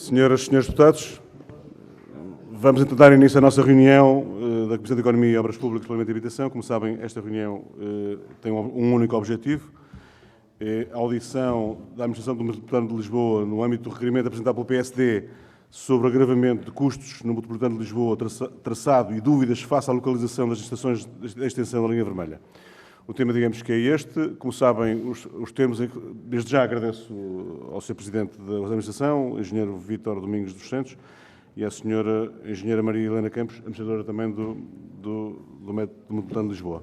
Senhoras e senhores deputados, vamos então dar início à nossa reunião da Comissão de Economia e Obras Públicas, Planeamento e Habitação. Como sabem, esta reunião tem um único objetivo, é a audição da Administração do Metropolitano de Lisboa no âmbito do requerimento apresentado pelo PSD sobre o agravamento de custos no Metropolitano de Lisboa, traçado e dúvidas face à localização das estações da extensão da linha vermelha. O tema, digamos que é este. Como sabem, os termos, desde já agradeço ao Sr. Presidente da Administração, o Engenheiro Vítor Domingos dos Santos, e à Sra. Engenheira Maria Helena Campos, administradora também do Metropolitano de Lisboa.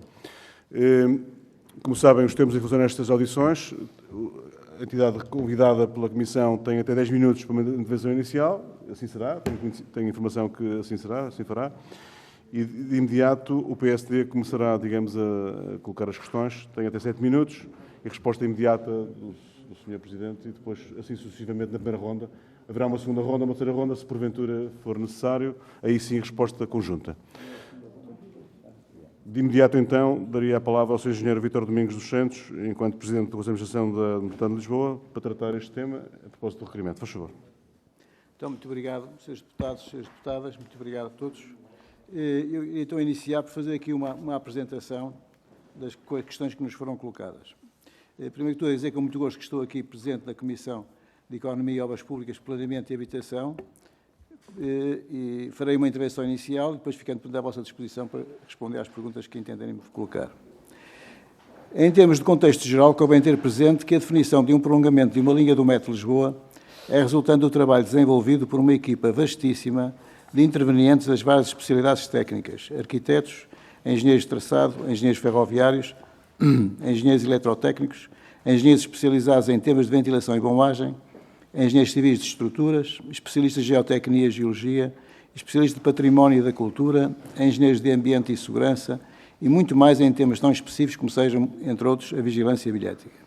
Como sabem, os termos em função nestas audições, a entidade convidada pela Comissão tem até 10 minutos para uma intervenção inicial, assim será, tenho informação que assim será, assim fará. E, de imediato, o PSD começará, digamos, a colocar as questões. Tem até 7 minutos e resposta imediata do Sr. Presidente e depois, assim sucessivamente, na primeira ronda. Haverá uma segunda ronda, uma terceira ronda, se porventura for necessário. Aí sim, resposta conjunta. De imediato, então, daria a palavra ao Sr. Engenheiro Vítor Domingos dos Santos, enquanto Presidente da Conselho de Administração da Metropolitana de Lisboa, para tratar este tema a propósito do requerimento. Faz favor. Então, muito obrigado, Srs. Deputados, Sras. Deputadas, muito obrigado a todos. Eu iria então iniciar por fazer aqui uma apresentação das questões que nos foram colocadas. Primeiro de tudo, dizer com muito gosto que estou aqui presente na Comissão de Economia e Obras Públicas, Planeamento e Habitação e farei uma intervenção inicial e depois ficando à vossa disposição para responder às perguntas que entenderem colocar. Em termos de contexto geral, convém ter presente que a definição de um prolongamento de uma linha do Metro de Lisboa é resultante do trabalho desenvolvido por uma equipa vastíssima de intervenientes das várias especialidades técnicas, arquitetos, engenheiros de traçado, engenheiros ferroviários, engenheiros eletrotécnicos, engenheiros especializados em temas de ventilação e bombagem, engenheiros civis de estruturas, especialistas de geotecnia e geologia, especialistas de património e da cultura, engenheiros de ambiente e segurança e muito mais em temas tão específicos como sejam, entre outros, a vigilância bilhética.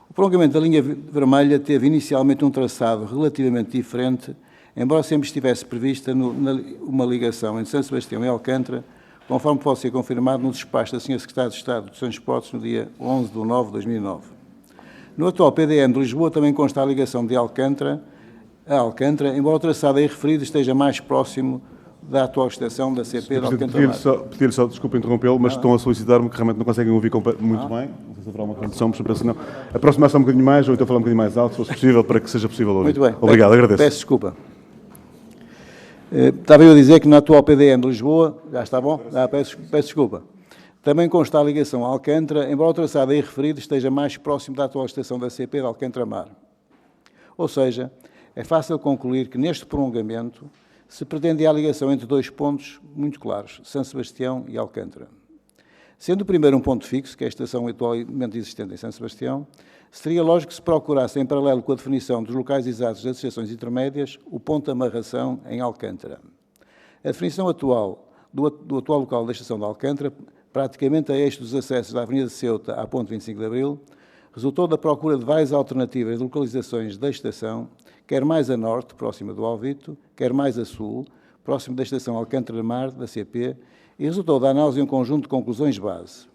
O prolongamento da linha vermelha teve inicialmente um traçado relativamente diferente, embora sempre estivesse prevista uma ligação entre São Sebastião e Alcântara, conforme pode ser confirmado no despacho da Sra. Secretária de Estado dos Transportes no dia 11 de 9 de 2009. No atual PDM de Lisboa também consta a ligação de Alcântara a Alcântara, embora o traçado aí referido esteja mais próximo da atual extensão da CP de Alcântara. Pedir-lhe só, desculpe interrompê-lo, mas estão a solicitar-me que realmente não conseguem ouvir muito bem. Não sei se haverá uma condição, mas penso não. Aproximar-se um bocadinho mais ou então falar um bocadinho mais alto, se fosse possível, para que seja possível ouvir. Muito bem. Obrigado, agradeço. Peço desculpa. Estava eu a dizer que na atual PDM de Lisboa, já está bom? Peço desculpa. Também consta a ligação a Alcântara, embora o traçado aí referido esteja mais próximo da atual estação da CP de Alcântara Mar. Ou seja, é fácil concluir que neste prolongamento se pretende a ligação entre dois pontos muito claros, São Sebastião e Alcântara. Sendo o primeiro um ponto fixo, que é a estação atualmente existente em São Sebastião, seria lógico que se procurasse, em paralelo com a definição dos locais exatos das estações intermédias, o ponto de amarração em Alcântara. A definição atual do atual local da estação de Alcântara, praticamente a eixo dos acessos da Avenida de Ceuta à ponte 25 de Abril, resultou da procura de várias alternativas de localizações da estação, quer mais a norte, próxima do Alvito, quer mais a sul, próximo da estação Alcântara Mar, da CP, e resultou da análise de um conjunto de conclusões base.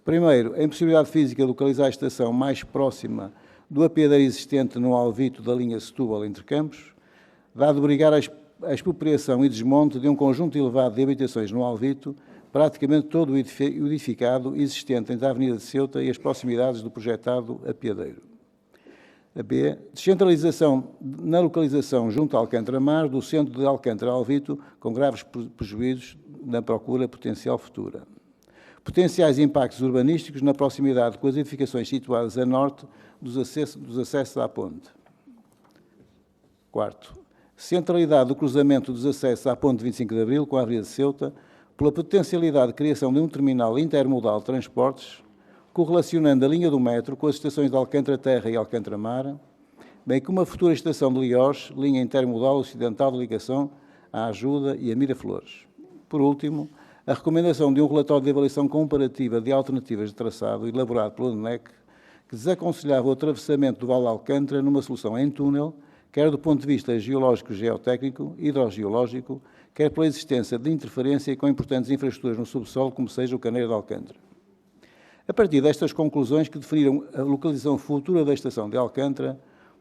Primeiro, a impossibilidade física de localizar a estação mais próxima do apiadeiro existente no Alvito da linha Setúbal entre Campos, dado obrigar a expropriação e desmonte de um conjunto elevado de habitações no Alvito, praticamente todo o edificado existente entre a Avenida de Ceuta e as proximidades do projetado apiadeiro. A B, descentralização na localização junto a Alcântara Mar do centro de Alcântara Alvito, com graves prejuízos na procura potencial futura. Potenciais impactos urbanísticos na proximidade com as edificações situadas a norte dos acessos à ponte. Quarto, centralidade do cruzamento dos acessos à ponte 25 de Abril com a Avenida de Ceuta, pela potencialidade de criação de um terminal intermodal de transportes, correlacionando a linha do metro com as estações de Alcântara Terra e Alcântara Mar, bem como uma futura estação de Liós, linha intermodal ocidental de ligação à Ajuda e a Miraflores. Por último, a recomendação de um relatório de avaliação comparativa de alternativas de traçado elaborado pelo ANEC, que desaconselhava o atravessamento do Vale de Alcântara numa solução em túnel, quer do ponto de vista geológico-geotécnico, hidrogeológico, quer pela existência de interferência com importantes infraestruturas no subsolo, como seja o Caneiro de Alcântara. A partir destas conclusões que definiram a localização futura da estação de Alcântara,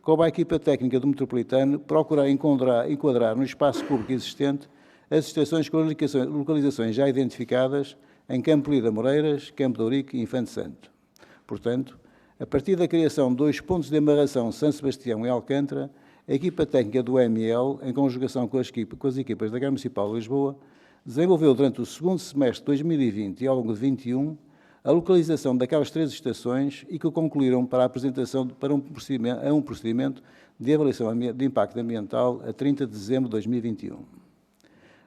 coube à equipa técnica do Metropolitano procurar enquadrar no espaço público existente as estações com localizações já identificadas em Campo Lida Moreiras, Campo de Ourique e Infante Santo. Portanto, a partir da criação de 2 pontos de amarração São Sebastião e Alcântara, a equipa técnica do ML, em conjugação com as equipas da Câmara Municipal de Lisboa, desenvolveu durante o segundo semestre de 2020 e ao longo de 2021 a localização daquelas 3 estações e que concluíram para a apresentação para um procedimento de avaliação de impacto ambiental a 30 de dezembro de 2021.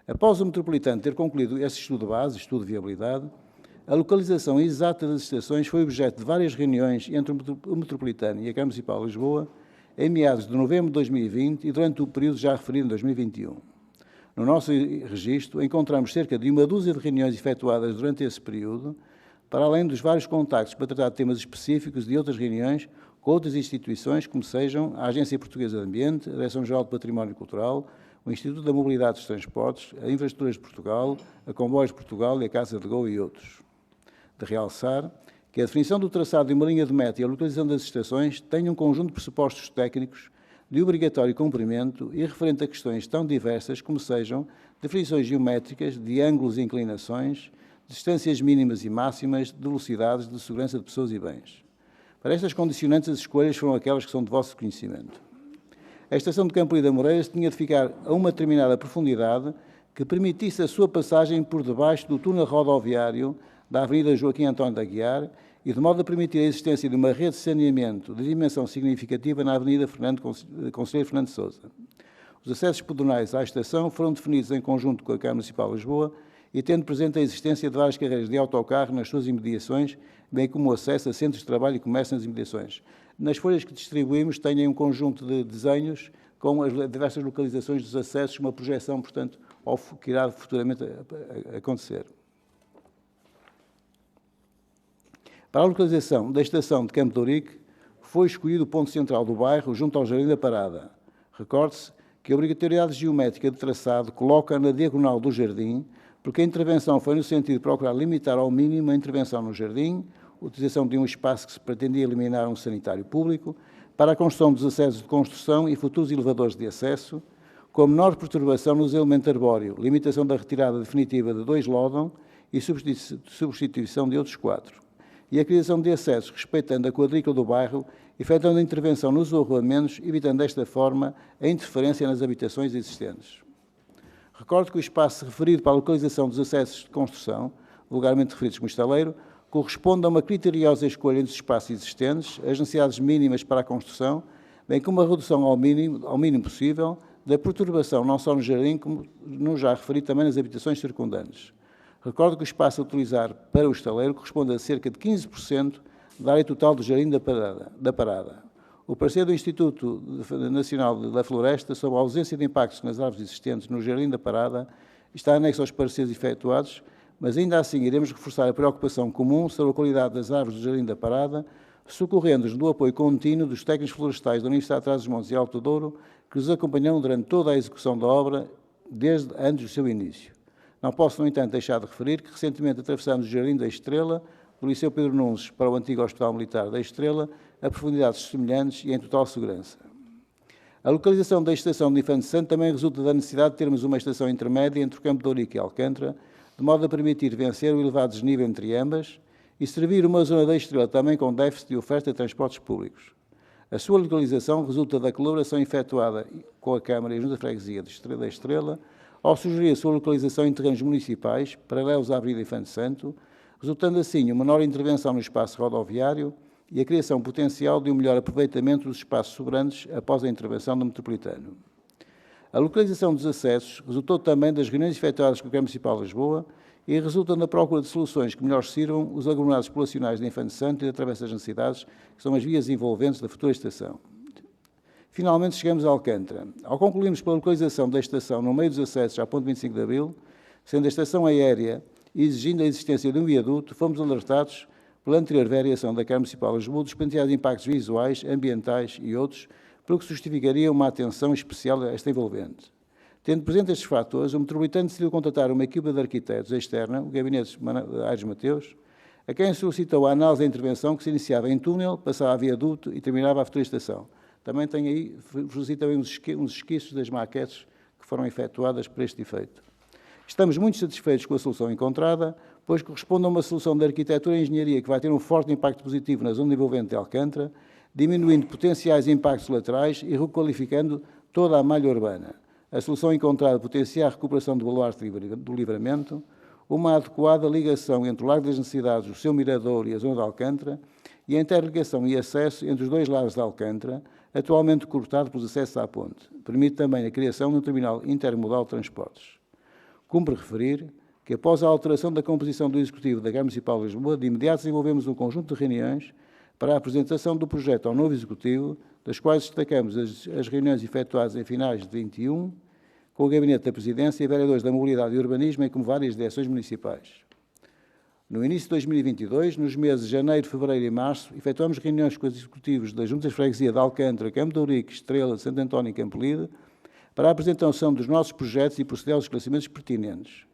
Após o Metropolitano ter concluído esse estudo de base, estudo de viabilidade, a localização exata das estações foi objeto de várias reuniões entre o Metropolitano e a Câmara Municipal de Lisboa em meados de novembro de 2020 e durante o período já referido em 2021. No nosso registro, encontramos cerca de 1 dúzia de reuniões efetuadas durante esse período, para além dos vários contactos para tratar de temas específicos e outras reuniões com outras instituições, como sejam a Agência Portuguesa de Ambiente, a Direção-Geral do Património Cultural, o Instituto da Mobilidade dos Transportes, a Infraestruturas de Portugal, a Comboios de Portugal e a Casa de Gol e outros. De realçar que a definição do traçado de uma linha de meta e a localização das estações têm um conjunto de pressupostos técnicos de obrigatório cumprimento e referente a questões tão diversas como sejam definições geométricas de ângulos e inclinações, distâncias mínimas e máximas, de velocidades, de segurança de pessoas e bens. Para estas condicionantes, as escolhas foram aquelas que são de vosso conhecimento. A estação de Campo Lida Moreiras tinha de ficar a uma determinada profundidade que permitisse a sua passagem por debaixo do túnel rodoviário da Avenida Joaquim António de Aguiar e de modo a permitir a existência de uma rede de saneamento de dimensão significativa na Avenida Conselheiro Fernando de Sousa. Os acessos pedonais à estação foram definidos em conjunto com a Câmara Municipal de Lisboa e tendo presente a existência de várias carreiras de autocarro nas suas imediações, bem como o acesso a centros de trabalho e comércio nas imediações. Nas folhas que distribuímos têm um conjunto de desenhos com as diversas localizações dos acessos, uma projeção, portanto, ao que irá futuramente acontecer. Para a localização da estação de Campo de Ourique, foi escolhido o ponto central do bairro, junto ao Jardim da Parada. Recorde-se que a obrigatoriedade geométrica de traçado coloca na diagonal do jardim, porque a intervenção foi no sentido de procurar limitar ao mínimo a intervenção no jardim, a utilização de um espaço que se pretendia eliminar um sanitário público, para a construção dos acessos de construção e futuros elevadores de acesso, com a menor perturbação nos elementos arbóreo, limitação da retirada definitiva de 2 lódão e substituição de outros 4. E a criação de acessos respeitando a quadrícula do bairro, efetuando a intervenção nos arruamentos, evitando desta forma a interferência nas habitações existentes. Recordo que o espaço referido para a localização dos acessos de construção, vulgarmente referidos como estaleiro, corresponde a uma criteriosa escolha entre os espaços existentes, as necessidades mínimas para a construção, bem como a redução ao mínimo possível da perturbação não só no jardim, como no já referido também nas habitações circundantes. Recordo que o espaço a utilizar para o estaleiro corresponde a cerca de 15% da área total do Jardim da Parada. O parecer do Instituto Nacional da Floresta sobre a ausência de impactos nas árvores existentes no Jardim da Parada está anexo aos pareceres efetuados, mas ainda assim iremos reforçar a preocupação comum sobre a qualidade das árvores do Jardim da Parada, socorrendo-nos do apoio contínuo dos técnicos florestais da Universidade de Trás-os-Montes e Alto Douro, que os acompanharam durante toda a execução da obra, desde antes do seu início. Não posso, no entanto, deixar de referir que recentemente atravessamos o Jardim da Estrela, do Liceu Pedro Nunes para o antigo Hospital Militar da Estrela, a profundidades semelhantes e em total segurança. A localização da estação de Infante Santo também resulta da necessidade de termos uma estação intermédia entre o Campo de Ourique e Alcântara, de modo a permitir vencer o elevado desnível entre ambas e servir uma zona da Estrela também com déficit de oferta de transportes públicos. A sua localização resulta da colaboração efetuada com a Câmara e a Junta de Freguesia da Estrela, ao sugerir a sua localização em terrenos municipais, paralelos à Avenida Infante Santo, resultando assim uma menor intervenção no espaço rodoviário e a criação potencial de um melhor aproveitamento dos espaços sobrantes após a intervenção do Metropolitano. A localização dos acessos resultou também das reuniões efetuadas com a Câmara Municipal de Lisboa e resulta na procura de soluções que melhor sirvam os aglomerados populacionais de Infante Santo e da Travessa das Necessidades, que são as vias envolventes da futura estação. Finalmente chegamos a Alcântara. Ao concluirmos pela localização da estação no meio dos acessos à Ponte 25 de Abril, sendo a estação aérea e exigindo a existência de um viaduto, fomos alertados pela anterior variação da Câmara Municipal de Lisboa dos potenciais impactos visuais, ambientais e outros, pelo que se justificaria uma atenção especial a esta envolvente. Tendo presente estes fatores, o Metropolitano decidiu contratar uma equipa de arquitetos externa, o Gabinete de Aires Mateus, a quem solicitou a análise da intervenção que se iniciava em túnel, passava a viaduto e terminava a futura estação, Também tem aí, felicito também uns esquiços das maquetes que foram efetuadas para este efeito. Estamos muito satisfeitos com a solução encontrada, pois corresponde a uma solução de arquitetura e engenharia que vai ter um forte impacto positivo na zona envolvente de Alcântara, diminuindo potenciais impactos laterais e requalificando toda a malha urbana. A solução encontrada potencia a recuperação do baluarte do Livramento, uma adequada ligação entre o Largo das Necessidades, o seu mirador e a zona de Alcântara, e a interligação e acesso entre os dois lados de Alcântara, atualmente cortado pelos acessos à ponte. Permite também a criação de um terminal intermodal de transportes. Cumpre referir que, após a alteração da composição do Executivo da Câmara Municipal de Lisboa, de imediato desenvolvemos um conjunto de reuniões para a apresentação do projeto ao novo Executivo, das quais destacamos as reuniões efetuadas em finais de 21, com o Gabinete da Presidência e vereadores da Mobilidade e Urbanismo, e com várias direções municipais. No início de 2022, nos meses de janeiro, fevereiro e março, efetuamos reuniões com os executivos das Juntas de Freguesia de Alcântara, Campo de Ourique, Estrela, Santo António e Campolide, para a apresentação dos nossos projetos e proceder aos esclarecimentos pertinentes.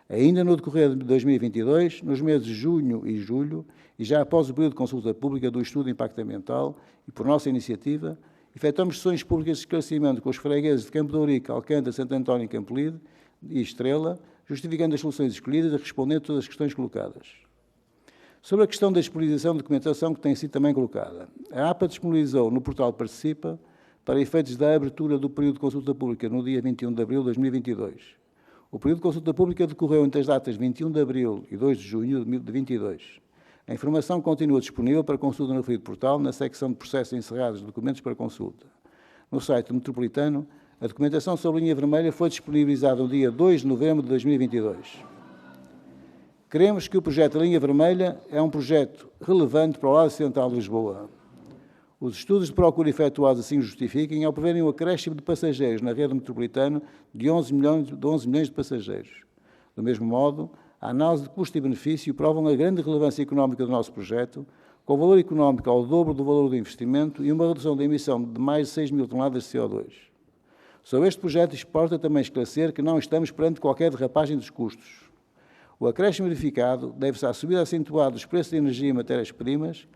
Ainda no decorrer de 2022, nos meses de junho e julho, e já após o período de consulta pública do estudo de impacto ambiental, e por nossa iniciativa, efetuamos sessões públicas de esclarecimento com os fregueses de Campo de Ourique, Alcântara, Santo António e Campolide e Estrela, justificando as soluções escolhidas e respondendo a todas as questões colocadas. Sobre a questão da disponibilização de documentação que tem sido também colocada, a APA disponibilizou no portal Participa, para efeitos da abertura do período de consulta pública no dia 21 de abril de 2022. O período de consulta pública decorreu entre as datas 21 de abril e 2 de junho de 2022. A informação continua disponível para consulta no referido portal, na secção de processos encerrados de documentos para consulta. No site metropolitano, a documentação sobre a linha vermelha foi disponibilizada no dia 2 de novembro de 2022. Queremos que o projeto da linha vermelha é um projeto relevante para o lado central de Lisboa. Os estudos de procura efetuados assim o justifiquem ao preverem um acréscimo de passageiros na rede metropolitana de 11 milhões de passageiros. Do mesmo modo, a análise de custo e benefício provam a grande relevância económica do nosso projeto, com valor económico ao dobro do valor do investimento e uma redução da emissão de mais de 6 mil toneladas de CO2. Sobre este projeto, importa também esclarecer que não estamos perante qualquer derrapagem dos custos. O acréscimo verificado deve-se à subida acentuada dos preços de energia e matérias-primas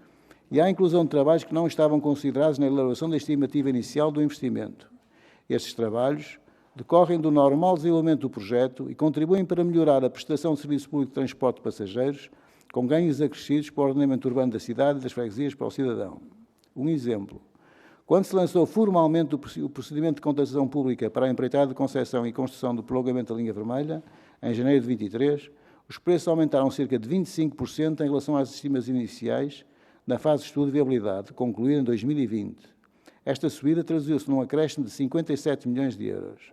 e à inclusão de trabalhos que não estavam considerados na elaboração da estimativa inicial do investimento. Estes trabalhos decorrem do normal desenvolvimento do projeto e contribuem para melhorar a prestação de serviço público de transporte de passageiros, com ganhos acrescidos para o ordenamento urbano da cidade e das freguesias para o cidadão. Um exemplo. Quando se lançou formalmente o procedimento de contratação pública para a empreitada de concessão e construção do prolongamento da linha vermelha, em janeiro de 23, os preços aumentaram cerca de 25% em relação às estimas iniciais na fase de estudo de viabilidade, concluída em 2020. Esta subida traduziu-se num acréscimo de 57 milhões de euros.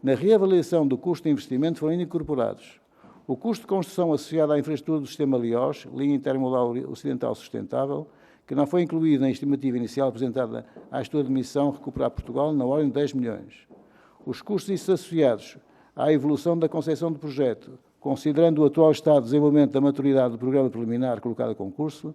Na reavaliação do custo de investimento foram ainda incorporados o custo de construção associado à infraestrutura do sistema LIOS, Linha Intermodal Ocidental Sustentável, que não foi incluído na estimativa inicial apresentada à Estudo de Missão Recuperar Portugal, na ordem de 10 milhões. Os custos associados à evolução da concepção do projeto, considerando o atual estado de desenvolvimento da maturidade do programa preliminar colocado a concurso,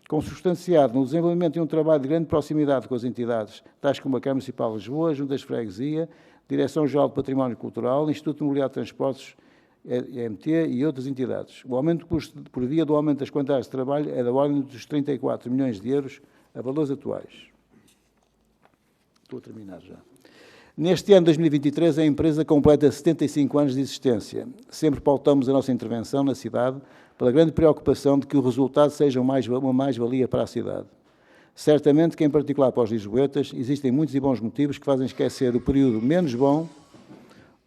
consubstanciado no desenvolvimento de um trabalho de grande proximidade com as entidades, tais como a Câmara Municipal de Lisboa, Juntas de Freguesia, Direção-Geral do Património Cultural, Instituto de Mobilidade de Transportes, EMT e outras entidades. O aumento do custo por via do aumento das quantidades de trabalho é da ordem dos 34 milhões de euros a valores atuais. Estou a terminar já. Neste ano de 2023, a empresa completa 75 anos de existência. Sempre pautamos a nossa intervenção na cidade pela grande preocupação de que o resultado seja uma mais-valia para a cidade. Certamente que, em particular para os lisboetas, existem muitos e bons motivos que fazem esquecer o período menos bom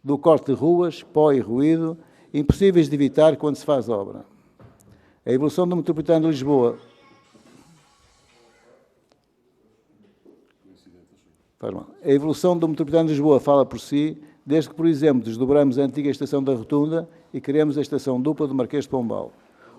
do corte de ruas, pó e ruído, impossíveis de evitar quando se faz obra. A evolução do metropolitano de Lisboa... A evolução do metropolitano de Lisboa fala por si, desde que, por exemplo, desdobramos a antiga estação da Rotunda e criamos a estação dupla do Marquês de Pombal.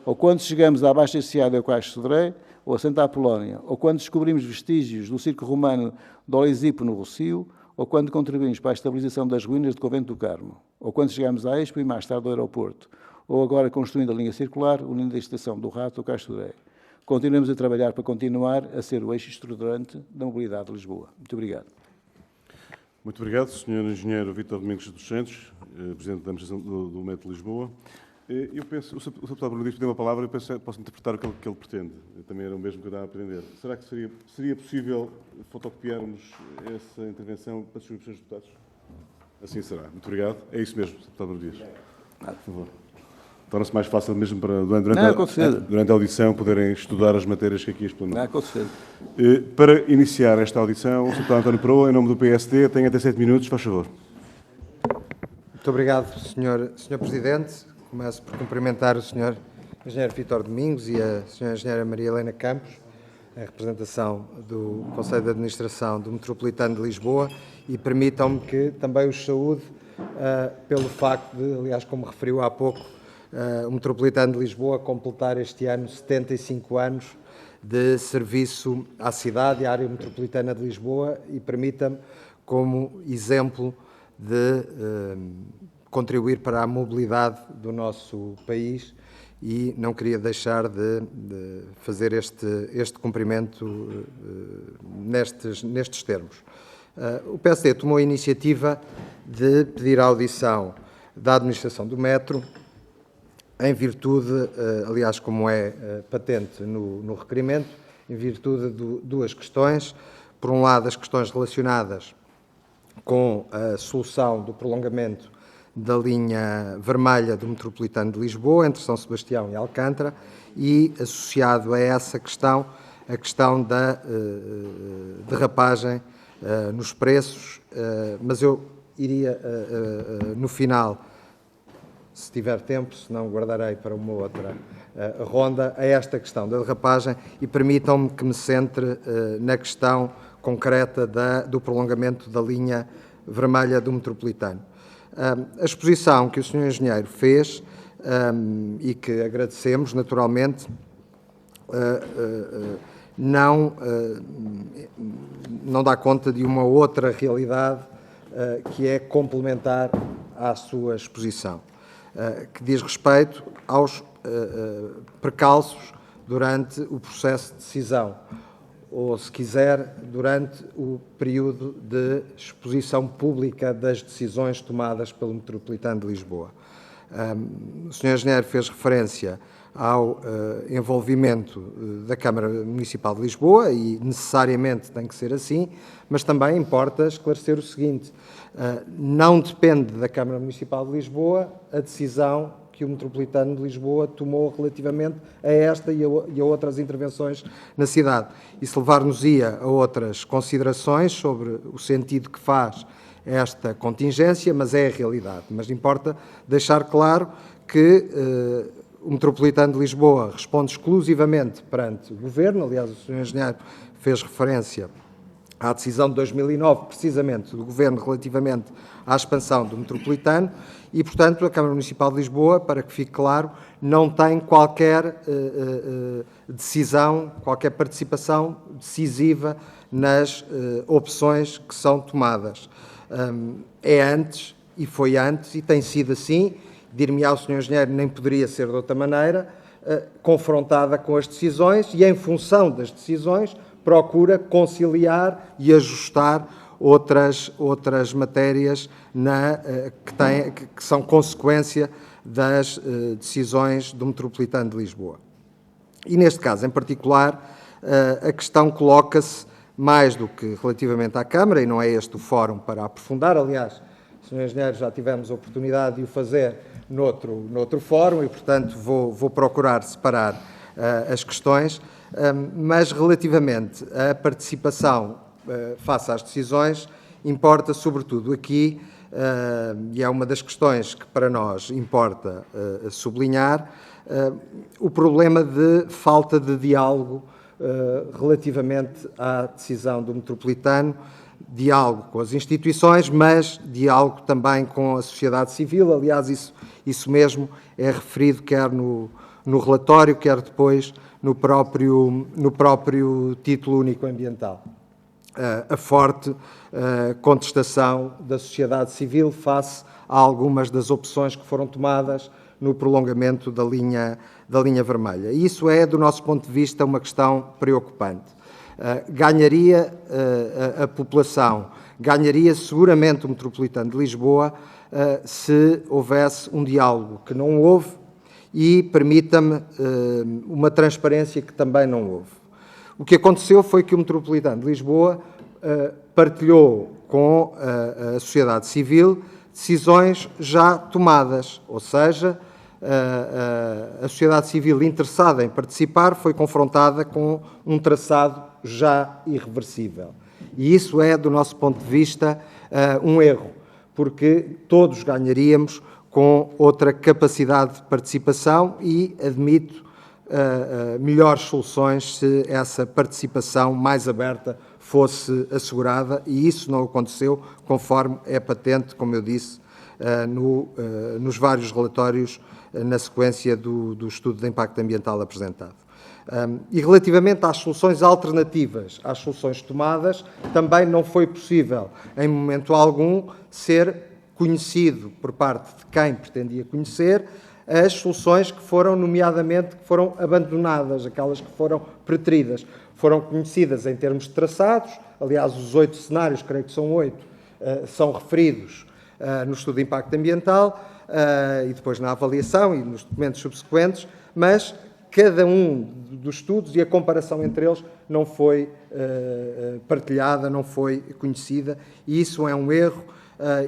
Ou quando chegamos à Baixa Seada e ao Cais de Sodré, ou a Santa Apolónia, ou quando descobrimos vestígios do circo romano de Olisipo no Rossio, ou quando contribuímos para a estabilização das ruínas do Convento do Carmo, ou quando chegamos à Expo e mais tarde ao aeroporto, ou agora construindo a linha circular, unindo a estação do Rato ao Cais de Sodré. Continuamos a trabalhar para continuar a ser o eixo estruturante da mobilidade de Lisboa. Muito obrigado. Muito obrigado, Sr. Engenheiro Vítor Domingos dos Santos, Presidente da Administração do Metro de Lisboa. Eu penso, o Sr. Deputado Bruno Dias pediu uma palavra, eu penso que posso interpretar o que ele pretende. Eu também era o mesmo que eu estava a aprender. Será que seria possível fotocopiarmos essa intervenção para distribuir para os deputados? Assim será. Muito obrigado. É isso mesmo, Sr. Deputado Bruno Dias. Por favor. Torna-se mais fácil mesmo para, durante a audição, poderem estudar as matérias que aqui explanam. Com certeza. Para iniciar esta audição, o Sr. Deputado António Peroa, em nome do PSD, tem até 7 minutos, faz favor. Muito obrigado, Sr. Presidente. Começo por cumprimentar o Sr. Engenheiro Vítor Domingos e a Sra. Engenheira Maria Helena Campos, em representação do Conselho de Administração do Metropolitano de Lisboa, e permitam-me que também os saúde pelo facto de, aliás, como referiu há pouco, o Metropolitano de Lisboa completar este ano 75 anos de serviço à cidade e à área metropolitana de Lisboa, e permita-me, como exemplo de contribuir para a mobilidade do nosso país, e não queria deixar de fazer este cumprimento nestes termos. O PSD tomou a iniciativa de pedir a audição da administração do metro, em virtude, aliás, como é patente no requerimento, em virtude de duas questões. Por um lado, as questões relacionadas com a solução do prolongamento da linha vermelha do Metropolitano de Lisboa, entre São Sebastião e Alcântara, e, associado a essa questão, a questão da derrapagem nos preços, mas eu iria, no final, se tiver tempo, se não guardarei para uma outra ronda, a esta questão da derrapagem, e permitam-me que me centre na questão concreta do prolongamento da linha vermelha do Metropolitano. A exposição que o Sr. Engenheiro fez, e que agradecemos naturalmente, não dá conta de uma outra realidade que é complementar à sua exposição, que diz respeito aos precalços durante o processo de decisão, ou, se quiser, durante o período de exposição pública das decisões tomadas pelo Metropolitano de Lisboa. O Sr. Engenheiro fez referência ao envolvimento da Câmara Municipal de Lisboa, e necessariamente tem que ser assim, mas também importa esclarecer o seguinte: não depende da Câmara Municipal de Lisboa a decisão que o Metropolitano de Lisboa tomou relativamente a esta e a outras intervenções na cidade. Isso levar-nos-ia a outras considerações sobre o sentido que faz esta contingência, mas é a realidade. Mas importa deixar claro que o Metropolitano de Lisboa responde exclusivamente perante o Governo. Aliás, o Sr. Engenheiro fez referência à decisão de 2009, precisamente, do Governo relativamente à expansão do Metropolitano, e, portanto, a Câmara Municipal de Lisboa, para que fique claro, não tem qualquer decisão, qualquer participação decisiva nas opções que são tomadas. É antes, e foi antes, e tem sido assim, dir-me-á o Sr. Engenheiro, nem poderia ser de outra maneira, confrontada com as decisões, e, em função das decisões, procura conciliar e ajustar outras matérias que são consequência das decisões do Metropolitano de Lisboa. E, neste caso em particular, a questão coloca-se mais do que relativamente à Câmara, e não é este o fórum para aprofundar. Aliás, Sr. Engenheiro, já tivemos a oportunidade de o fazer noutro fórum, e, portanto, vou procurar separar as questões, mas relativamente à participação face às decisões, importa sobretudo aqui, e é uma das questões que para nós importa sublinhar, o problema de falta de diálogo relativamente à decisão do Metropolitano, diálogo com as instituições, mas diálogo também com a sociedade civil. Aliás, isso mesmo é referido quer no relatório, quer depois no próprio título único ambiental. A forte contestação da sociedade civil face a algumas das opções que foram tomadas no prolongamento da linha vermelha. E isso é, do nosso ponto de vista, uma questão preocupante. Ganharia a população, ganharia seguramente o Metropolitano de Lisboa se houvesse um diálogo que não houve e permita-me uma transparência que também não houve. O que aconteceu foi que o Metropolitano de Lisboa partilhou com a sociedade civil decisões já tomadas, ou seja, a sociedade civil interessada em participar foi confrontada com um traçado já irreversível. E isso é, do nosso ponto de vista, um erro, porque todos ganharíamos com outra capacidade de participação e, admito, melhores soluções se essa participação mais aberta fosse assegurada, e isso não aconteceu, conforme é patente, como eu disse, nos vários relatórios na sequência do estudo de impacto ambiental apresentado. E relativamente às soluções alternativas às soluções tomadas, também não foi possível, em momento algum, ser conhecido por parte de quem pretendia conhecer as soluções que foram, nomeadamente, que foram abandonadas, aquelas que foram preteridas. Foram conhecidas em termos de traçados, aliás, os 8 cenários, creio que são 8, são referidos no estudo de impacto ambiental e depois na avaliação e nos documentos subsequentes, mas cada um dos estudos e a comparação entre eles não foi partilhada, não foi conhecida, e isso é um erro,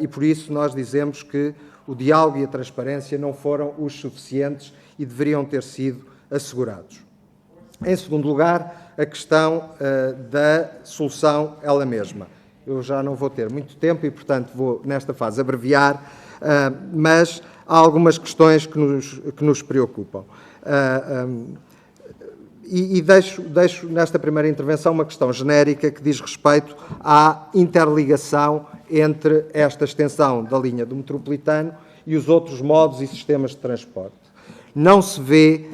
e por isso nós dizemos que o diálogo e a transparência não foram os suficientes e deveriam ter sido assegurados. Em segundo lugar, a questão da solução ela mesma. Eu já não vou ter muito tempo e, portanto, vou, nesta fase, abreviar, mas há algumas questões que nos preocupam. E deixo nesta primeira intervenção uma questão genérica que diz respeito à interligação entre esta extensão da linha do metropolitano e os outros modos e sistemas de transporte. Não se vê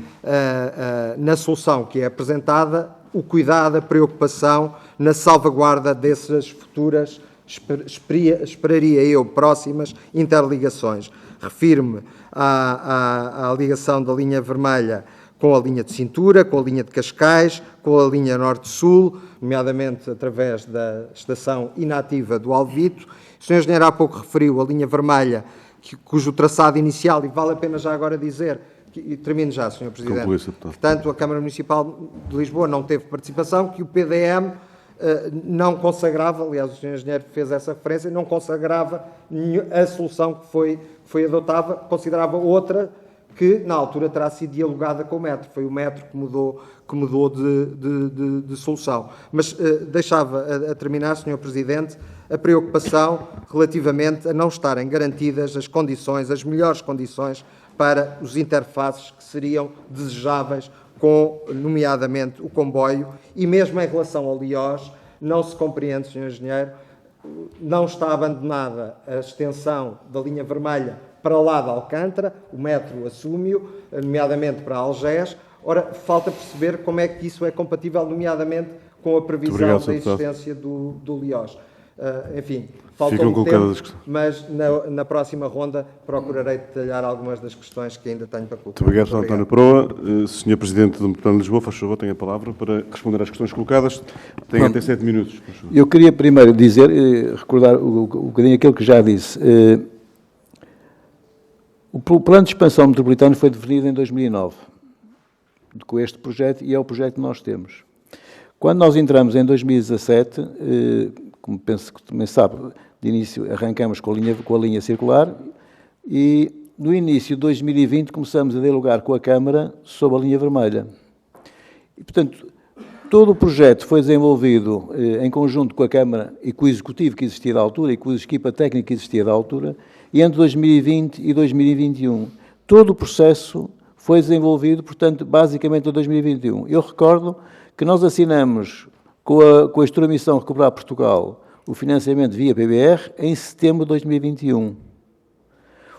na solução que é apresentada o cuidado, a preocupação na salvaguarda dessas futuras, esperaria eu, próximas interligações. Refiro-me à ligação da linha vermelha com a linha de cintura, com a linha de Cascais, com a linha norte-sul, nomeadamente através da estação inativa do Alvito. O Sr. Engenheiro há pouco referiu a linha vermelha, cujo traçado inicial, e vale a pena já agora dizer, e termino já, Sr. Presidente, portanto, a Câmara Municipal de Lisboa não teve participação, que o PDM não consagrava, aliás, o Sr. Engenheiro fez essa referência, não consagrava a solução que foi adotada, considerava outra que, na altura, terá sido dialogada com o metro. Foi o metro que mudou de solução. Mas deixava a terminar, Sr. Presidente, a preocupação relativamente a não estarem garantidas as condições, as melhores condições para os interfaces que seriam desejáveis com, nomeadamente, o comboio, e mesmo em relação ao Liós, não se compreende, Sr. Engenheiro, não está abandonada a extensão da linha vermelha para lá de Alcântara, o metro assume-o, nomeadamente para Algés. Ora, falta perceber como é que isso é compatível, nomeadamente, com a previsão da existência do Liós. Enfim, falta um tempo, mas na próxima ronda procurarei detalhar algumas das questões que ainda tenho para colocar. Muito obrigado, Sr. António Proa. Sr. Presidente do Metropolitano de Lisboa, faz favor, tem a palavra para responder às questões colocadas. Tem até 7 minutos. Eu queria primeiro dizer, recordar um bocadinho aquilo que já disse. O plano de expansão metropolitano foi definido em 2009, com este projeto, e é o projeto que nós temos. Quando nós entramos em 2017, como penso que também sabe, de início arrancamos com a linha circular e no início de 2020 começamos a dialogar com a Câmara sobre a linha vermelha. E, portanto, todo o projeto foi desenvolvido em conjunto com a Câmara e com o Executivo que existia da altura e com a equipa técnica que existia da altura, e entre 2020 e 2021. Todo o processo foi desenvolvido, portanto, basicamente em 2021. Eu recordo que nós assinamos com a Estromissão Recuperar Portugal o financiamento via PBR em setembro de 2021.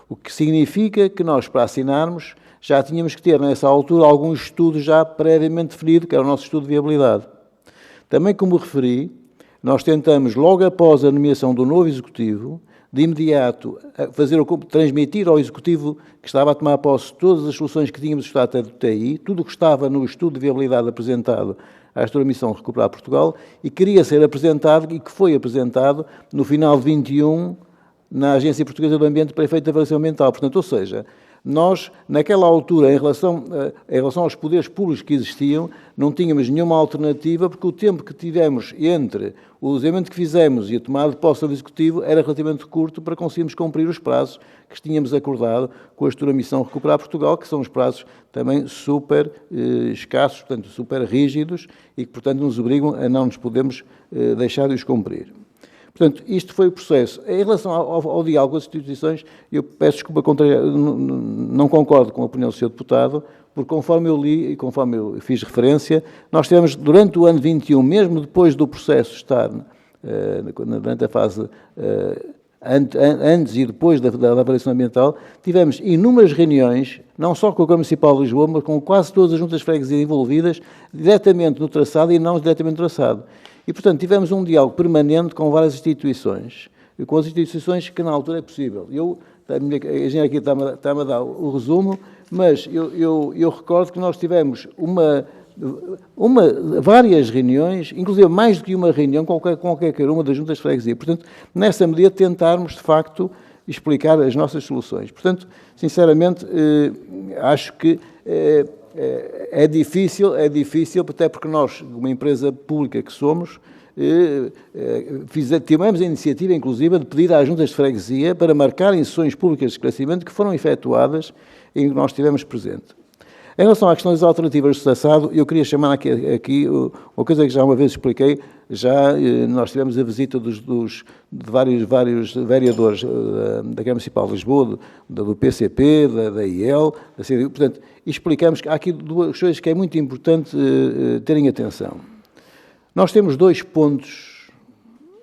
O que significa que nós, para assinarmos, já tínhamos que ter, nessa altura, algum estudo já previamente definido, que era o nosso estudo de viabilidade. Também, como referi, nós tentamos, logo após a nomeação do novo Executivo, de imediato transmitir ao Executivo que estava a tomar posse todas as soluções que tínhamos estado do TI, tudo o que estava no estudo de viabilidade apresentado à Estromissão Recuperar Portugal, e queria ser apresentado, e que foi apresentado no final de 21 na Agência Portuguesa do Ambiente para efeito de avaliação ambiental. Portanto, ou seja, Nós, naquela altura, em relação aos poderes públicos que existiam, não tínhamos nenhuma alternativa, porque o tempo que tivemos entre o exame que fizemos e a tomada de posse do Executivo era relativamente curto para conseguirmos cumprir os prazos que tínhamos acordado com a Gestora Missão Recuperar Portugal, que são os prazos também super escassos, portanto, super rígidos e que, portanto, nos obrigam a não nos podemos deixar de os cumprir. Portanto, isto foi o processo. Em relação ao diálogo com as instituições, eu peço desculpa, não concordo com a opinião do Sr. Deputado, porque conforme eu li e conforme eu fiz referência, nós tivemos durante o ano 21, mesmo depois do processo estar durante a fase antes e depois da avaliação ambiental, tivemos inúmeras reuniões, não só com a Câmara Municipal de Lisboa, mas com quase todas as juntas de freguesia envolvidas, diretamente no traçado e não diretamente no traçado. E, portanto, tivemos um diálogo permanente com várias instituições, e com as instituições que na altura é possível. A engenheira aqui está-me a dar o resumo, mas eu recordo que nós tivemos várias reuniões, inclusive mais do que uma reunião com qualquer uma das juntas de freguesia. Portanto, nessa medida, tentarmos, de facto, explicar as nossas soluções. Portanto, sinceramente, acho que é difícil, até porque nós, uma empresa pública que somos, tivemos a iniciativa, inclusive, de pedir às juntas de freguesia para marcarem sessões públicas de esclarecimento que foram efetuadas e que nós tivemos presente. Em relação à questão das alternativas do traçado, eu queria chamar aqui uma coisa que já uma vez expliquei. Nós tivemos a visita de vários vereadores da Câmara Municipal de Lisboa, do PCP, da IEL, da CDU, portanto, explicamos que há aqui duas coisas que é muito importante terem atenção. Nós temos 2 pontos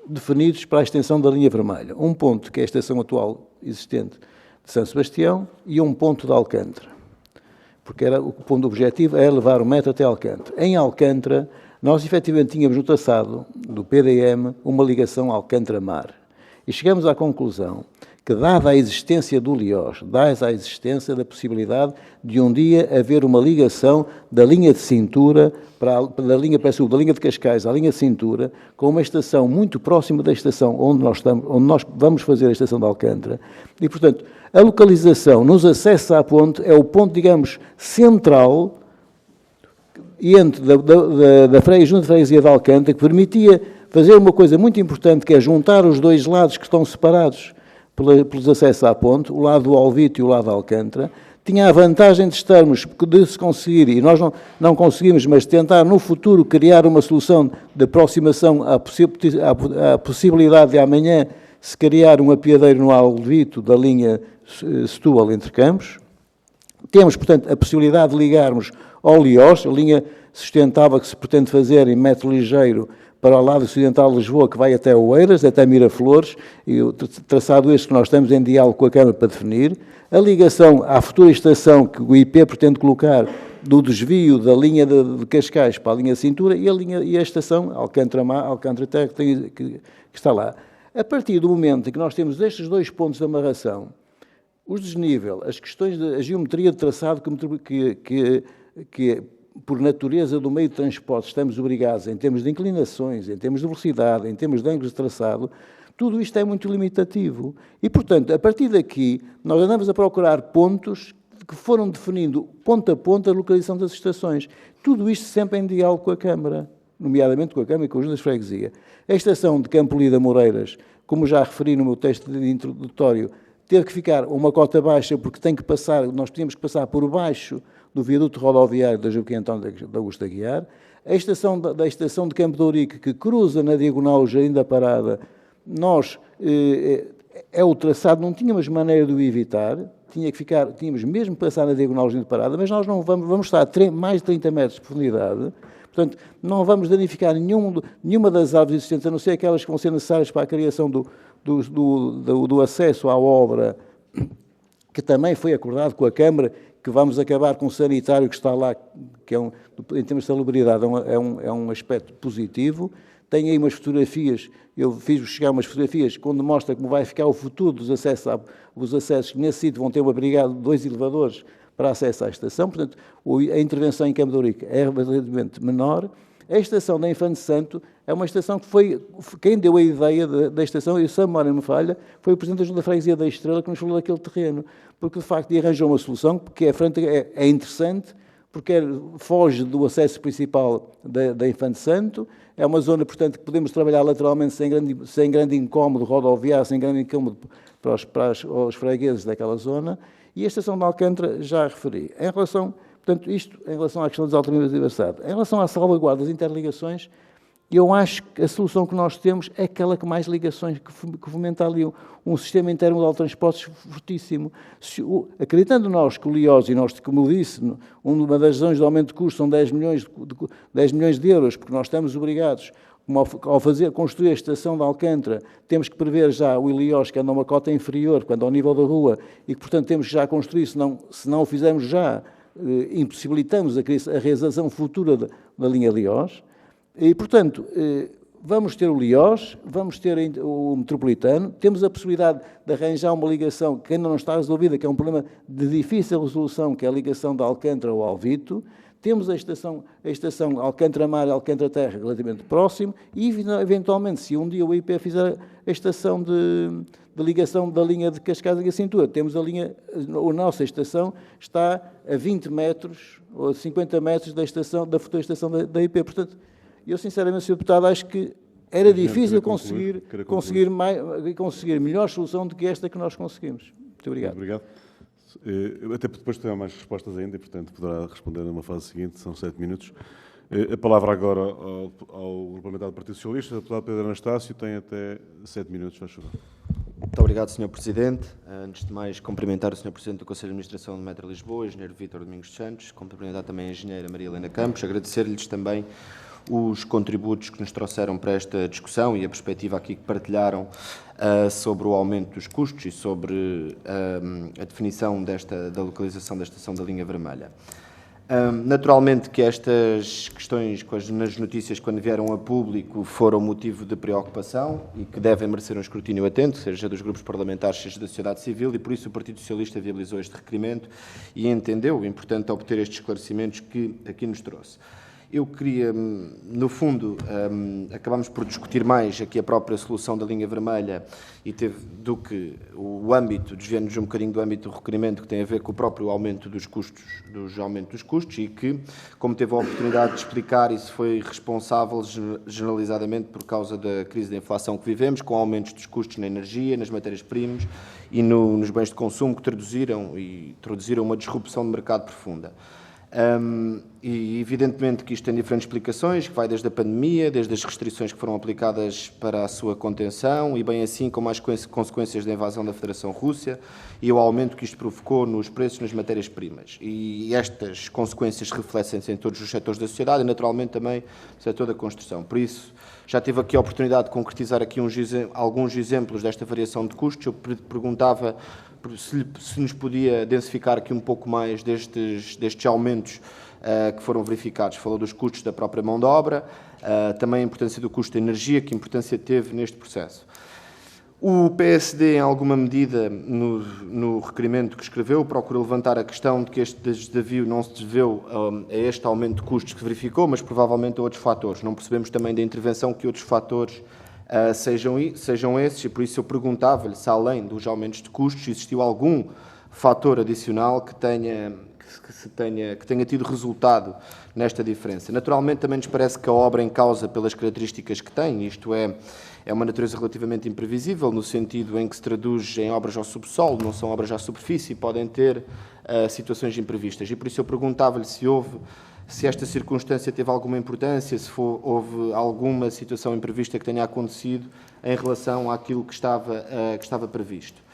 definidos para a extensão da linha vermelha. Um ponto que é a estação atual existente de São Sebastião e um ponto de Alcântara. Porque o ponto objetivo é levar o metro até Alcântara. Em Alcântara, nós efetivamente tínhamos no traçado do PDM uma ligação Alcântara-Mar. E chegamos à conclusão que, dada a existência do LIOS, dada a existência da possibilidade de um dia haver uma ligação da linha de cintura da linha de Cascais à linha de cintura, com uma estação muito próxima da estação onde nós vamos fazer a estação de Alcântara. E, portanto, a localização nos acessos à ponte é o ponto, digamos, central entre da Junta de Freguesia de Alcântara, que permitia fazer uma coisa muito importante, que é juntar os dois lados que estão separados pelos acessos à ponte, o lado do Alvito e o lado de Alcântara. Tinha a vantagem de se conseguir, e nós não conseguimos, mas tentar no futuro criar uma solução de aproximação à possibilidade de amanhã se criar um apiadeiro no Alvito da linha Setúbal entre Campos. Temos, portanto, a possibilidade de ligarmos ao LIOS, a linha sustentável que se pretende fazer em metro ligeiro para o lado ocidental de Lisboa, que vai até Oeiras, até Miraflores, e o traçado este que nós estamos em diálogo com a Câmara para definir. A ligação à futura estação que o IP pretende colocar desvio da linha de Cascais para a linha de cintura e a estação Alcântara-Terra que está lá. A partir do momento em que nós temos estes 2 pontos de amarração, o desnível, as questões da geometria de traçado que por natureza do meio de transporte estamos obrigados, em termos de inclinações, em termos de velocidade, em termos de ângulos de traçado, tudo isto é muito limitativo. E, portanto, a partir daqui, nós andamos a procurar pontos que foram definindo, ponto a ponto, a localização das estações. Tudo isto sempre em diálogo com a Câmara, nomeadamente com a Câmara e com os juntas de freguesia. A estação de Campo Lida Moreiras, como já referi no meu texto de introdutório, teve que ficar uma cota baixa, porque nós tínhamos que passar por baixo do viaduto rodoviário da Joaquim António de Augusto Aguiar. A estação da estação de Campo de Ourique, que cruza na diagonal Jardim da Parada, é o traçado, não tínhamos maneira de o evitar, tínhamos mesmo que passar na diagonal Jardim da Parada, mas nós não vamos estar a mais de 30 metros de profundidade, portanto, não vamos danificar nenhuma das árvores existentes, a não ser aquelas que vão ser necessárias para a criação do acesso à obra, que também foi acordado com a Câmara, que vamos acabar com o sanitário que está lá, que em termos de salubridade é um aspecto positivo. Tem aí umas fotografias, eu fiz-vos chegar umas fotografias, onde mostra como vai ficar o futuro dos acessos, os acessos que nesse sítio vão ter obrigado 2 elevadores para acesso à estação, portanto, a intervenção em Campo de Ourique é relativamente menor. A estação da Infante Santo é uma estação que foi... Quem deu a ideia da estação, e se a memória me falha, foi o Presidente da Junta de Freguesia da Estrela que nos falou daquele terreno. Porque, de facto, arranjou uma solução, porque é interessante, porque foge do acesso principal da Infante Santo, é uma zona, portanto, que podemos trabalhar lateralmente sem grande incómodo rodoviário, sem grande incómodo para os fregueses daquela zona, e a estação de Alcântara já referi. Em relação, portanto, isto em relação à questão das alternativas de diversidade. Em relação à salvaguarda das interligações, eu acho que a solução que nós temos é aquela que mais ligações, que fomenta ali um sistema intermodal de transportes fortíssimo. Acreditando nós que o LIOS, e nós, como eu disse, uma das razões do aumento de custos são 10 milhões de euros, porque nós estamos obrigados, ao construir a estação de Alcântara, temos que prever já o LIOS, que anda a uma cota inferior, quando ao nível da rua, e que, portanto, temos que já construir, se não o fizermos já, impossibilitamos a realização futura da linha LIOS. E, portanto, vamos ter o LIOS, vamos ter o metropolitano, temos a possibilidade de arranjar uma ligação que ainda não está resolvida, que é um problema de difícil resolução, que é a ligação de Alcântara ao Alvito, temos a estação Alcântara-Mar e Alcântara-Terra relativamente próximo e, eventualmente, se um dia o IP fizer a estação de ligação da linha de Cascais e Cintura, temos a nossa estação está a 20 metros ou 50 metros da futura estação da IP, portanto, eu, sinceramente, Sr. Deputado, acho que era difícil conseguir melhor solução do que esta que nós conseguimos. Muito obrigado. Muito obrigado. Até depois terá mais respostas ainda e, portanto, poderá responder numa fase seguinte, são 7 minutos. A palavra agora ao Parlamentar do Partido Socialista, o deputado Pedro Anastácio, tem até 7 minutos, faz favor. Muito obrigado, Sr. Presidente. Antes de mais, cumprimentar o Sr. Presidente do Conselho de Administração do Metro Lisboa, o Engenheiro Vítor Domingos Santos, cumprimentar também a Engenheira Maria Helena Campos, agradecer-lhes também os contributos que nos trouxeram para esta discussão e a perspectiva aqui que partilharam sobre o aumento dos custos e sobre a definição da localização da estação da linha vermelha. Naturalmente que estas questões nas notícias, quando vieram a público, foram motivo de preocupação e que devem merecer um escrutínio atento, seja dos grupos parlamentares, seja da sociedade civil, e por isso o Partido Socialista viabilizou este requerimento e entendeu importante obter estes esclarecimentos que aqui nos trouxe. Eu queria, no fundo, acabamos por discutir mais aqui a própria solução da linha vermelha e do que o âmbito, desviando-nos um bocadinho do âmbito do requerimento que tem a ver com o próprio aumento dos custos, e que, como teve a oportunidade de explicar, isso foi responsável generalizadamente por causa da crise da inflação que vivemos, com aumentos dos custos na energia, nas matérias-primas e nos bens de consumo que traduziram uma disrupção de mercado profunda. E evidentemente que isto tem diferentes explicações, que vai desde a pandemia, desde as restrições que foram aplicadas para a sua contenção e bem assim como as consequências da invasão da Federação Rússia e o aumento que isto provocou nos preços nas matérias-primas. E estas consequências refletem-se em todos os setores da sociedade e naturalmente também no setor da construção. Por isso, já tive aqui a oportunidade de concretizar aqui alguns exemplos desta variação de custos. Eu perguntava se nos podia densificar aqui um pouco mais destes aumentos que foram verificados. Falou dos custos da própria mão de obra, também a importância do custo de energia, que importância teve neste processo. O PSD, em alguma medida, no requerimento que escreveu, procura levantar a questão de que este desafio não se deveu a este aumento de custos que verificou, mas provavelmente a outros fatores. Não percebemos também da intervenção que outros fatores sejam esses, e por isso eu perguntava-lhe se, além dos aumentos de custos, existiu algum fator adicional que tenha tido resultado nesta diferença. Naturalmente, também nos parece que a obra em causa, pelas características que tem, isto é uma natureza relativamente imprevisível, no sentido em que se traduz em obras ao subsolo, não são obras à superfície, podem ter situações imprevistas. E por isso eu perguntava-lhe se esta circunstância teve alguma importância, se houve alguma situação imprevista que tenha acontecido em relação àquilo que estava previsto.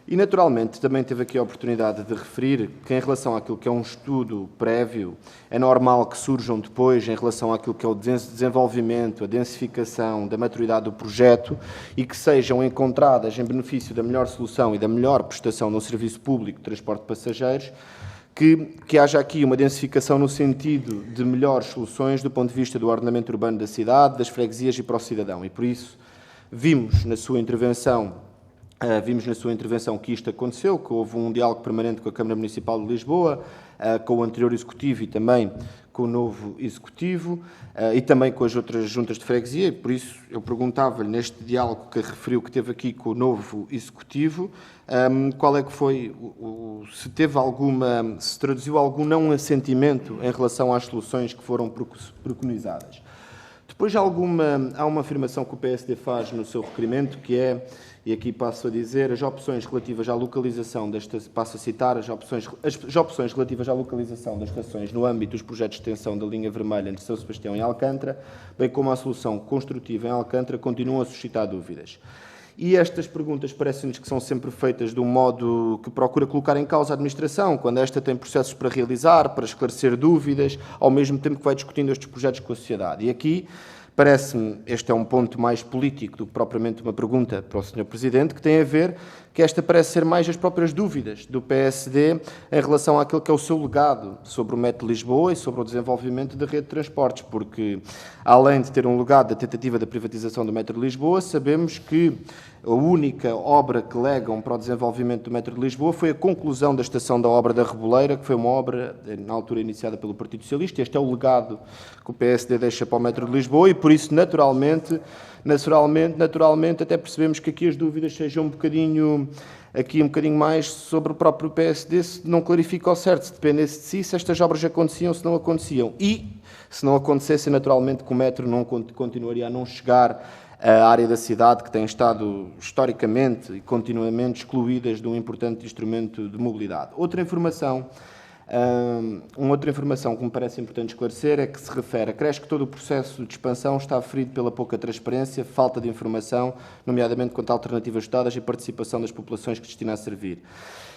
E, naturalmente, também teve aqui a oportunidade de referir que, em relação àquilo que é um estudo prévio, é normal que surjam depois, em relação àquilo que é o desenvolvimento, a densificação da maturidade do projeto, e que sejam encontradas em benefício da melhor solução e da melhor prestação no serviço público de transporte de passageiros, que haja aqui uma densificação no sentido de melhores soluções do ponto de vista do ordenamento urbano da cidade, das freguesias e para o cidadão. E, por isso, vimos na sua intervenção que isto aconteceu, que houve um diálogo permanente com a Câmara Municipal de Lisboa, com o anterior Executivo e também com o novo Executivo e também com as outras juntas de freguesia, por isso eu perguntava-lhe, neste diálogo que referiu que teve aqui com o novo Executivo, qual é que foi, se teve alguma, se traduziu algum não assentimento em relação às soluções que foram preconizadas. Depois há uma afirmação que o PSD faz no seu requerimento, que é, e aqui passo a dizer, as opções relativas à localização passo a citar, as opções relativas à localização das estações no âmbito dos projetos de extensão da linha vermelha entre São Sebastião e Alcântara, bem como a solução construtiva em Alcântara, continuam a suscitar dúvidas. E estas perguntas parecem-nos que são sempre feitas de um modo que procura colocar em causa a administração, quando esta tem processos para realizar, para esclarecer dúvidas, ao mesmo tempo que vai discutindo estes projetos com a sociedade. E aqui, parece-me, este é um ponto mais político do que propriamente uma pergunta para o Sr. Presidente, que tem a ver que esta parece ser mais as próprias dúvidas do PSD em relação àquilo que é o seu legado sobre o Metro de Lisboa e sobre o desenvolvimento da rede de transportes, porque, além de ter um legado da tentativa da privatização do Metro de Lisboa, sabemos que a única obra que legam para o desenvolvimento do Metro de Lisboa foi a conclusão da estação da obra da Reboleira, que foi uma obra, na altura, iniciada pelo Partido Socialista. Este é o legado que o PSD deixa para o Metro de Lisboa e, por isso, naturalmente, até percebemos que aqui as dúvidas sejam um bocadinho mais sobre o próprio PSD, se não clarifica ao certo, se dependesse de si, se estas obras aconteciam, se não aconteciam. E, se não acontecessem, naturalmente, que o metro não continuaria a não chegar à área da cidade que tem estado, historicamente e continuamente, excluídas de um importante instrumento de mobilidade. Uma outra informação que me parece importante esclarecer é que se refere a creio que todo o processo de expansão está ferido pela pouca transparência, falta de informação, nomeadamente quanto a alternativas estudadas e participação das populações que destina a servir.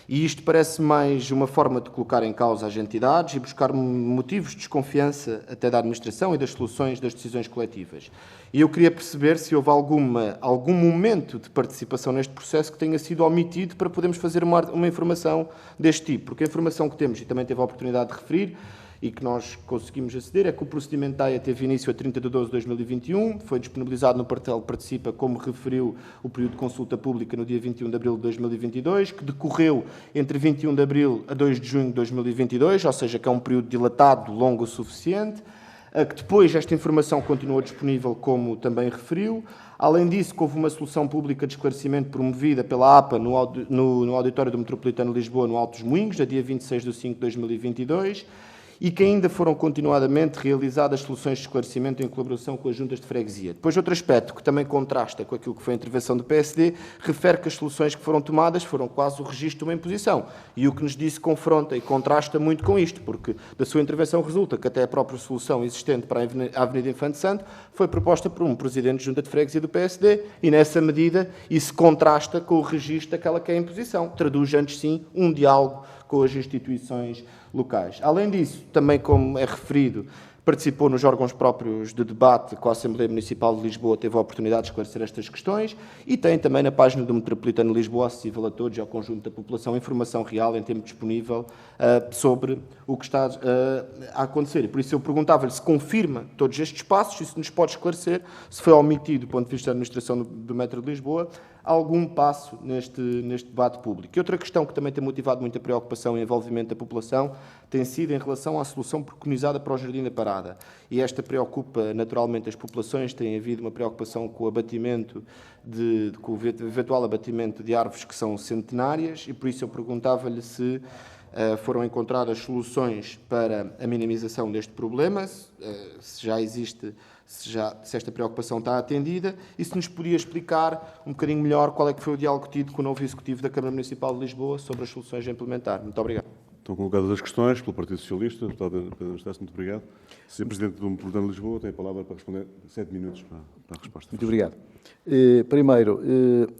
E isto parece mais uma forma de colocar em causa as entidades e buscar motivos de desconfiança até da administração e das soluções das decisões coletivas. E eu queria perceber se houve algum momento de participação neste processo que tenha sido omitido para podermos fazer uma informação deste tipo. Porque a informação que temos, e também teve a oportunidade de referir, e que nós conseguimos aceder, é que o procedimento da AIA teve início a 30 de 12 de 2021, foi disponibilizado no portal Participa, como referiu, o período de consulta pública no dia 21 de abril de 2022, que decorreu entre 21 de abril a 2 de junho de 2022, ou seja, que é um período dilatado, longo o suficiente, que depois esta informação continuou disponível, como também referiu. Além disso, que houve uma solução pública de esclarecimento promovida pela APA no auditório do Metropolitano de Lisboa, no Alto dos Moinhos, a dia 26 de 5 de 2022, e que ainda foram continuadamente realizadas soluções de esclarecimento em colaboração com as juntas de freguesia. Depois, outro aspecto que também contrasta com aquilo que foi a intervenção do PSD, refere que as soluções que foram tomadas foram quase o registro de uma imposição. E o que nos disse confronta e contrasta muito com isto, porque da sua intervenção resulta que até a própria solução existente para a Avenida Infante Santo foi proposta por um presidente de junta de freguesia do PSD e, nessa medida, isso contrasta com o registro daquela que é a imposição. Traduz, antes sim, um diálogo com as instituições locais. Além disso, também como é referido, participou nos órgãos próprios de debate com a Assembleia Municipal de Lisboa, teve a oportunidade de esclarecer estas questões e tem também na página do Metropolitano de Lisboa, acessível a todos e ao conjunto da população, informação real em tempo disponível sobre o que está a acontecer. E por isso eu perguntava-lhe se confirma todos estes passos e se nos pode esclarecer se foi omitido, do ponto de vista da administração do Metro de Lisboa, algum passo neste debate público. E outra questão que também tem motivado muita preocupação e envolvimento da população tem sido em relação à solução preconizada para o Jardim da Parada. E esta preocupa naturalmente as populações, tem havido uma preocupação com o abatimento, com o eventual abatimento de árvores que são centenárias, e por isso eu perguntava-lhe se foram encontradas soluções para a minimização deste problema, se já existe, se esta preocupação está atendida, e se nos podia explicar um bocadinho melhor qual é que foi o diálogo tido com o novo Executivo da Câmara Municipal de Lisboa sobre as soluções a implementar. Muito obrigado. Estão colocadas as questões pelo Partido Socialista. Deputado Pedro Anastácio, muito obrigado. Sr. Presidente do Metropolitano de Lisboa, tem a palavra para responder 7 minutos para a resposta. Muito obrigado. Primeiro,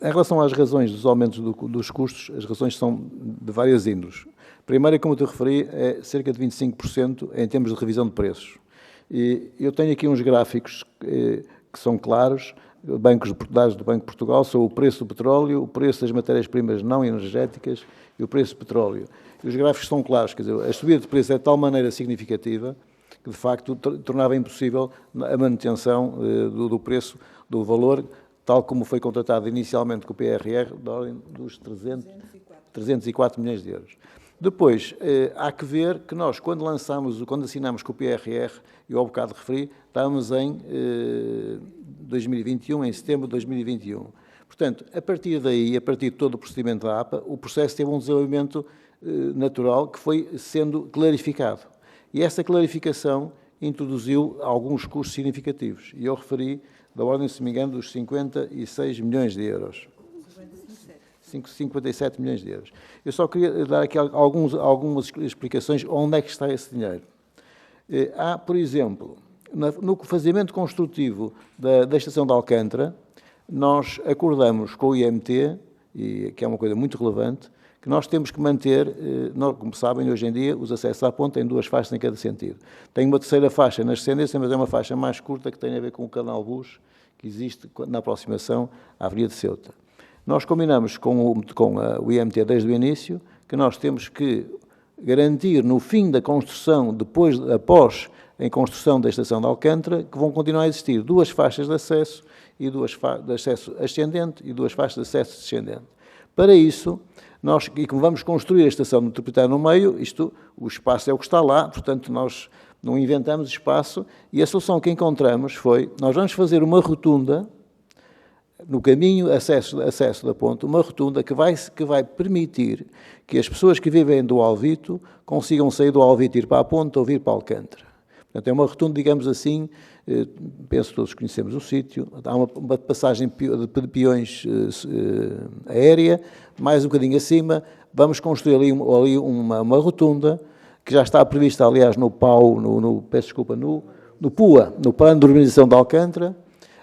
em relação às razões dos aumentos dos custos, as razões são de várias índoles. Primeiro, como eu te referi, é cerca de 25% em termos de revisão de preços. E eu tenho aqui uns gráficos que são claros, dados do Banco de Portugal, sobre o preço do petróleo, o preço das matérias-primas não energéticas e o preço do petróleo. E os gráficos são claros, quer dizer, a subida de preço é de tal maneira significativa que, de facto, tornava impossível a manutenção do preço, do valor, tal como foi contratado inicialmente com o PRR, da ordem dos 304 milhões de euros. Depois, há que ver que nós, quando assinamos com o PRR, eu ao bocado referi, estávamos em 2021, em setembro de 2021. Portanto, a partir daí, a partir de todo o procedimento da APA, o processo teve um desenvolvimento natural que foi sendo clarificado. E essa clarificação introduziu alguns custos significativos. E eu referi da ordem, se me engano, dos 56 milhões de euros. 57 milhões de euros. Eu só queria dar aqui algumas explicações onde é que está esse dinheiro. Há, por exemplo, no fazimento construtivo da estação de Alcântara, nós acordamos com o IMT, e que é uma coisa muito relevante, que nós temos que manter, como sabem, hoje em dia, os acessos à ponte têm 2 faixas em cada sentido. Tem uma terceira faixa na ascendência, mas é uma faixa mais curta que tem a ver com o canal Bus, que existe na aproximação à Avenida de Ceuta. Nós combinamos com o IMT desde o início que nós temos que garantir no fim da construção, após a construção da estação de Alcântara, que vão continuar a existir 2 faixas de acesso, de acesso ascendente e 2 faixas de acesso descendente. Para isso, e como vamos construir a estação metropolitana no meio, o espaço é o que está lá, portanto, nós não inventamos espaço, e a solução que encontramos foi, nós vamos fazer uma rotunda, no caminho acesso da ponte, uma rotunda que vai permitir que as pessoas que vivem do Alvito consigam sair do Alvito, ir para a ponte ou vir para Alcântara. Portanto, é uma rotunda, digamos assim, penso que todos conhecemos o sítio, há uma passagem de peões aérea, mais um bocadinho acima, vamos construir ali uma rotunda, que já está prevista, aliás, no PAU, no PUA, no Plano de Urbanização de Alcântara.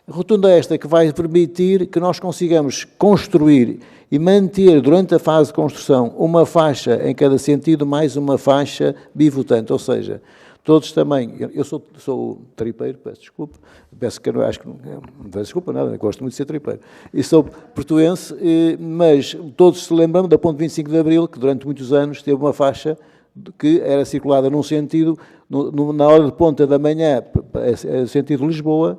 Rotunda esta que vai permitir que nós consigamos construir e manter, durante a fase de construção, uma faixa em cada sentido, mais uma faixa bivotante, ou seja, todos também, eu sou tripeiro, peço desculpa, peço desculpa nada, gosto muito de ser tripeiro, e sou portuense, mas todos se lembram da ponte 25 de Abril, que durante muitos anos teve uma faixa que era circulada num sentido, na hora de ponta da manhã, no sentido de Lisboa,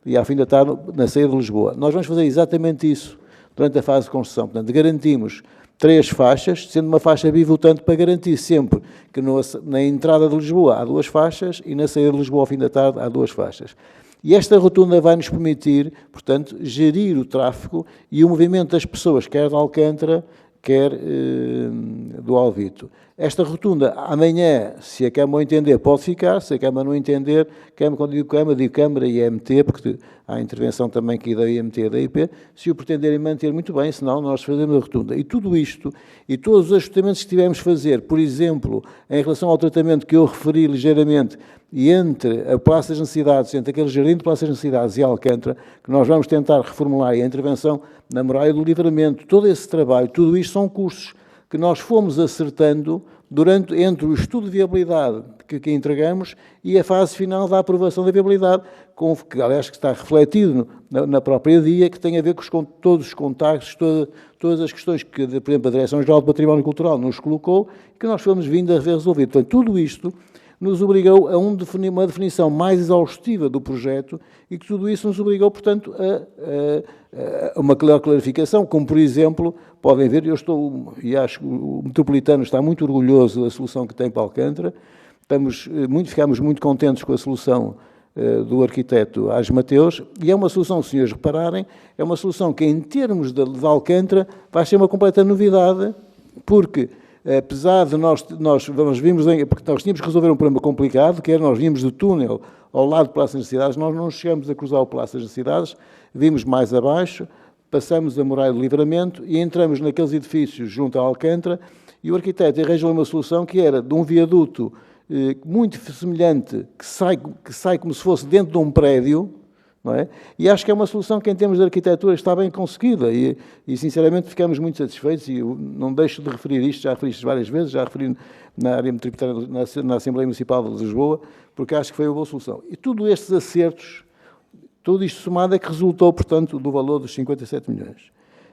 e ao fim da tarde, na saída de Lisboa. Nós vamos fazer exatamente isso durante a fase de construção. Portanto, garantimos 3 faixas, sendo uma faixa bivotante para garantir sempre que na entrada de Lisboa há 2 faixas e na saída de Lisboa ao fim da tarde há 2 faixas. E esta rotunda vai nos permitir, portanto, gerir o tráfego e o movimento das pessoas, quer de Alcântara, quer do Alvito. Esta rotunda, amanhã, se a Câmara o entender, pode ficar, se a Câmara não entender, quando digo Câmara e IMT, porque há intervenção também aqui da IMT e da IP, se o pretenderem manter, muito bem, senão nós fazemos a rotunda. E tudo isto, e todos os ajustamentos que tivemos a fazer, por exemplo, em relação ao tratamento que eu referi ligeiramente, e entre a Praça das Necessidades, entre aquele jardim de Praça das Necessidades e Alcântara, que nós vamos tentar reformular, e a intervenção na Muralha do Livramento, todo esse trabalho, tudo isto são custos que nós fomos acertando entre o estudo de viabilidade que entregamos e a fase final da aprovação da viabilidade, que aliás que está refletido na própria DIA, que tem a ver com todos os contactos, todas as questões que, por exemplo, a Direção-Geral do Património Cultural nos colocou, que nós fomos vindo a resolver. Portanto, tudo isto nos obrigou a uma definição mais exaustiva do projeto e que tudo isso nos obrigou, portanto, a uma clarificação, como, por exemplo, podem ver, e acho que o metropolitano está muito orgulhoso da solução que tem para Alcântara, ficamos muito contentes com a solução do arquiteto Ás Mateus, e é uma solução, se senhores repararem, é uma solução que, em termos de Alcântara, vai ser uma completa novidade, porque apesar de nós vimos, porque nós tínhamos que resolver um problema complicado, que era nós vimos do túnel ao lado do Palácio das Necessidades, nós não chegamos a cruzar o Palácio das Necessidades, vimos mais abaixo, passamos a Muralha do Livramento e entramos naqueles edifícios junto a Alcântara, e o arquiteto arranjou uma solução que era de um viaduto muito semelhante, que sai como se fosse dentro de um prédio, não é? E acho que é uma solução que, em termos de arquitetura, está bem conseguida e sinceramente, ficamos muito satisfeitos e eu não deixo de referir isto, já referi isto várias vezes, já referi na área metropolitana, na Assembleia Municipal de Lisboa, porque acho que foi uma boa solução. E todos estes acertos, tudo isto somado é que resultou, portanto, do valor dos 57 milhões.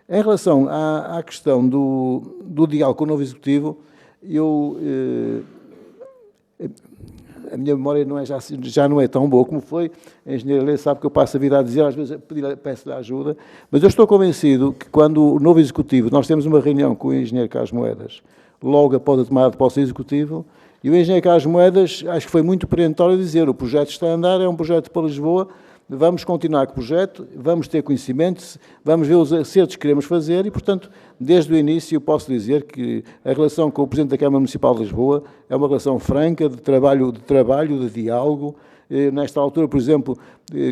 Em relação à questão do diálogo com o novo Executivo, a minha memória já não é tão boa como foi. A engenheira Helena sabe que eu passo a vida a dizer, às vezes peço-lhe ajuda, mas eu estou convencido que quando o novo Executivo, nós temos uma reunião com o engenheiro Carlos Moedas, logo após a tomada de posse do Executivo, e o engenheiro Carlos Moedas, acho que foi muito perentório dizer, o projeto está a andar, é um projeto para Lisboa, vamos continuar com o projeto, vamos ter conhecimento, vamos ver os acertos que queremos fazer e, portanto, desde o início eu posso dizer que a relação com o Presidente da Câmara Municipal de Lisboa é uma relação franca, de trabalho, de diálogo. Nesta altura, por exemplo,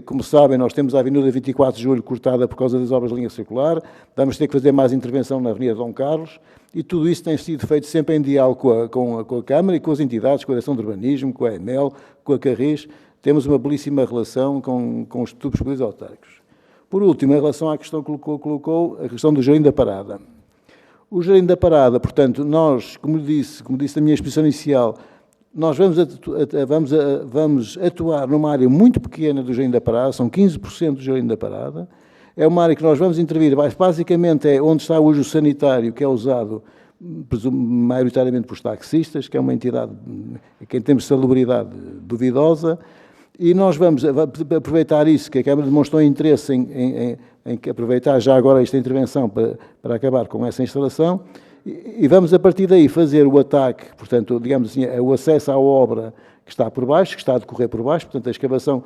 como sabem, nós temos a Avenida 24 de Julho cortada por causa das obras de linha circular, vamos ter que fazer mais intervenção na Avenida Dom Carlos, e tudo isso tem sido feito sempre em diálogo com a Câmara e com as entidades, com a Direção de Urbanismo, com a EMEL, com a Carris. Temos uma belíssima relação com os tubos poderes autárquicos. Por último, em relação à questão que colocou, a questão do Jardim da Parada. O Jardim da Parada, portanto, nós, como disse na minha exposição inicial, nós vamos atuar numa área muito pequena do Jardim da Parada, são 15% do Jardim da Parada. É uma área que nós vamos intervir, basicamente é onde está hoje o sanitário, que é usado maioritariamente por taxistas, que é uma entidade que em termos de salubridade duvidosa, e nós vamos aproveitar isso, que a Câmara demonstrou interesse em aproveitar já agora esta intervenção para acabar com essa instalação, e vamos a partir daí fazer o ataque, portanto, digamos assim, o acesso à obra que está por baixo, que está a decorrer por baixo, portanto, a escavação,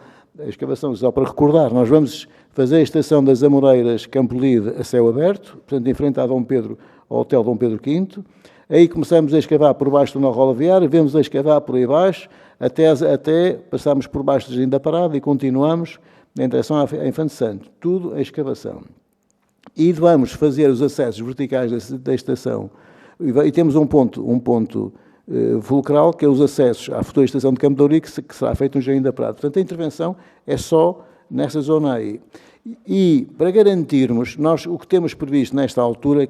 só para recordar, nós vamos fazer a estação das Amoreiras Campolide a céu aberto, portanto, em frente ao Hotel Dom Pedro V, aí começamos a escavar por baixo do nó rodoviário, vemos a escavar por aí baixo, até passarmos por baixo do Jardim da Parada e continuamos em direção à Infante Santo, tudo a escavação. E vamos fazer os acessos verticais da estação, e temos um ponto fulcral, que é os acessos à futura estação de Campo de Ourique, que será feito no Jardim da Prata. Portanto, a intervenção é só nessa zona aí. E, para garantirmos, nós o que temos previsto nesta altura,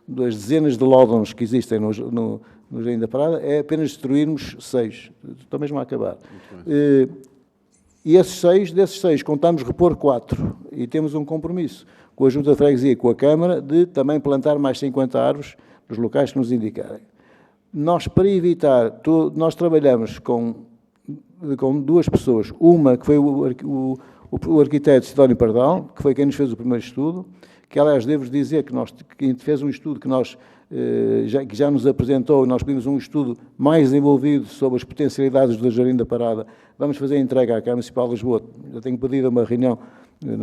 das dezenas de lódons que existem no Jardim da Parada, é apenas destruirmos 6. Estou mesmo a acabar. E desses 6, contamos repor 4. E temos um compromisso com a Junta de Freguesia e com a Câmara de também plantar mais 50 árvores nos locais que nos indicarem. Nós, para evitar, nós trabalhamos com 2 pessoas. Uma que foi o arquiteto Sidónio Pardal, que foi quem nos fez o primeiro estudo, que, aliás, devo dizer que fez um estudo que já nos apresentou, nós pedimos um estudo mais desenvolvido sobre as potencialidades do Jardim da Parada. Vamos fazer a entrega à Câmara Municipal de Lisboa. Eu tenho pedido uma reunião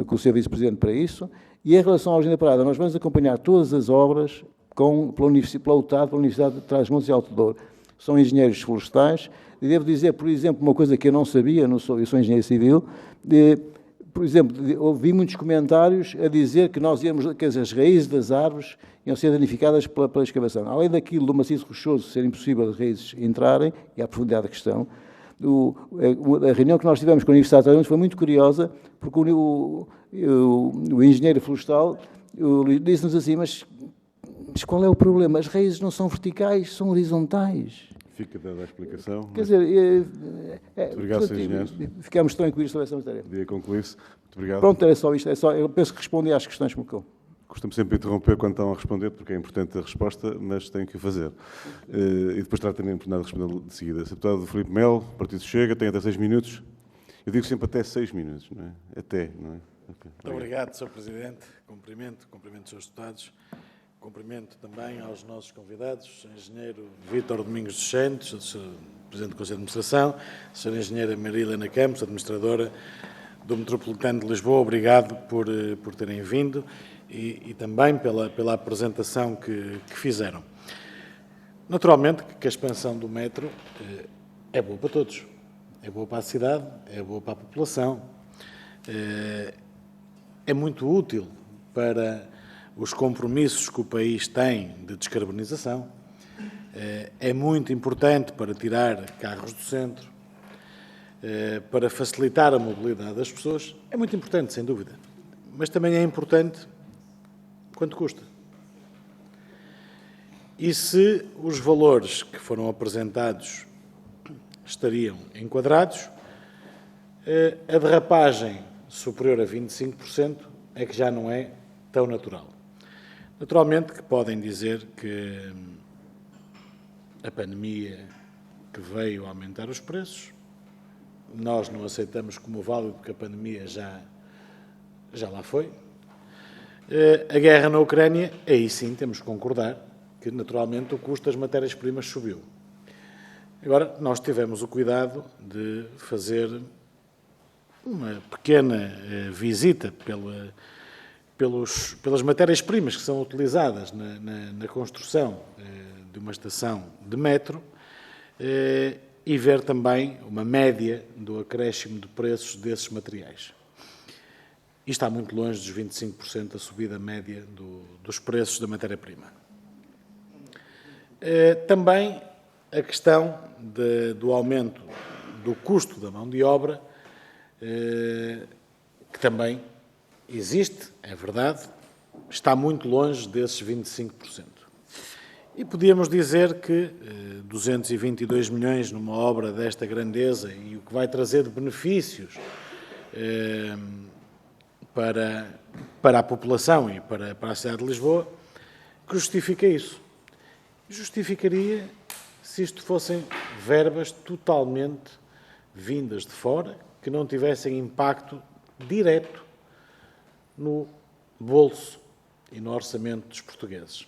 com o Sr. Vice-Presidente para isso. E em relação ao Jardim da Parada, nós vamos acompanhar todas as obras pela UTAD, pela Universidade de Trás-os-Montes e Alto Douro. São engenheiros florestais. E devo dizer, por exemplo, uma coisa que eu não sabia, eu sou engenheiro civil, por exemplo, ouvi muitos comentários a dizer que nós que as raízes das árvores iam ser danificadas pela escavação. Além daquilo do maciço rochoso ser impossível as raízes entrarem, e a profundidade da questão, a reunião que nós tivemos com a Universidade de Trás-os-Montes foi muito curiosa, porque o engenheiro florestal disse-nos assim, mas qual é o problema? As raízes não são verticais, são horizontais. Fica dada a explicação. Quer dizer, muito obrigado, Sr. Engenheiro. Ficamos tranquilos sobre essa matéria. Podia concluir-se. Muito obrigado. Pronto, era só isto. Eu penso que respondi às questões que me colocou. Costumo sempre interromper quando estão a responder, porque é importante a resposta, mas tenho que o fazer. E depois trato também a oportunidade de responder de seguida. Sr. Deputado Filipe Melo, Partido Chega, tem até 6 minutos. Eu digo sempre até 6 minutos, não é? Até, não é? Okay. Muito obrigado, Sr. Presidente. Cumprimento os seus deputados. Cumprimento também aos nossos convidados, o engenheiro Vítor Domingos dos Santos, o Sr. Presidente do Conselho de Administração, a Sra. Engenheira Maria Helena Campos, administradora do Metropolitano de Lisboa. Obrigado por terem vindo e também pela apresentação que fizeram. Naturalmente que a expansão do metro é boa para todos. É boa para a cidade, é boa para a população. É muito útil para os compromissos que o país tem de descarbonização. É muito importante para tirar carros do centro, para facilitar a mobilidade das pessoas. É muito importante, sem dúvida. Mas também é importante quanto custa. E se os valores que foram apresentados estariam enquadrados, a derrapagem superior a 25% é que já não é tão natural. Naturalmente que podem dizer que a pandemia que veio aumentar os preços, nós não aceitamos como válido porque a pandemia já lá foi. A guerra na Ucrânia, aí sim temos que concordar, que naturalmente o custo das matérias-primas subiu. Agora, nós tivemos o cuidado de fazer uma pequena visita pelas matérias-primas que são utilizadas na construção de uma estação de metro e ver também uma média do acréscimo de preços desses materiais. E está muito longe dos 25% da subida média dos preços da matéria-prima. Também a questão do aumento do custo da mão de obra, que também existe, é verdade, está muito longe desses 25%. E podíamos dizer que 222 milhões numa obra desta grandeza e o que vai trazer de benefícios para a população e para a cidade de Lisboa, que justifica isso. Justificaria se isto fossem verbas totalmente vindas de fora, que não tivessem impacto direto no bolso e no orçamento dos portugueses.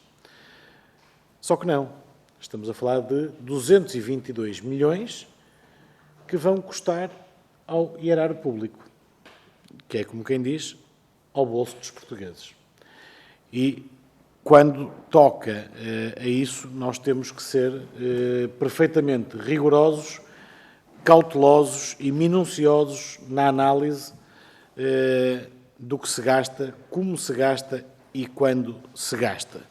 Só que não. Estamos a falar de 222 milhões que vão custar ao erário público, que é, como quem diz, ao bolso dos portugueses. E quando toca a isso, nós temos que ser perfeitamente rigorosos, cautelosos e minuciosos na análise do que se gasta, como se gasta e quando se gasta.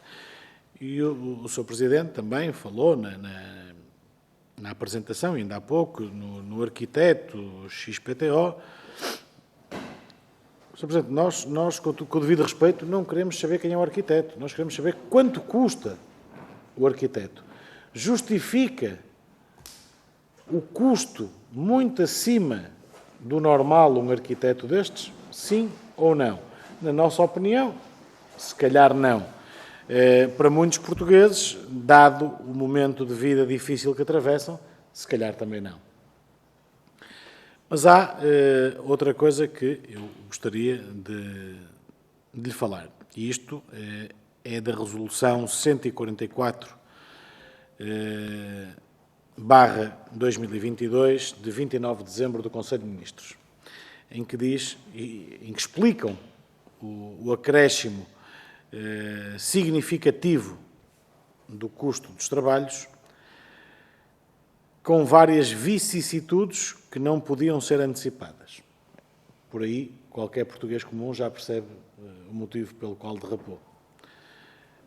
E o Sr. Presidente também falou na apresentação, ainda há pouco, no arquiteto XPTO. Sr. Presidente, nós, com o devido respeito, não queremos saber quem é o arquiteto. Nós queremos saber quanto custa o arquiteto. Justifica o custo muito acima do normal um arquiteto destes? Sim ou não? Na nossa opinião, se calhar não. Para muitos portugueses, dado o momento de vida difícil que atravessam, se calhar também não. Mas há outra coisa que eu gostaria de lhe falar, e isto é da Resolução 144/2022, de 29 de dezembro do Conselho de Ministros, em que diz, em que explicam o acréscimo significativo do custo dos trabalhos, com várias vicissitudes que não podiam ser antecipadas. Por aí, qualquer português comum já percebe o motivo pelo qual derrapou.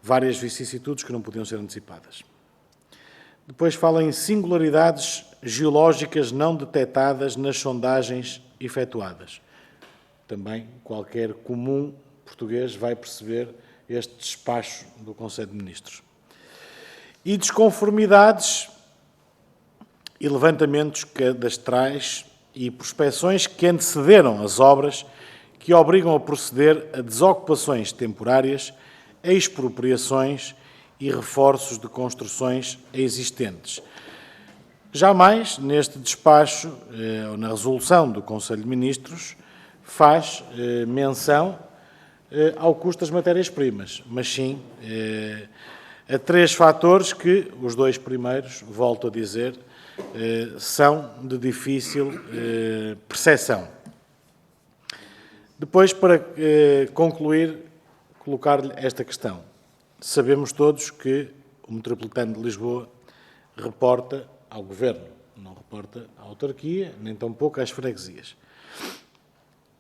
Várias vicissitudes que não podiam ser antecipadas. Depois fala em singularidades geológicas não detectadas nas sondagens efetuadas. Também qualquer comum português vai perceber este despacho do Conselho de Ministros. E desconformidades e levantamentos cadastrais e prospeções que antecederam as obras que obrigam a proceder a desocupações temporárias, expropriações e reforços de construções existentes. Jamais, neste despacho, ou na resolução do Conselho de Ministros, faz menção ao custo das matérias-primas, mas sim a três fatores que, os dois primeiros, volto a dizer, são de difícil percepção. Depois, para concluir, colocar-lhe esta questão. Sabemos todos que o Metropolitano de Lisboa reporta ao Governo, não reporta à autarquia, nem tampouco às freguesias.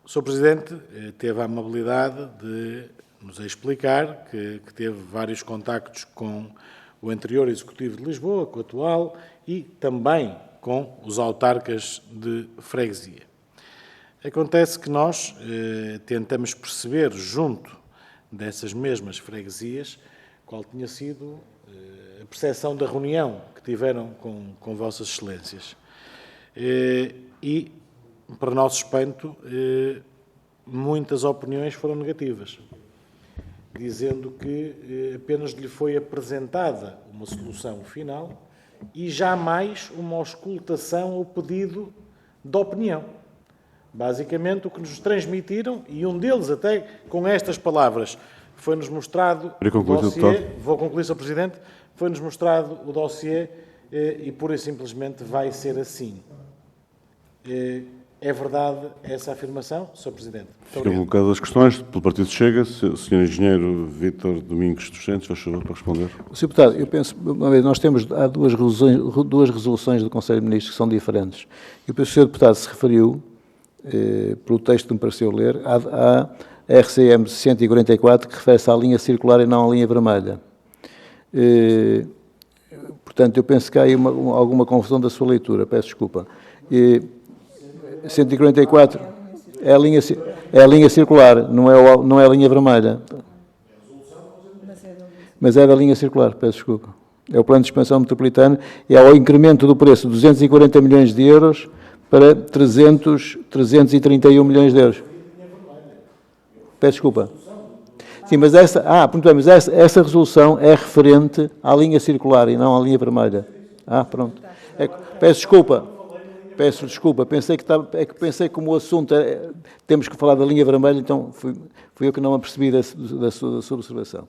O Sr. Presidente teve a amabilidade de nos explicar que teve vários contactos com o anterior Executivo de Lisboa, com o atual, e também com os autarcas de freguesia. Acontece que nós tentamos perceber, junto dessas mesmas freguesias, qual tinha sido a percepção da reunião que tiveram com Vossas Excelências. E, para nosso espanto, muitas opiniões foram negativas, dizendo que apenas lhe foi apresentada uma solução final e jamais uma auscultação ou pedido de opinião. Basicamente, o que nos transmitiram, e um deles até com estas palavras, foi-nos mostrado Queria concluir, o dossiê, deputado. vou concluir, Sr. Presidente, foi-nos mostrado o dossiê e pura e simplesmente vai ser assim. É verdade essa afirmação, Sr. Presidente? Muito Ficam obrigado. colocadas as questões. Pelo Partido Chega, o Sr. Engenheiro Vítor Domingos dos Santos, faz favor para responder. Sr. Deputado, eu penso, uma vez, há duas resoluções do Conselho de Ministros que são diferentes. Eu penso que o Sr. Deputado se referiu, pelo texto que me pareceu ler, à RCM 144, que refere-se à linha circular e não à linha vermelha. Portanto, eu penso que há aí alguma confusão da sua leitura, peço desculpa. 144 é a linha circular, não é a linha vermelha. Mas é da linha circular, peço desculpa. É o plano de expansão metropolitana e é o incremento do preço de 240 milhões de euros para 331 milhões de euros. Peço desculpa. Sim, mas essa resolução é referente à linha circular e não à linha vermelha. Pronto. Peço desculpa, pensei que como o assunto temos que falar da linha vermelha, então fui eu que não me apercebi da sua observação.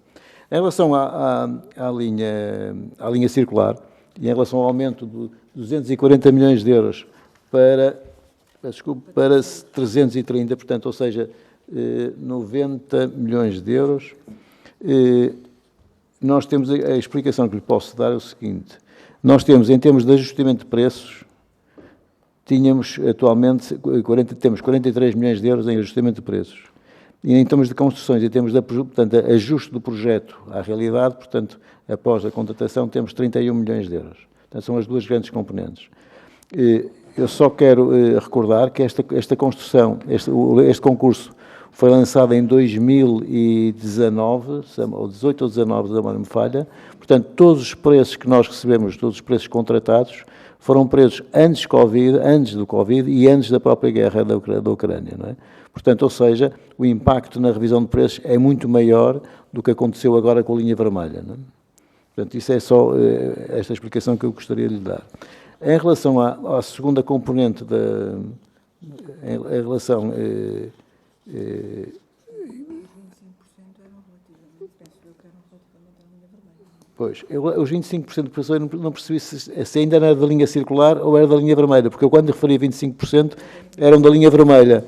Em relação à linha circular e em relação ao aumento de 240 milhões de euros para 330, portanto, ou seja, 90 milhões de euros, nós temos a explicação que lhe posso dar é o seguinte: nós temos, em termos de ajustamento de preços, temos 43 milhões de euros em ajustamento de preços. E em termos de construções, em termos de ajuste do projeto à realidade, portanto, após a contratação, temos 31 milhões de euros. Portanto, são as duas grandes componentes. Eu só quero recordar que esta construção, este concurso, foi lançado em 2019, ou 18 ou 19, da não me falha. Portanto, todos os preços que nós recebemos, todos os preços contratados, foram preços antes do Covid e antes da própria guerra da Ucrânia, não é? Portanto, ou seja, o impacto na revisão de preços é muito maior do que aconteceu agora com a linha vermelha, não é? Portanto, isso é só esta explicação que eu gostaria de lhe dar. Em relação à segunda componente em relação... Pois, os 25% de pessoas não percebi se ainda era da linha circular ou era da linha vermelha, porque eu quando referi a 25% eram da linha vermelha.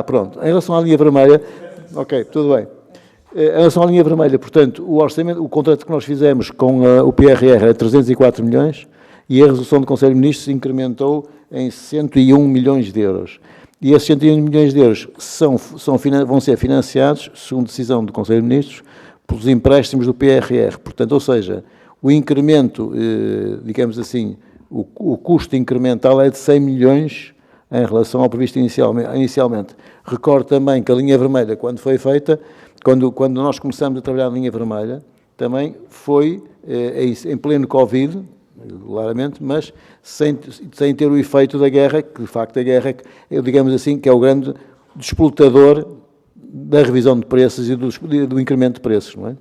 Pronto. Em relação à linha vermelha, ok, tudo bem. Em relação à linha vermelha, portanto, o contrato que nós fizemos com o PRR era 304 milhões e a resolução do Conselho de Ministros incrementou em 101 milhões de euros. E esses 101 milhões de euros vão ser financiados, segundo decisão do Conselho de Ministros, pelos empréstimos do PRR. Portanto, ou seja, o incremento, digamos assim, o custo incremental é de 100 milhões em relação ao previsto inicialmente. Recordo também que a linha vermelha, quando foi feita, quando nós começamos a trabalhar na linha vermelha, também foi em pleno Covid, claramente, mas sem ter o efeito da guerra, que de facto a guerra, digamos assim, que é o grande disputador da revisão de preços e do incremento de preços, não é?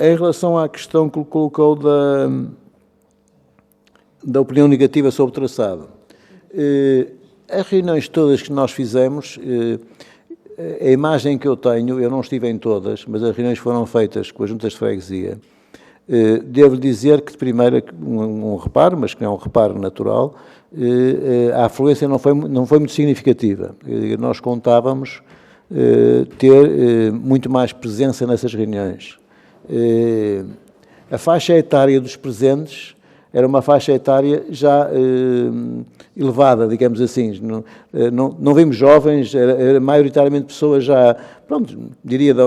Em relação à questão que colocou da opinião negativa sobre o traçado, as reuniões todas que nós fizemos, a imagem que eu tenho, eu não estive em todas, mas as reuniões foram feitas com as juntas de freguesia. Devo dizer que, de primeira, um reparo, mas que não é um reparo natural, a afluência não foi muito significativa. Nós contávamos ter muito mais presença nessas reuniões. A faixa etária dos presentes era uma faixa etária já elevada, digamos assim. Não vimos jovens, era maioritariamente pessoas já, pronto, diria de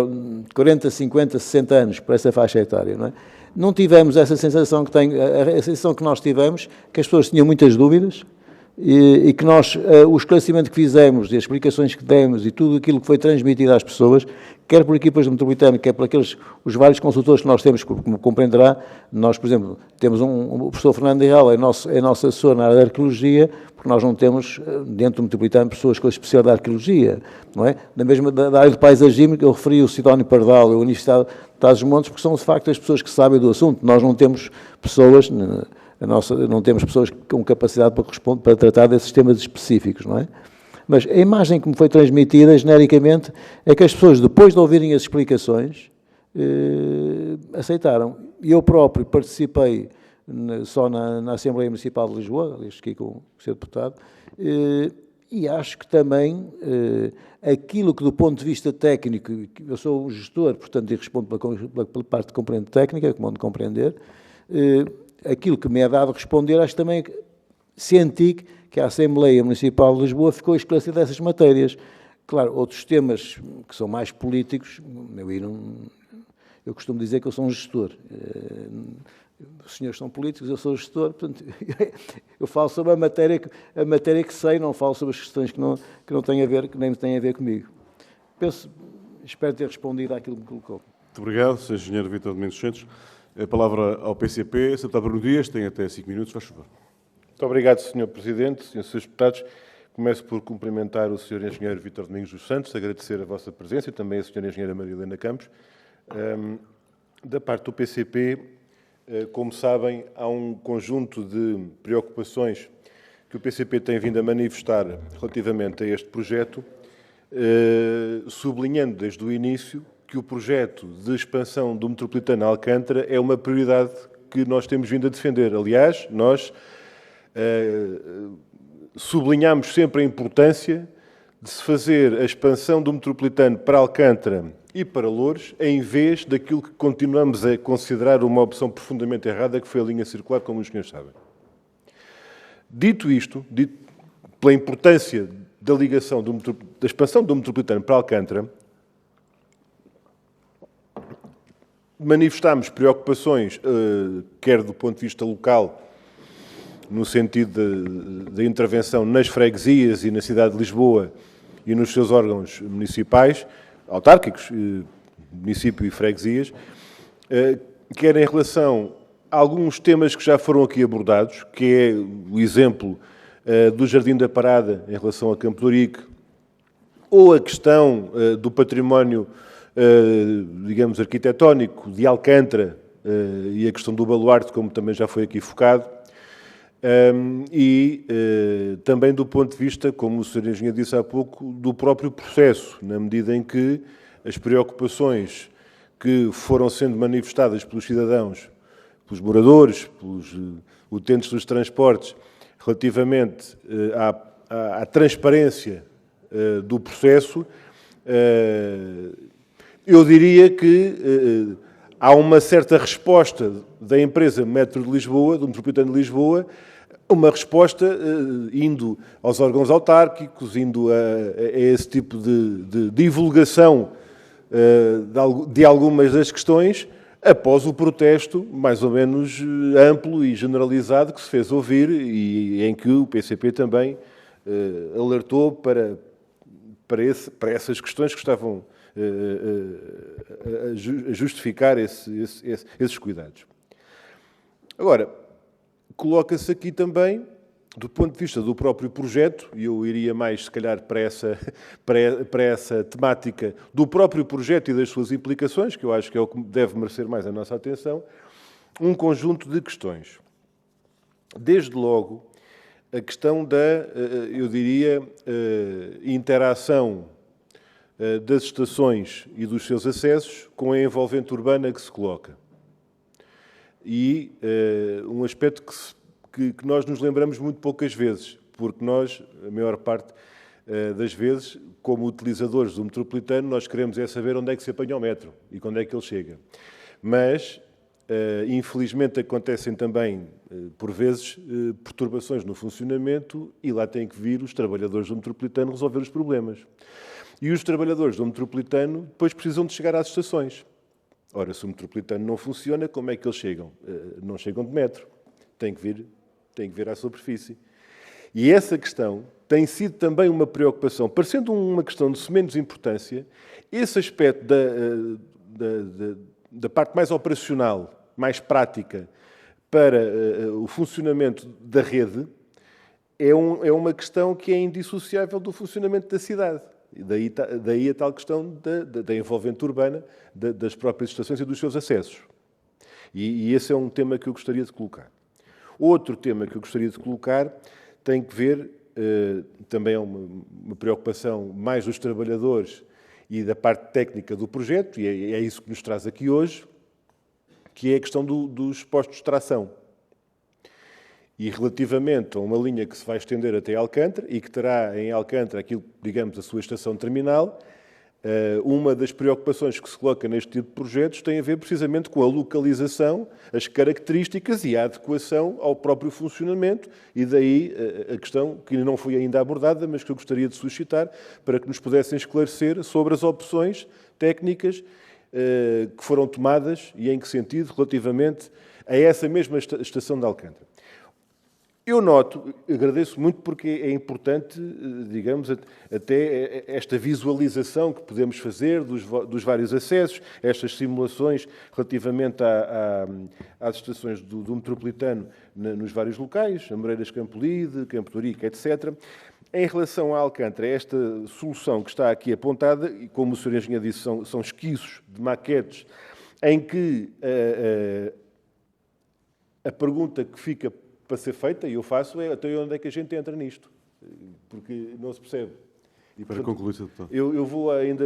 40, 50, 60 anos, por essa faixa etária, não é? Não tivemos essa sensação a sensação que nós tivemos, que as pessoas tinham muitas dúvidas e que nós, o esclarecimento que fizemos e as explicações que demos e tudo aquilo que foi transmitido às pessoas, quer por equipas do Metropolitano, quer por os vários consultores que nós temos, como compreenderá, nós, por exemplo, temos o professor Fernando Real, é nosso assessor na área da arqueologia, porque nós não temos, dentro do Metropolitano, pessoas com a especialidade da arqueologia, não é? Da mesma da área do paisagismo, que eu referi o Sidónio Pardal, a Universidade de Trás-os-Montes, porque são, de facto, as pessoas que sabem do assunto. Nós não temos pessoas, não temos pessoas com capacidade para tratar desses temas específicos, não é? Mas a imagem que me foi transmitida, genericamente, é que as pessoas, depois de ouvirem as explicações, aceitaram. Eu próprio participei só na Assembleia Municipal de Lisboa, aliás, fiquei com o Sr. Deputado, e acho que também aquilo que, do ponto de vista técnico, eu sou um gestor, portanto, e respondo pela parte de componente técnica, como de compreender, aquilo que me é dado responder, acho que também senti que a Assembleia Municipal de Lisboa ficou esclarecida dessas matérias. Claro, outros temas que são mais políticos, eu costumo dizer que eu sou um gestor. Os senhores são políticos, eu sou gestor, portanto, eu falo sobre a matéria que sei, não falo sobre as questões que não têm a ver, que nem têm a ver comigo. Espero ter respondido àquilo que me colocou. Muito obrigado, Sr. Engenheiro Vítor Domingos Santos. A palavra ao PCP. Sr. Deputado Bruno Dias, tem até 5 minutos, faz favor. Muito obrigado, Sr. Presidente, Srs. Deputados. Começo por cumprimentar o Sr. Engenheiro Vítor Domingos dos Santos, agradecer a vossa presença e também a Sra. Engenheira Maria Helena Campos. Da parte do PCP, como sabem, há um conjunto de preocupações que o PCP tem vindo a manifestar relativamente a este projeto, sublinhando desde o início que o projeto de expansão do Metropolitano Alcântara é uma prioridade que nós temos vindo a defender. Aliás, nós sublinhamos sempre a importância de se fazer a expansão do Metropolitano para Alcântara e para Loures, em vez daquilo que continuamos a considerar uma opção profundamente errada, que foi a linha circular, como os senhores sabem. Dito isto, pela importância da ligação da expansão do Metropolitano para Alcântara, manifestámos preocupações, quer do ponto de vista local, no sentido da intervenção nas freguesias e na cidade de Lisboa e nos seus órgãos municipais, autárquicos, município e freguesias, quer em relação a alguns temas que já foram aqui abordados, que é o exemplo do Jardim da Parada em relação a Campo de Ourique, ou a questão do património, digamos, arquitetónico de Alcântara e a questão do baluarte, como também já foi aqui focado, e também do ponto de vista, como o Sr. Engenheiro disse há pouco, do próprio processo, na medida em que as preocupações que foram sendo manifestadas pelos cidadãos, pelos moradores, pelos utentes dos transportes, relativamente à transparência do processo, eu diria que há uma certa resposta da empresa Metro de Lisboa, do Metropolitano de Lisboa, uma resposta indo aos órgãos autárquicos, indo a esse tipo de divulgação de algumas das questões, após o protesto mais ou menos amplo e generalizado que se fez ouvir e em que o PCP também alertou para essas questões que estavam a justificar esses cuidados. Agora, coloca-se aqui também, do ponto de vista do próprio projeto, e eu iria mais, se calhar, para essa temática do próprio projeto e das suas implicações, que eu acho que é o que deve merecer mais a nossa atenção, um conjunto de questões. Desde logo, a questão da, eu diria, interação das estações e dos seus acessos com a envolvente urbana que se coloca. E um aspecto que nós nos lembramos muito poucas vezes, porque nós, a maior parte das vezes, como utilizadores do metropolitano, nós queremos é saber onde é que se apanha o metro e quando é que ele chega. Mas, infelizmente, acontecem também, por vezes, perturbações no funcionamento e lá têm que vir os trabalhadores do metropolitano resolver os problemas. E os trabalhadores do metropolitano depois precisam de chegar às estações. Ora, se o metropolitano não funciona, como é que eles chegam? Não chegam de metro. Têm que vir à superfície. E essa questão tem sido também uma preocupação, parecendo uma questão de menos importância, esse aspecto da parte mais operacional, mais prática, para o funcionamento da rede, é uma questão que é indissociável do funcionamento da cidade. Daí a tal questão da envolvente urbana, das próprias estações e dos seus acessos. E esse é um tema que eu gostaria de colocar. Outro tema que eu gostaria de colocar tem que ver também é uma preocupação mais dos trabalhadores e da parte técnica do projeto, e é isso que nos traz aqui hoje, que é a questão dos postos de tração. E relativamente a uma linha que se vai estender até Alcântara e que terá em Alcântara aquilo, digamos, a sua estação terminal, uma das preocupações que se coloca neste tipo de projetos tem a ver precisamente com a localização, as características e a adequação ao próprio funcionamento, e daí a questão que não foi ainda abordada, mas que eu gostaria de suscitar para que nos pudessem esclarecer sobre as opções técnicas que foram tomadas e em que sentido relativamente a essa mesma estação de Alcântara. Eu noto, agradeço muito porque é importante, digamos, até esta visualização que podemos fazer dos vários acessos, estas simulações relativamente às estações do metropolitano nos vários locais, Amoreiras, Campolide, Campo de Ourique, etc. Em relação a Alcântara, esta solução que está aqui apontada, e como o Sr. Engenheiro disse, são esquiços de maquetes, em que a pergunta que fica para ser feita, e eu faço, é até onde é que a gente entra nisto? Porque não se percebe. E, Para portanto, concluir, Sr. Deputado. eu vou ainda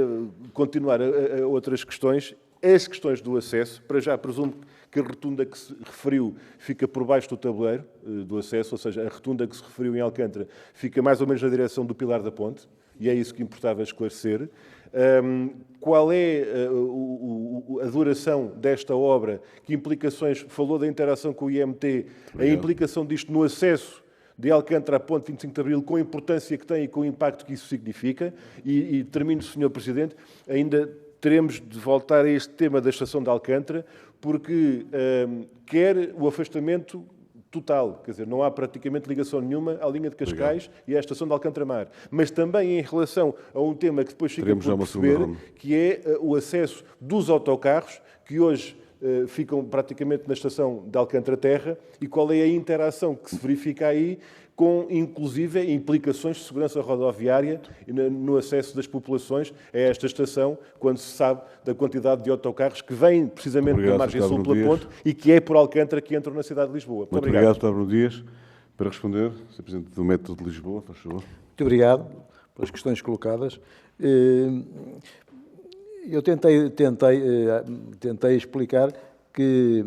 continuar a outras questões. As questões do acesso, para já presumo que a rotunda que se referiu fica por baixo do tabuleiro do acesso, ou seja, a rotunda que se referiu em Alcântara fica mais ou menos na direção do Pilar da Ponte, e é isso que importava esclarecer. Qual é a duração desta obra? Que implicações, falou da interação com o IMT, a implicação disto no acesso de Alcântara à Ponte 25 de Abril, com a importância que tem e com o impacto que isso significa. E termino, Sr. Presidente, ainda teremos de voltar a este tema da estação de Alcântara, porque quer o afastamento total, quer dizer, não há praticamente ligação nenhuma à linha de Cascais e à estação de Alcântara-Mar. Mas também em relação a um tema que depois fica por perceber, que é o acesso dos autocarros, que hoje ficam praticamente na estação de Alcântara-Terra, e qual é a interação que se verifica aí, com, inclusive, implicações de segurança rodoviária no acesso das populações a esta estação, quando se sabe da quantidade de autocarros que vêm precisamente da margem sul pela ponte e que é por Alcântara que entram na cidade de Lisboa. Muito obrigado, Dr. Bruno Dias. Para responder, Sr. Presidente do Método de Lisboa, faz favor. Muito obrigado pelas questões colocadas. Eu tentei explicar que,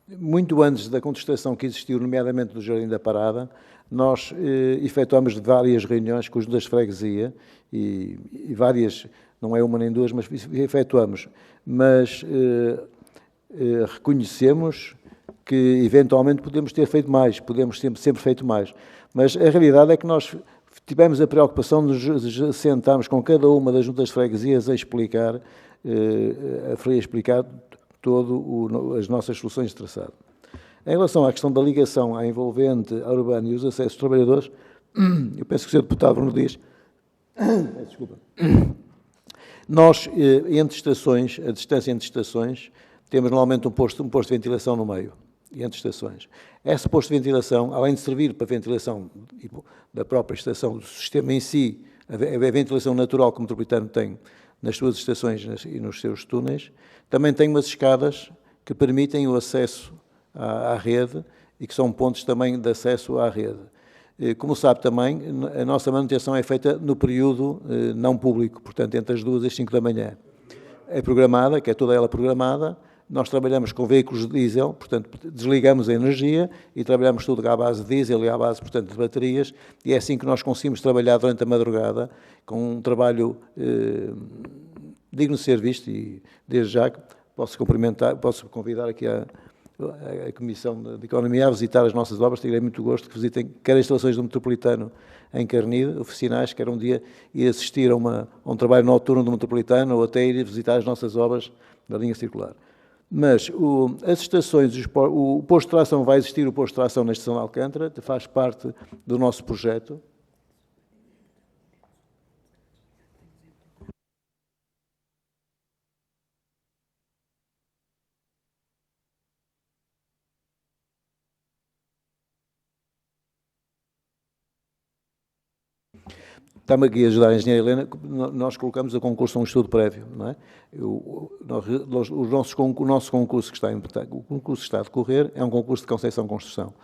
muito antes da contestação que existiu, nomeadamente do Jardim da Parada, nós efetuámos várias reuniões com os juntas de freguesia e várias, não é uma nem duas, mas efetuamos. Mas reconhecemos que, eventualmente, podemos ter feito mais, podemos sempre feito mais. Mas a realidade é que nós tivemos a preocupação de nos sentarmos com cada uma das juntas de freguesias a explicar as nossas soluções de traçado. Em relação à questão da ligação à envolvente, à urbana e os acessos dos trabalhadores, eu penso que o Sr. Deputado Bruno Dias, desculpa, nós, entre estações, a distância entre estações, temos normalmente um posto de ventilação no meio, entre estações. Esse posto de ventilação, além de servir para a ventilação da própria estação, do sistema em si, a ventilação natural que o metropolitano tem nas suas estações e nos seus túneis, também tem umas escadas que permitem o acesso à rede e que são pontos também de acesso à rede. Como sabe também, a nossa manutenção é feita no período não público, portanto, entre as 2 e as 5 da manhã. É programada, que é toda ela programada. Nós trabalhamos com veículos de diesel, portanto, desligamos a energia e trabalhamos tudo à base de diesel e à base, portanto, de baterias, e é assim que nós conseguimos trabalhar durante a madrugada, com um trabalho digno de ser visto, e desde já posso convidar aqui a Comissão de Economia a visitar as nossas obras. Terei muito gosto que visitem quer as instalações do Metropolitano em Carnide, oficinais, quer um dia ir assistir a um trabalho noturno do Metropolitano, ou até ir visitar as nossas obras da linha circular. Mas as estações, o posto de tração, vai existir o posto de tração na estação de Alcântara, faz parte do nosso projeto. Está-me aqui a ajudar a engenheira Helena, nós colocamos a concurso um estudo prévio, não é? O nosso concurso o concurso que está a decorrer é um concurso de conceição-construção.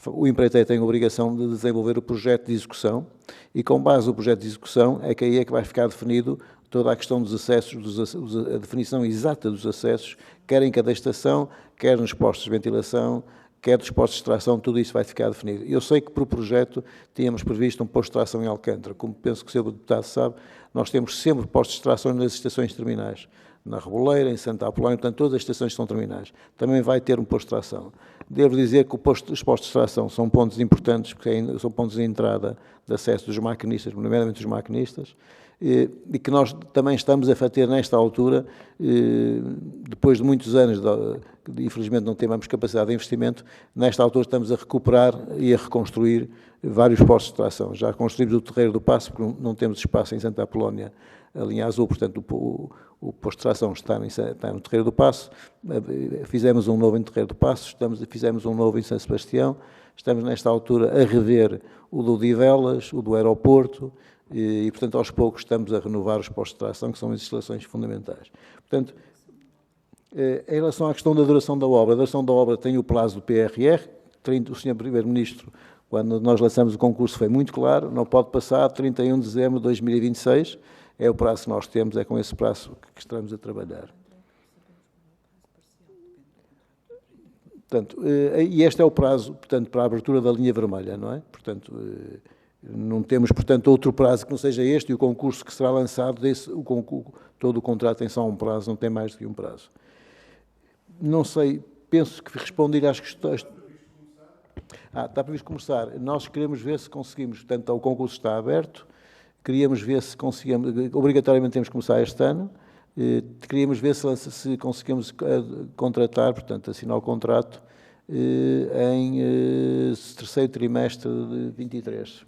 O empreiteiro tem a obrigação de desenvolver o projeto de execução e, com base no projeto de execução, é que aí é que vai ficar definido toda a questão dos acessos, a definição exata dos acessos, quer em cada estação, quer nos postos de ventilação, quer dos postos de extração, tudo isso vai ficar definido. Eu sei que, por projeto, tínhamos previsto um posto de extração em Alcântara. Como penso que o Sr. Deputado sabe, nós temos sempre postos de extração nas estações terminais. Na Reboleira, em Santa Apolónia, portanto, todas as estações são terminais. Também vai ter um posto de extração. Devo dizer que os postos de extração são pontos importantes, porque são pontos de entrada de acesso dos maquinistas, nomeadamente dos maquinistas, e que nós também estamos a ter nesta altura, depois de muitos anos, infelizmente não temos capacidade de investimento, nesta altura estamos a recuperar e a reconstruir vários postos de extração. Já construímos o Terreiro do Paço, porque não temos espaço em Santa Apolónia, a linha azul, portanto o posto de extração está no Terreiro do Paço, fizemos um novo em Terreiro do Paço, fizemos um novo em São Sebastião, estamos nesta altura a rever o do Odivelas, o do aeroporto, e, portanto, aos poucos estamos a renovar os postos de extração, que são as instalações fundamentais. Portanto, em relação à questão da duração da obra, a duração da obra tem o prazo do PRR, o Sr. Primeiro-Ministro, quando nós lançamos o concurso, foi muito claro, não pode passar 31 de dezembro de 2026, é o prazo que nós temos, é com esse prazo que estamos a trabalhar. Portanto, e este é o prazo, portanto, para a abertura da linha vermelha, não é? Portanto, não temos, portanto, outro prazo que não seja este, e o concurso que será lançado, todo o contrato tem só um prazo, não tem mais do que um prazo. Não sei, penso que respondi às questões... está previsto começar. Nós queremos ver se conseguimos, portanto, o concurso está aberto, queríamos ver se conseguimos, obrigatoriamente temos que começar este ano, queríamos ver se conseguimos contratar, portanto, assinar o contrato em terceiro trimestre de 23.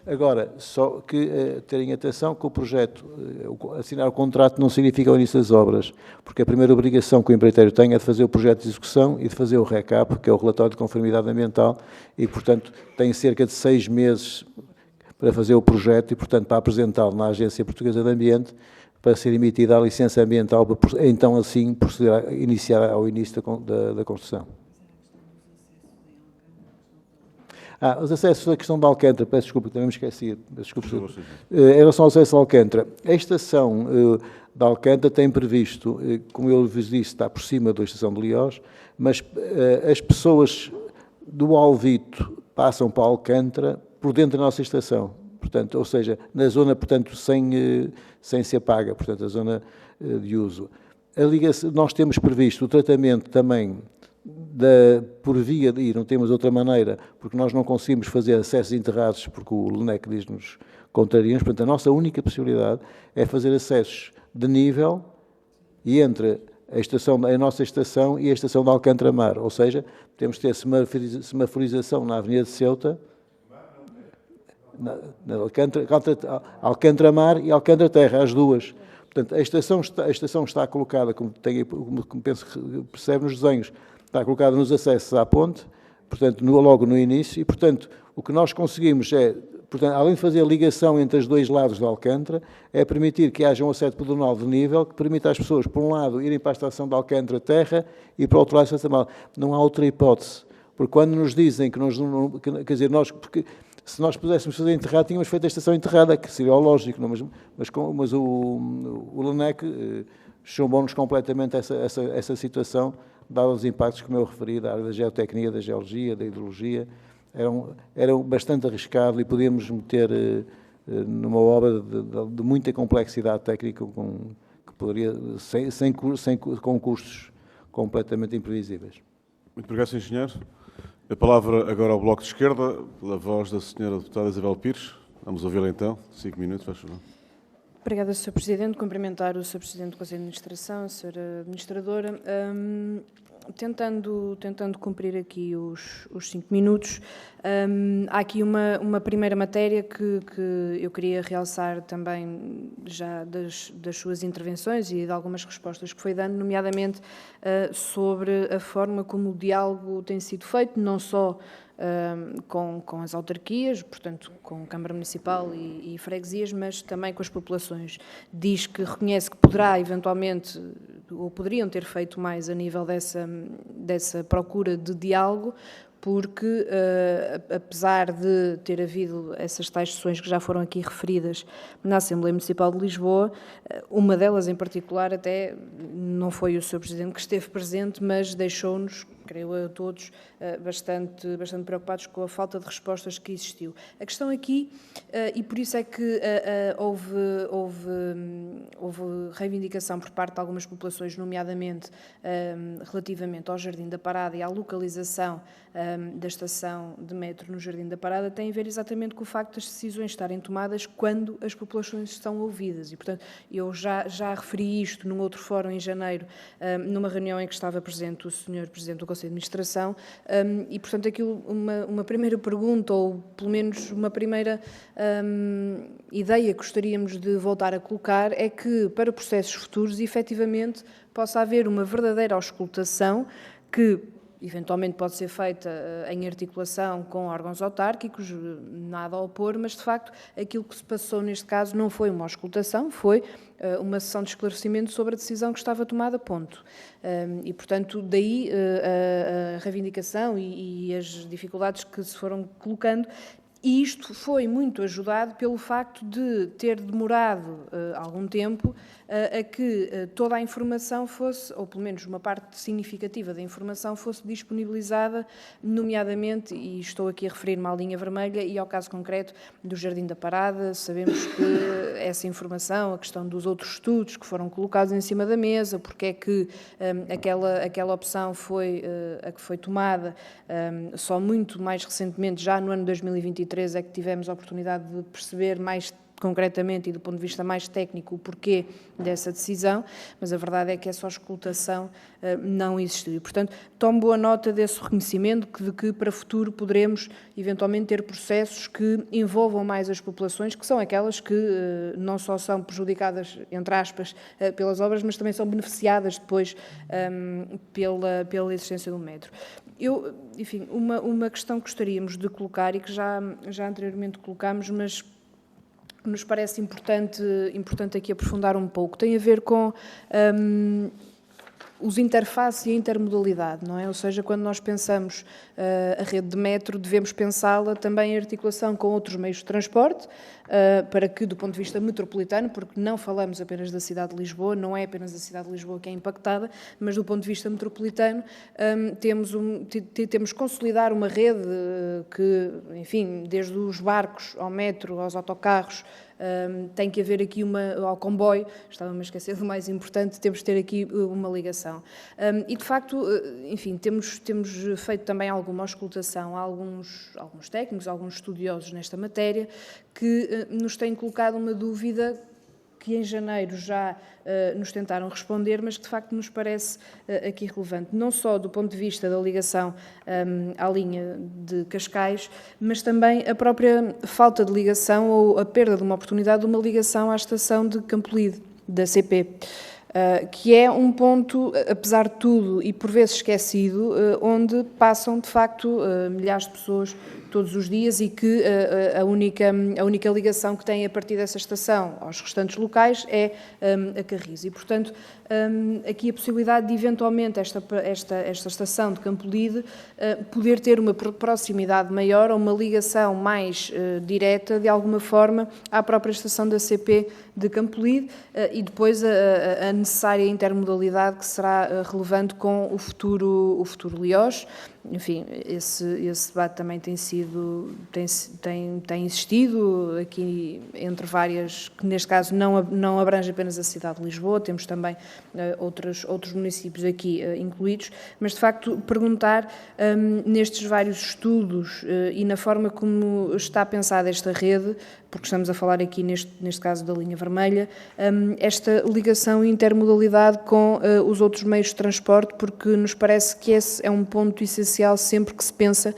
Agora, só que terem atenção que o projeto, assinar o contrato não significa o início das obras, porque a primeira obrigação que o empreiteiro tem é de fazer o projeto de execução e de fazer o RECAP, que é o relatório de conformidade ambiental, e, portanto, tem cerca de 6 meses para fazer o projeto e, portanto, para apresentá-lo na Agência Portuguesa de Ambiente, para ser emitida a licença ambiental, para então, assim, proceder a iniciar ao início da construção. Os acessos à questão de Alcântara, peço desculpa, também me esqueci. Em relação ao acesso a Alcântara, a estação de Alcântara tem previsto, como eu vos disse, está por cima da estação de Liós, mas as pessoas do Alvito passam para Alcântara por dentro da nossa estação, portanto, ou seja, na zona, portanto, sem se apaga, portanto, a zona de uso. Nós temos previsto o tratamento também por via de, não temos outra maneira, porque nós não conseguimos fazer acessos interrados, porque o LNEC diz-nos contrariamos, portanto, a nossa única possibilidade é fazer acessos de nível e entre a nossa estação e a estação de Alcântara Mar, ou seja, temos que ter semaforização na Avenida de Ceuta, Alcântara Mar e Alcântara Terra, as duas. Portanto, a estação está colocada, como penso que percebe nos desenhos, está colocada nos acessos à ponte, portanto, logo no início, e, portanto, o que nós conseguimos é, portanto, além de fazer a ligação entre os dois lados de Alcântara, é permitir que haja um acesso pedonal de nível que permita às pessoas, por um lado, irem para a estação de Alcântara Terra e, por outro lado, Santa Mal. Não há outra hipótese, porque quando nos dizem que nós não... Quer dizer, porque se nós pudéssemos fazer enterrado, tínhamos feito a estação enterrada, que seria o lógico, não? Mas o LNEC chumbou-nos completamente essa situação, dados os impactos, como eu referi, da área da geotecnia, da geologia, da hidrologia, era bastante arriscado e podíamos meter numa obra de muita complexidade técnica, que poderia, com custos completamente imprevisíveis. Muito obrigado, Sr. Engenheiro. A palavra agora ao Bloco de Esquerda, pela voz da Sra. Deputada Isabel Pires. Vamos ouvi-la então. 5 minutos, faz favor. Obrigada, Sr. Presidente. Cumprimentar o Sr. Presidente do Conselho de Administração, a Sra. Administradora. tentando cumprir aqui os 5 minutos, há aqui uma primeira matéria que eu queria realçar também já das suas intervenções e de algumas respostas que foi dando, nomeadamente sobre a forma como o diálogo tem sido feito, não só com as autarquias, portanto, com a Câmara Municipal e freguesias, mas também com as populações. Diz que reconhece que poderá, eventualmente, ou poderiam ter feito mais a nível dessa procura de diálogo, porque, apesar de ter havido essas tais sessões que já foram aqui referidas na Assembleia Municipal de Lisboa, uma delas em particular até não foi o Sr. Presidente que esteve presente, mas deixou-nos, creio eu a todos, bastante preocupados com a falta de respostas que existiu. A questão aqui, e por isso é que houve reivindicação por parte de algumas populações, nomeadamente relativamente ao Jardim da Parada e à localização da estação de metro no Jardim da Parada, tem a ver exatamente com o facto das decisões estarem tomadas quando as populações estão ouvidas. E, portanto, eu já referi isto num outro fórum em janeiro, numa reunião em que estava presente o Sr. Presidente do Conselho de Administração, e, portanto, aquilo, uma primeira pergunta, ou pelo menos uma primeira ideia que gostaríamos de voltar a colocar, é que, para processos futuros, efetivamente, possa haver uma verdadeira auscultação que eventualmente pode ser feita em articulação com órgãos autárquicos, nada a opor, mas de facto aquilo que se passou neste caso não foi uma auscultação, foi uma sessão de esclarecimento sobre a decisão que estava tomada, ponto. E, portanto, daí a reivindicação e as dificuldades que se foram colocando. E isto foi muito ajudado pelo facto de ter demorado algum tempo a que toda a informação fosse, ou pelo menos uma parte significativa da informação, fosse disponibilizada, nomeadamente, e estou aqui a referir-me à linha vermelha e ao caso concreto do Jardim da Parada. Sabemos que essa informação, a questão dos outros estudos que foram colocados em cima da mesa, porque é que aquela opção foi a que foi tomada só muito mais recentemente, já no ano 2023, é que tivemos a oportunidade de perceber mais concretamente e do ponto de vista mais técnico o porquê dessa decisão, mas a verdade é que essa auscultação não existiu. E, portanto, tomo boa nota desse reconhecimento de que para o futuro poderemos eventualmente ter processos que envolvam mais as populações, que são aquelas que não só são prejudicadas, entre aspas, pelas obras, mas também são beneficiadas depois pela existência do metro. Enfim, uma questão que gostaríamos de colocar e que já anteriormente colocámos, mas nos parece importante aqui aprofundar um pouco, tem a ver com os interfaces e a intermodalidade, não é? Ou seja, quando nós pensamos a rede de metro, devemos pensá-la também em articulação com outros meios de transporte, para que, do ponto de vista metropolitano, porque não falamos apenas da cidade de Lisboa, não é apenas a cidade de Lisboa que é impactada, mas do ponto de vista metropolitano temos que consolidar uma rede que, enfim, desde os barcos ao metro, aos autocarros, tem que haver aqui ao comboio, estava-me a esquecer do mais importante, temos de ter aqui uma ligação. E, de facto, enfim, temos feito também alguma auscultação a alguns técnicos, alguns estudiosos nesta matéria, que nos têm colocado uma dúvida que em janeiro já nos tentaram responder, mas que de facto nos parece aqui relevante, não só do ponto de vista da ligação à linha de Cascais, mas também a própria falta de ligação ou a perda de uma oportunidade de uma ligação à estação de Campolide, da CP. Que é um ponto, apesar de tudo, e por vezes esquecido, onde passam, de facto, milhares de pessoas todos os dias e que a única ligação que tem a partir dessa estação aos restantes locais é a Carris. E, portanto, aqui a possibilidade de, eventualmente, esta estação de Campolide poder ter uma proximidade maior ou uma ligação mais direta, de alguma forma, à própria estação da CP de Campolide e depois a necessária intermodalidade que será relevante com o futuro Lioche enfim, esse debate também tem existido aqui entre várias, que neste caso não abrange apenas a cidade de Lisboa, temos também outros municípios aqui incluídos, mas de facto perguntar nestes vários estudos e na forma como está pensada esta rede, porque estamos a falar aqui neste caso da linha vermelha, esta ligação e intermodalidade com os outros meios de transporte, porque nos parece que esse é um ponto essencial sempre que se pensa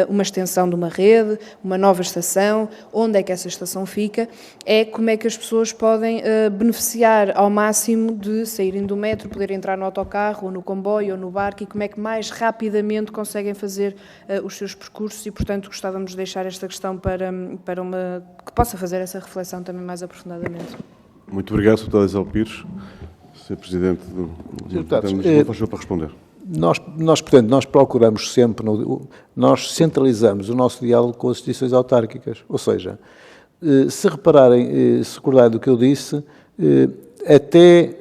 uma extensão de uma rede, uma nova estação, onde é que essa estação fica, é como é que as pessoas podem beneficiar ao máximo de saírem do metro, poderem entrar no autocarro, ou no comboio, ou no barco, e como é que mais rapidamente conseguem fazer os seus percursos, e portanto gostávamos de deixar esta questão para uma que possa fazer essa reflexão também mais aprofundadamente. Muito obrigado, Sr. Deputado Isabel Pires. Sr. Presidente do Lisboa, faz favor para responder. Portanto, nós procuramos sempre, nós centralizamos o nosso diálogo com as instituições autárquicas, ou seja, se repararem, se recordarem do que eu disse, até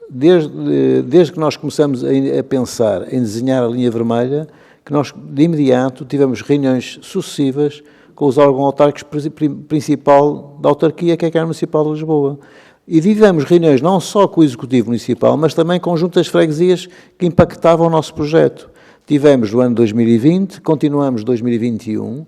desde que nós começamos a pensar em desenhar a linha vermelha, que nós de imediato tivemos reuniões sucessivas com os órgãos autárquicos principal da autarquia, que é a Câmara Municipal de Lisboa. E tivemos reuniões não só com o Executivo Municipal, mas também com juntas freguesias que impactavam o nosso projeto. Tivemos no ano 2020, continuamos 2021,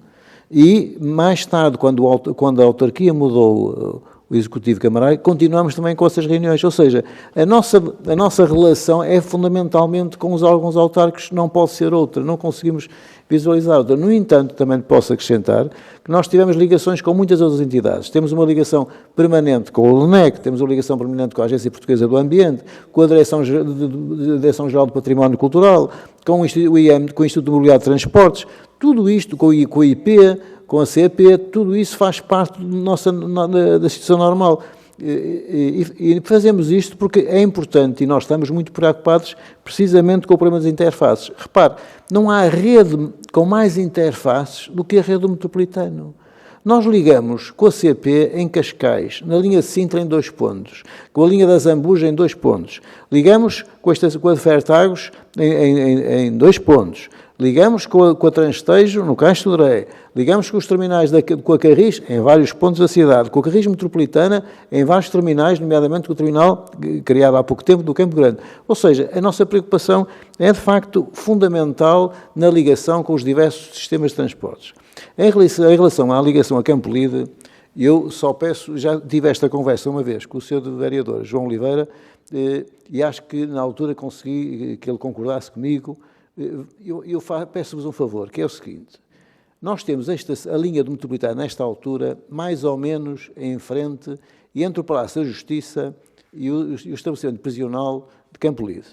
e mais tarde, quando a autarquia mudou o Executivo Camarário, continuamos também com essas reuniões. Ou seja, a nossa relação é fundamentalmente com os órgãos autárquicos, não pode ser outra, não conseguimos visualizar outra. No entanto, também posso acrescentar que nós tivemos ligações com muitas outras entidades. Temos uma ligação permanente com o LNEC, temos uma ligação permanente com a Agência Portuguesa do Ambiente, com a Direção-Geral do Património Cultural, com o Instituto de Mobilidade de Transportes, tudo isto, com o IP, com a CEP, tudo isso faz parte da situação normal. E fazemos isto porque é importante e nós estamos muito preocupados precisamente com o problema das interfaces. Repare, não há rede com mais interfaces do que a rede do metropolitano. Nós ligamos com a CP em Cascais, na linha de Sintra em 2 pontos, com a linha da Zambuja em 2 pontos, ligamos com a de Fertagos em 2 pontos, ligamos com a Transtejo no Cais de Sodré, ligamos com os terminais com a Carris em vários pontos da cidade, com a Carris Metropolitana em vários terminais, nomeadamente com o terminal criado há pouco tempo do Campo Grande. Ou seja, a nossa preocupação é de facto fundamental na ligação com os diversos sistemas de transportes. Em relação à ligação a Campolide, eu só peço, já tive esta conversa uma vez com o Sr. Vereador João Oliveira, e acho que na altura consegui que ele concordasse comigo. Eu peço-vos um favor, que é o seguinte: nós temos a linha do metropolitano nesta altura, mais ou menos em frente, e entre o Palácio da Justiça e o estabelecimento prisional de Campolide.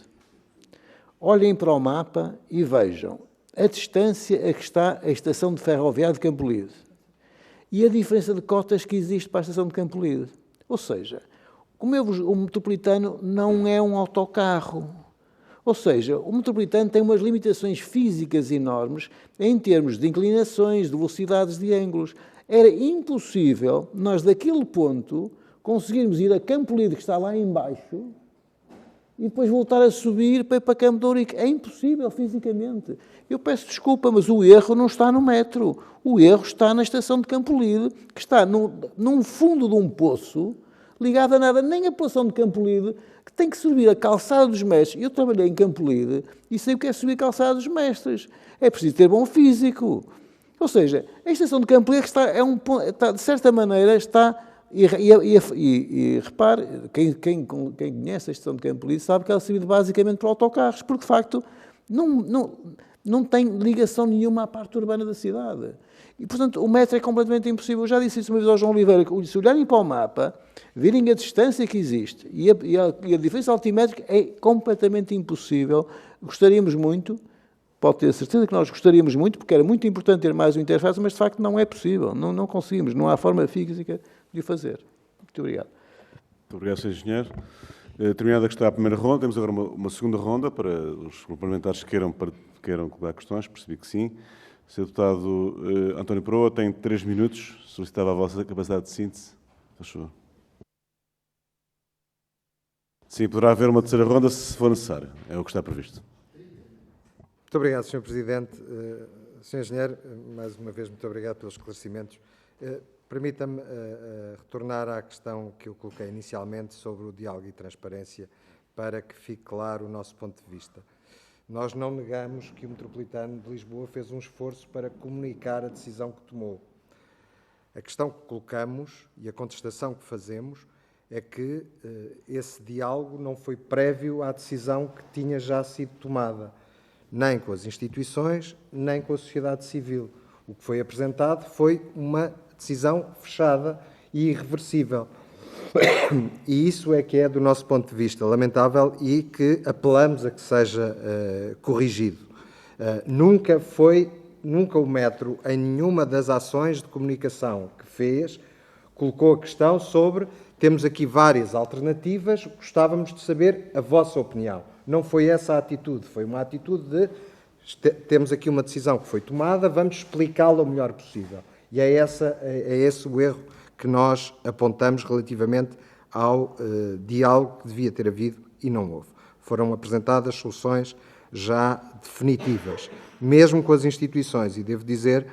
Olhem para o mapa e vejam a distância a que está a estação de ferroviária de Campolide e a diferença de cotas que existe para a estação de Campolide. Ou seja, o metropolitano não é um autocarro. Ou seja, o metropolitano tem umas limitações físicas enormes em termos de inclinações, de velocidades, de ângulos. Era impossível nós, daquele ponto, conseguirmos ir a Campolide, que está lá em baixo, e depois voltar a subir para ir para Campo de Ourique. É impossível fisicamente. Eu peço desculpa, mas o erro não está no metro. O erro está na estação de Campolide, que está num fundo de um poço, ligado a nada, nem a população de Campolide, que tem que subir a calçada dos mestres. Eu trabalhei em Campolide e sei o que é subir a calçada dos mestres. É preciso ter bom físico. Ou seja, a estação de Campolide está, de certa maneira, está... E repare, quem conhece a estação de Campolide sabe que ela é servida basicamente para autocarros, porque de facto não tem ligação nenhuma à parte urbana da cidade. E, portanto, o metro é completamente impossível. Eu já disse isso uma vez ao João Oliveira, que se olharem para o mapa, virem a distância que existe e a diferença altimétrica é completamente impossível. Gostaríamos muito, pode ter certeza que nós gostaríamos muito, porque era muito importante ter mais uma interface, mas de facto não é possível, não conseguimos, não há forma física de o fazer. Muito obrigado. Muito obrigado, Sr. Engenheiro. Terminada que está a primeira ronda, temos agora uma segunda ronda para os parlamentares que queiram colocar questões, percebi que sim. Sr. Deputado António Proa tem 3 minutos, solicitava a vossa capacidade de síntese. Faz favor. Sim, poderá haver uma terceira ronda se for necessário, é o que está previsto. Muito obrigado, Sr. Presidente. Sr. Engenheiro, mais uma vez, muito obrigado pelos esclarecimentos. Permita-me retornar à questão que eu coloquei inicialmente sobre o diálogo e transparência, para que fique claro o nosso ponto de vista. Nós não negamos que o Metropolitano de Lisboa fez um esforço para comunicar a decisão que tomou. A questão que colocamos e a contestação que fazemos é que esse diálogo não foi prévio à decisão que tinha já sido tomada, nem com as instituições, nem com a sociedade civil. O que foi apresentado foi uma decisão fechada e irreversível. E isso é que é, do nosso ponto de vista, lamentável e que apelamos a que seja corrigido. Nunca o Metro, em nenhuma das ações de comunicação que fez, colocou a questão sobre temos aqui várias alternativas, gostávamos de saber a vossa opinião. Não foi essa a atitude, foi uma atitude de temos aqui uma decisão que foi tomada, vamos explicá-la o melhor possível. E é esse o erro que nós apontamos relativamente ao diálogo que devia ter havido e não houve. Foram apresentadas soluções já definitivas, mesmo com as instituições, e devo dizer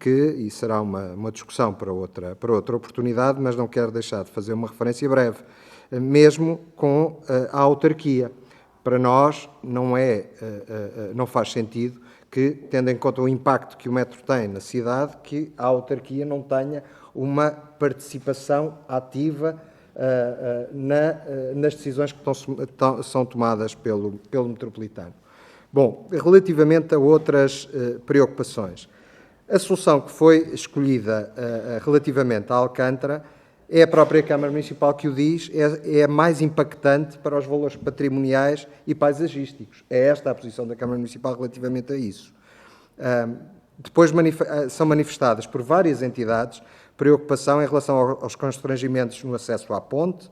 que, e será uma discussão para outra oportunidade, mas não quero deixar de fazer uma referência breve, mesmo com a autarquia. Para nós não faz sentido que, tendo em conta o impacto que o metro tem na cidade, que a autarquia não tenha uma participação ativa nas decisões que são tomadas pelo metropolitano. Bom, relativamente a outras preocupações, a solução que foi escolhida relativamente a Alcântara é a própria Câmara Municipal que o diz, é a mais impactante para os valores patrimoniais e paisagísticos. É esta a posição da Câmara Municipal relativamente a isso. Depois são manifestadas por várias entidades preocupação em relação aos constrangimentos no acesso à ponte,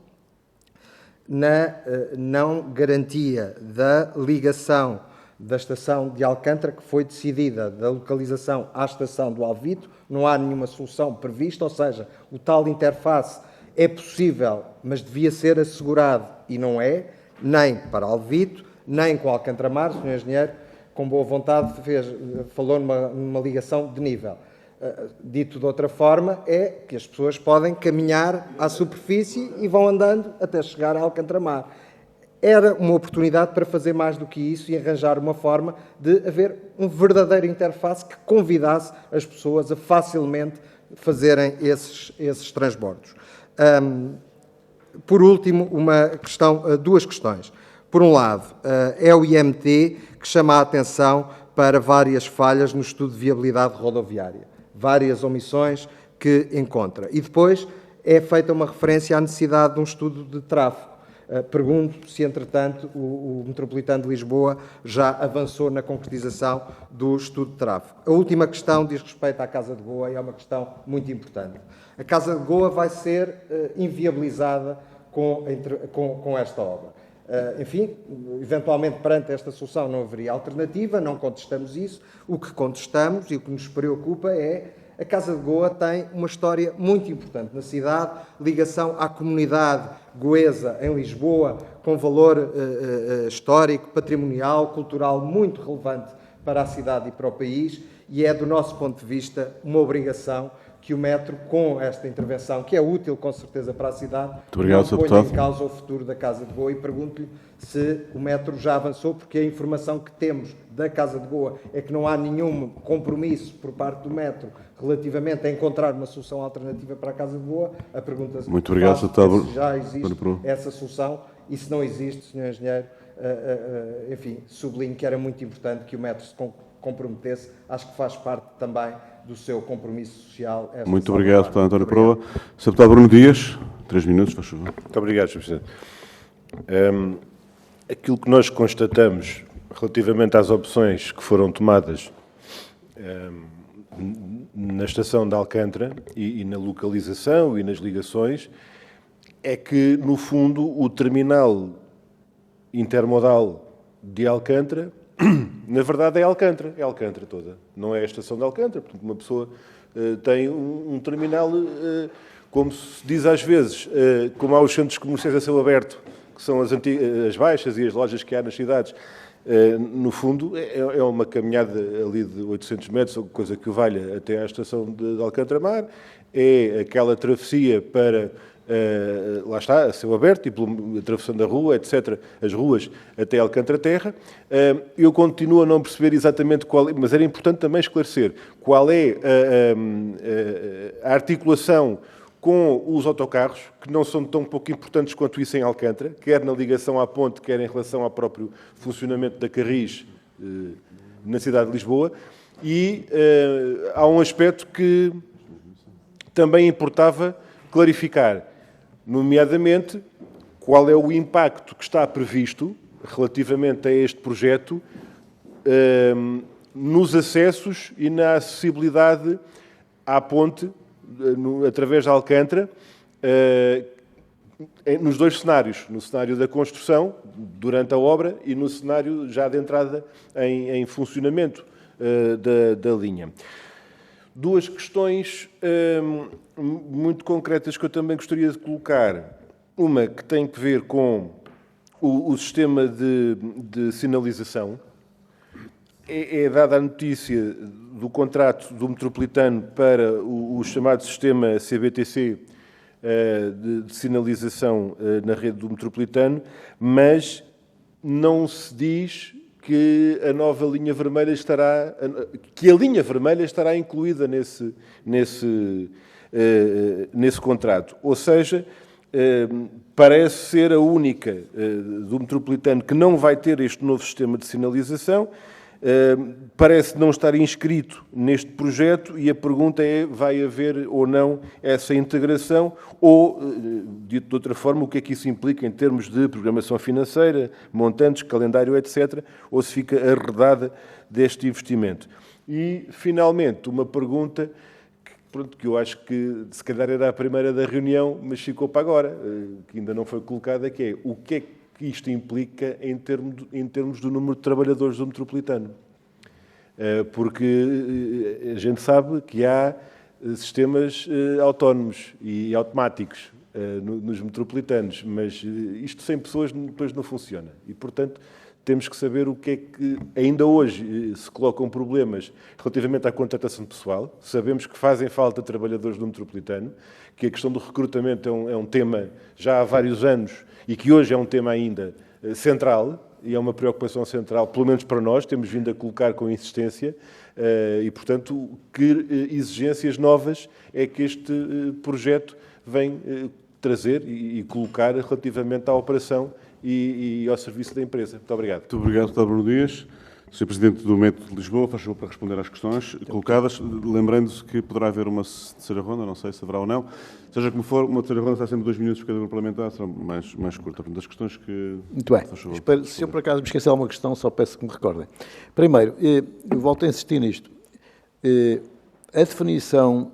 na não garantia da ligação da estação de Alcântara, que foi decidida da localização à estação do Alvito, não há nenhuma solução prevista, ou seja, o tal interface é possível, mas devia ser assegurado e não é, nem para Alvito, nem com Alcântara Mar. O Sr. Engenheiro, com boa vontade, falou numa ligação de nível. Dito de outra forma, é que as pessoas podem caminhar à superfície e vão andando até chegar a Alcântara Mar. Era uma oportunidade para fazer mais do que isso e arranjar uma forma de haver um verdadeiro interface que convidasse as pessoas a facilmente fazerem esses transbordos. Por último, duas questões. Por um lado, é o IMT que chama a atenção para várias falhas no estudo de viabilidade rodoviária, várias omissões que encontra. E depois é feita uma referência à necessidade de um estudo de tráfego. Pergunto se, entretanto, o Metropolitano de Lisboa já avançou na concretização do estudo de tráfego. A última questão diz respeito à Casa de Goa e é uma questão muito importante. A Casa de Goa vai ser inviabilizada com esta obra. Enfim, eventualmente perante esta solução não haveria alternativa, não contestamos isso. O que contestamos e o que nos preocupa é a Casa de Goa tem uma história muito importante na cidade, ligação à comunidade goesa em Lisboa, com valor histórico, patrimonial, cultural muito relevante para a cidade e para o país, e é, do nosso ponto de vista, uma obrigação que o metro, com esta intervenção, que é útil com certeza para a cidade, não ponha em causa o futuro da Casa de Goa. E pergunto-lhe se o metro já avançou, porque a informação que temos da Casa de Goa é que não há nenhum compromisso por parte do metro relativamente a encontrar uma solução alternativa para a Casa de Goa. A pergunta muito obrigado, se já existe essa solução e se não existe, Sr. Engenheiro, enfim, sublinho que era muito importante que o metro se comprometesse. Acho que faz parte também do seu compromisso social. Muito obrigado, Deputado António Proa. Sr. Deputado Bruno Dias, 3 minutos, faz favor. Muito obrigado, Sr. Presidente. Aquilo que nós constatamos relativamente às opções que foram tomadas na estação de Alcântara e na localização e nas ligações é que, no fundo, o terminal intermodal de Alcântara, na verdade, é Alcântara toda, não é a estação de Alcântara. Portanto, uma pessoa tem um terminal, como se diz às vezes, como há os centros comerciais a céu aberto, que que são as baixas e as lojas que há nas cidades, no fundo, é uma caminhada ali de 800 metros, ou coisa que valha, até à estação de Alcântara-Mar. É aquela travessia para, lá está, a céu aberto, e atravessando a rua, etc., as ruas até Alcântara-Terra. Eu continuo a não perceber exatamente qual é, mas era importante também esclarecer qual é a articulação com os autocarros, que não são tão pouco importantes quanto isso em Alcântara, quer na ligação à ponte, quer em relação ao próprio funcionamento da Carris na cidade de Lisboa. E há um aspecto que também importava clarificar, nomeadamente qual é o impacto que está previsto relativamente a este projeto nos acessos e na acessibilidade à ponte através de Alcântara, nos dois cenários, no cenário da construção, durante a obra, e no cenário já de entrada em funcionamento da linha. Duas questões muito concretas que eu também gostaria de colocar. Uma que tem que ver com o sistema de sinalização. É dada a notícia do contrato do Metropolitano para o chamado sistema CBTC de sinalização na rede do Metropolitano, mas não se diz que a nova linha vermelha que a linha vermelha estará incluída nesse contrato. Ou seja, parece ser a única do Metropolitano que não vai ter este novo sistema de sinalização. Parece não estar inscrito neste projeto e a pergunta é, vai haver ou não essa integração ou, dito de outra forma, o que é que isso implica em termos de programação financeira, montantes, calendário, etc., ou se fica arredada deste investimento. E, finalmente, uma pergunta que eu acho que se calhar era a primeira da reunião, mas ficou para agora, que ainda não foi colocada, que é o que é que isto implica em termos do número de trabalhadores do Metropolitano. Porque a gente sabe que há sistemas autónomos e automáticos nos metropolitanos, mas isto sem pessoas depois não funciona. E, portanto, temos que saber o que é que ainda hoje se colocam problemas relativamente à contratação de pessoal. Sabemos que fazem falta trabalhadores do Metropolitano, que a questão do recrutamento é um tema já há vários anos e que hoje é um tema ainda central, e é uma preocupação central, pelo menos para nós, temos vindo a colocar com insistência, e, portanto, que exigências novas é que este projeto vem trazer e colocar relativamente à operação e ao serviço da empresa. Muito obrigado. Muito obrigado, Dr. Bruno Dias. Sr. Presidente do Metro de Lisboa, faz favor para responder às questões colocadas, lembrando-se que poderá haver uma terceira ronda, não sei se haverá ou não. Seja como for, uma terceira ronda está sempre 2 minutos por cada grupo parlamentar, será mais curta. Portanto, as questões que... Muito bem. Espero, se eu por acaso me esquecer alguma questão, só peço que me recordem. Primeiro, eu volto a insistir nisto. A definição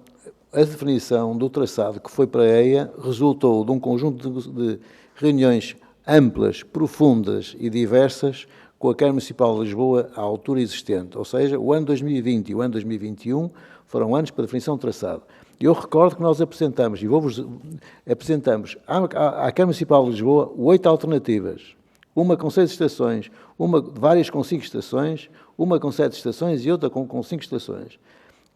do traçado que foi para a EIA resultou de um conjunto de reuniões amplas, profundas e diversas com a Câmara Municipal de Lisboa à altura existente. Ou seja, o ano 2020 e o ano 2021 foram anos para definição de traçado. Eu recordo que nós apresentamos, e apresentamos à Câmara Municipal de Lisboa 8 alternativas. Uma com 6 estações, várias com 5 estações, uma com 7 estações e outra com 5 estações.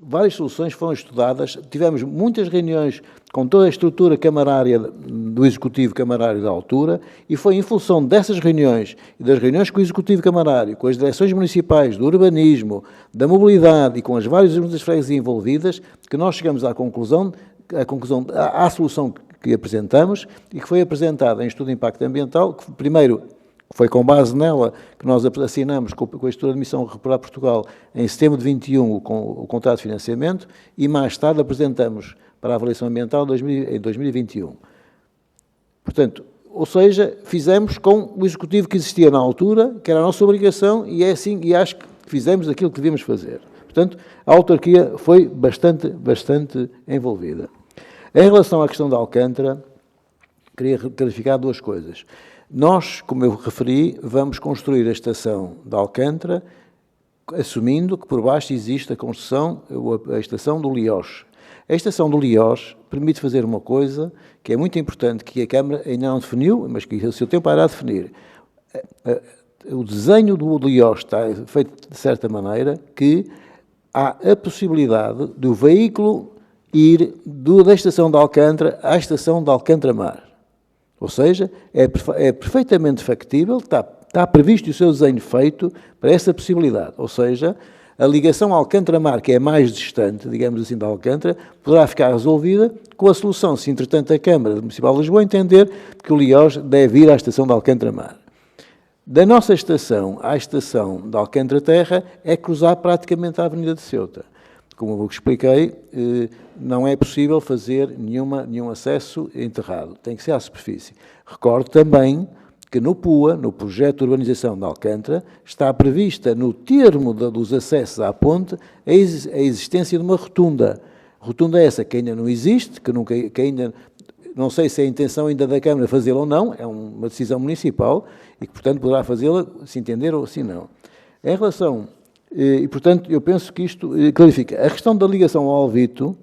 Várias soluções foram estudadas, tivemos muitas reuniões com toda a estrutura camarária do Executivo Camarário da altura e foi em função dessas reuniões e das reuniões com o Executivo Camarário, com as direções municipais, do urbanismo, da mobilidade e com as várias juntas freguesias envolvidas que nós chegamos à solução que apresentamos e que foi apresentada em estudo de impacto ambiental, que primeiro foi com base nela que nós assinamos com a estrutura de missão Recuperar Portugal em setembro de 21 o contrato de financiamento e mais tarde apresentamos para a avaliação ambiental em 2021. Portanto, ou seja, fizemos com o executivo que existia na altura, que era a nossa obrigação e é assim, e acho que fizemos aquilo que devíamos fazer. Portanto, a autarquia foi bastante envolvida. Em relação à questão da Alcântara, queria clarificar 2 coisas. Nós, como eu referi, vamos construir a estação de Alcântara, assumindo que por baixo existe a estação do Lioche. A estação do Liós permite fazer uma coisa que é muito importante, que a Câmara ainda não definiu, mas que o seu tempo irá definir. O desenho do Liós está feito de certa maneira que há a possibilidade do veículo ir da estação de Alcântara à estação de Alcântara Mar. Ou seja, é perfeitamente factível, está previsto o seu desenho feito para essa possibilidade. Ou seja, a ligação Alcântara Mar, que é mais distante, digamos assim, de Alcântara, poderá ficar resolvida com a solução, se entretanto a Câmara Municipal de Lisboa entender que o Liós deve ir à estação de Alcântara Mar. Da nossa estação à estação de Alcântara Terra é cruzar praticamente a Avenida de Ceuta. Como eu expliquei, não é possível fazer nenhum acesso enterrado, tem que ser à superfície. Recordo também que no PUA, no Projeto de Urbanização de Alcântara, está prevista no termo dos acessos à ponte a existência de uma rotunda. Rotunda essa que ainda não existe, que ainda não sei se é a intenção ainda da Câmara fazê-la ou não, é uma decisão municipal e que, portanto, poderá fazê-la se entender ou se não. Em relação, e portanto, eu penso que isto clarifica. A questão da ligação ao Alvito,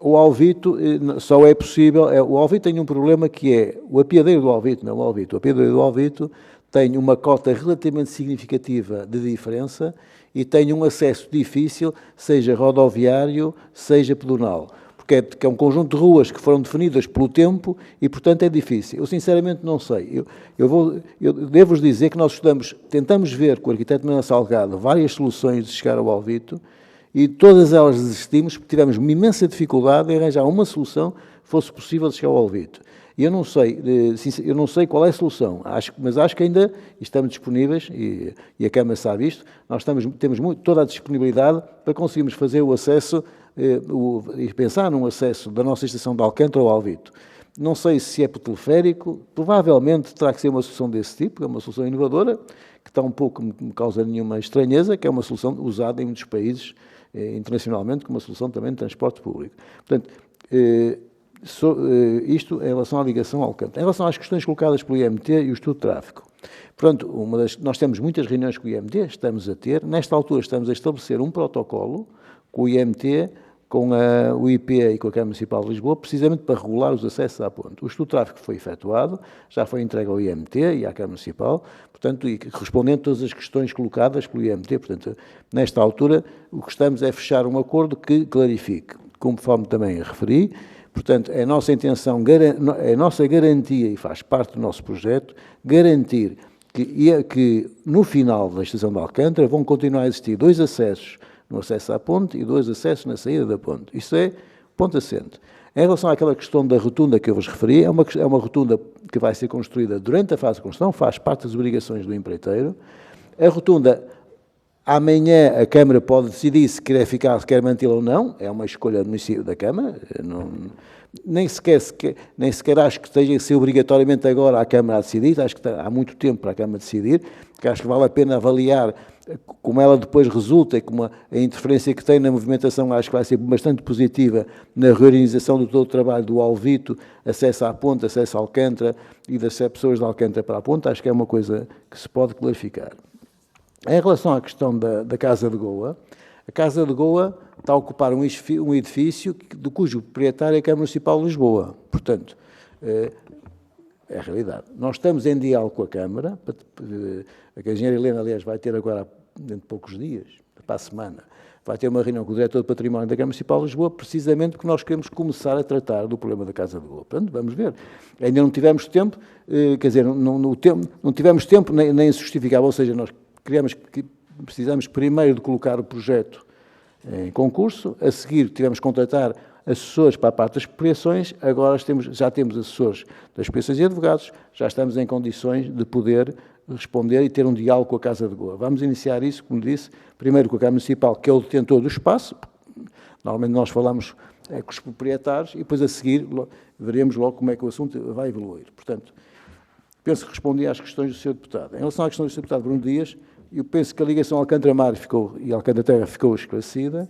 o Alvito só é possível, o Alvito tem um problema que é o apiadeiro do Alvito, não o Alvito. O apiadeiro do Alvito tem uma cota relativamente significativa de diferença e tem um acesso difícil, seja rodoviário, seja pedonal. Porque é um conjunto de ruas que foram definidas pelo tempo e, portanto, é difícil. Eu, sinceramente, não sei. Eu devo-vos dizer que nós tentamos ver com o arquiteto Manuel Salgado várias soluções de chegar ao Alvito e todas elas desistimos porque tivemos uma imensa dificuldade em arranjar uma solução que fosse possível de chegar ao Alvito. E eu não sei qual é a solução, mas acho que ainda estamos disponíveis, e a Câmara sabe isto, nós temos toda a disponibilidade para conseguirmos fazer o acesso e pensar num acesso da nossa estação de Alcântara ao Alvito. Não sei se é por teleférico, provavelmente terá que ser uma solução desse tipo, é uma solução inovadora, que está um pouco, me causa nenhuma estranheza, que é uma solução usada em muitos países internacionalmente como uma solução também de transporte público. Portanto, isto em relação à ligação ao Alcântara. Em relação às questões colocadas pelo IMT e o estudo de tráfego. Pronto, nós temos muitas reuniões com o IMT, estamos a ter, nesta altura estamos a estabelecer um protocolo com o IMT, com o IP e com a Câmara Municipal de Lisboa, precisamente para regular os acessos à ponte. O estudo de tráfego foi efetuado, já foi entregue ao IMT e à Câmara Municipal, portanto, e respondendo a todas as questões colocadas pelo IMT, portanto, nesta altura, o que estamos é fechar um acordo que clarifique, conforme também referi, portanto, é a nossa intenção, é a nossa garantia, e faz parte do nosso projeto, garantir que no final da estação de Alcântara vão continuar a existir 2 acessos no acesso à ponte e 2 acessos na saída da ponte. Isso é ponto assente. Em relação àquela questão da rotunda que eu vos referi, é uma rotunda que vai ser construída durante a fase de construção, faz parte das obrigações do empreiteiro. A rotunda, amanhã a Câmara pode decidir se quer ficar, se quer mantê-la ou não, é uma escolha do município da Câmara, nem sequer acho que esteja a ser obrigatoriamente agora a Câmara a decidir, acho que há muito tempo para a Câmara decidir, porque acho que vale a pena avaliar como ela depois resulta e como a interferência que tem na movimentação, acho que vai ser bastante positiva na reorganização do todo o trabalho do Alvito, acesso à ponte, acesso a Alcântara e das pessoas de Alcântara para a ponte, acho que é uma coisa que se pode clarificar. Em relação à questão da Casa de Goa, a Casa de Goa está a ocupar um edifício de cujo proprietário é a Câmara Municipal de Lisboa. Portanto, é a realidade. Nós estamos em diálogo com a Câmara, a engenheira Helena, aliás, vai ter agora, dentro de poucos dias, para a semana, vai ter uma reunião com o diretor de património da Câmara Municipal de Lisboa, precisamente porque nós queremos começar a tratar do problema da Casa de Goa. Portanto, vamos ver. Ainda não tivemos tempo, quer dizer, não tivemos tempo nem justificável, ou seja, nós precisamos primeiro de colocar o projeto em concurso, a seguir tivemos que contratar assessores para a parte das expropriações, agora já temos assessores das expropriações e advogados, já estamos em condições de poder responder e ter um diálogo com a Casa de Goa. Vamos iniciar isso, como disse, primeiro com a Câmara Municipal, que é o detentor do espaço, normalmente nós falamos com os proprietários, e depois a seguir veremos logo como é que o assunto vai evoluir. Portanto, penso que respondi às questões do Sr. Deputado. Em relação às questões do Sr. Deputado Bruno Dias, eu penso que a ligação Alcântara-Mar e Alcântara-Terra ficou esclarecida.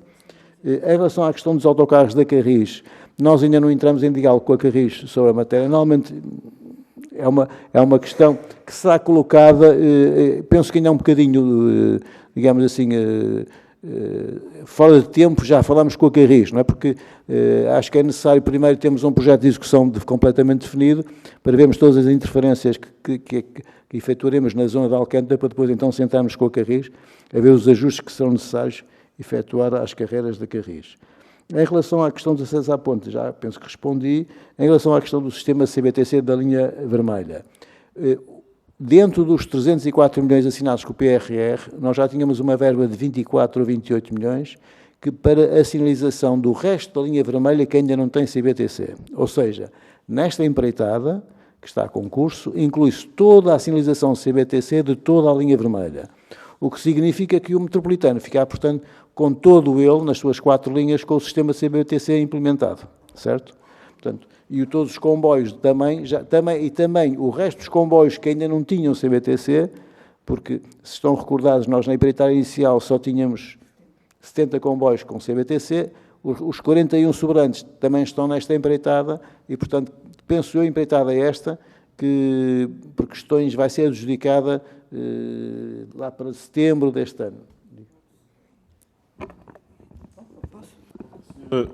Em relação à questão dos autocarros da Carris, nós ainda não entramos em diálogo com a Carris sobre a matéria. Normalmente é uma questão que será colocada, penso que ainda é um bocadinho, digamos assim, fora de tempo, já falámos com a Carris, não é? Porque acho que é necessário primeiro termos um projeto de execução completamente definido, para vermos todas as interferências que efetuaremos na zona de Alcântara, para depois então sentarmos com a Carris, a ver os ajustes que serão necessários efetuar às carreiras da Carris. Em relação à questão dos acessos à ponte, já penso que respondi. Em relação à questão do sistema CBTC da linha vermelha, dentro dos 304 milhões assinados com o PRR, nós já tínhamos uma verba de 24 ou 28 milhões para a sinalização do resto da linha vermelha que ainda não tem CBTC. Ou seja, nesta empreitada, que está a concurso, inclui-se toda a sinalização CBTC de toda a linha vermelha. O que significa que o metropolitano fica, portanto, com todo ele, nas suas 4 linhas, com o sistema CBTC implementado, certo? Portanto, e todos os comboios também o resto dos comboios que ainda não tinham CBTC, porque, se estão recordados, nós na empreitada inicial só tínhamos 70 comboios com CBTC, os 41 sobrantes também estão nesta empreitada e, portanto, penso eu, a empreitada esta, que por questões vai ser adjudicada lá para setembro deste ano.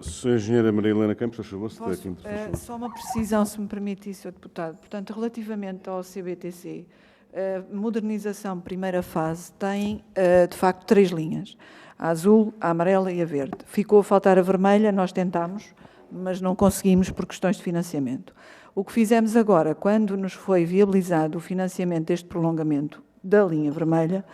Sra. Engenheira Maria Helena Campos, por favor, se tem aqui. Só uma precisão, se me permite, Sr. Deputado. Portanto, relativamente ao CBTC, a modernização primeira fase tem, de facto, 3 linhas. A azul, a amarela e a verde. Ficou a faltar a vermelha, nós tentámos, mas não conseguimos por questões de financiamento. O que fizemos agora, quando nos foi viabilizado o financiamento deste prolongamento da linha vermelha,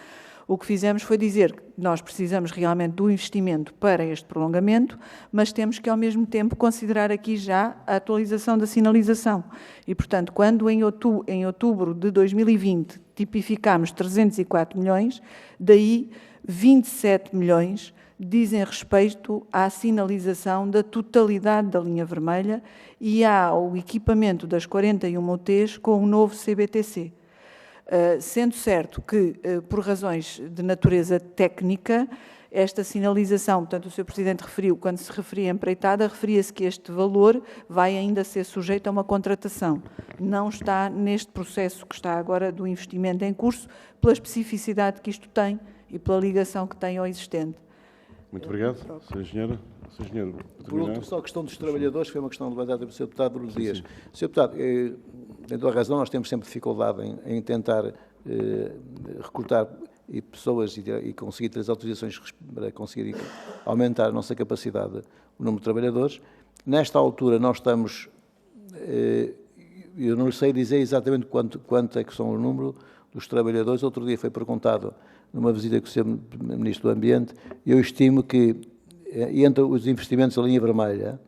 o que fizemos foi dizer que nós precisamos realmente do investimento para este prolongamento, mas temos que, ao mesmo tempo, considerar aqui já a atualização da sinalização. E, portanto, quando em outubro de 2020 tipificámos 304 milhões, daí 27 milhões dizem respeito à sinalização da totalidade da linha vermelha e ao equipamento das 41 UTs com o novo CBTC. Sendo certo que, por razões de natureza técnica, esta sinalização, portanto, o Sr. Presidente referiu, quando se referia a empreitada, referia-se que este valor vai ainda ser sujeito a uma contratação. Não está neste processo que está agora do investimento em curso, pela especificidade que isto tem e pela ligação que tem ao existente. Muito obrigado. Sra. Engenheira. Sr. Engenheiro, por último, só a questão dos trabalhadores, foi uma questão levantada pelo Sr. Deputado Bruno Dias. Sr. Deputado, tem toda a razão, nós temos sempre dificuldade em tentar recrutar pessoas e conseguir ter as autorizações para conseguir aumentar a nossa capacidade, o número de trabalhadores. Nesta altura, nós estamos, eu não sei dizer exatamente quanto é que são o número dos trabalhadores. Outro dia foi perguntado, numa visita com o Sr. Ministro do Ambiente, eu estimo que entre os investimentos da linha vermelha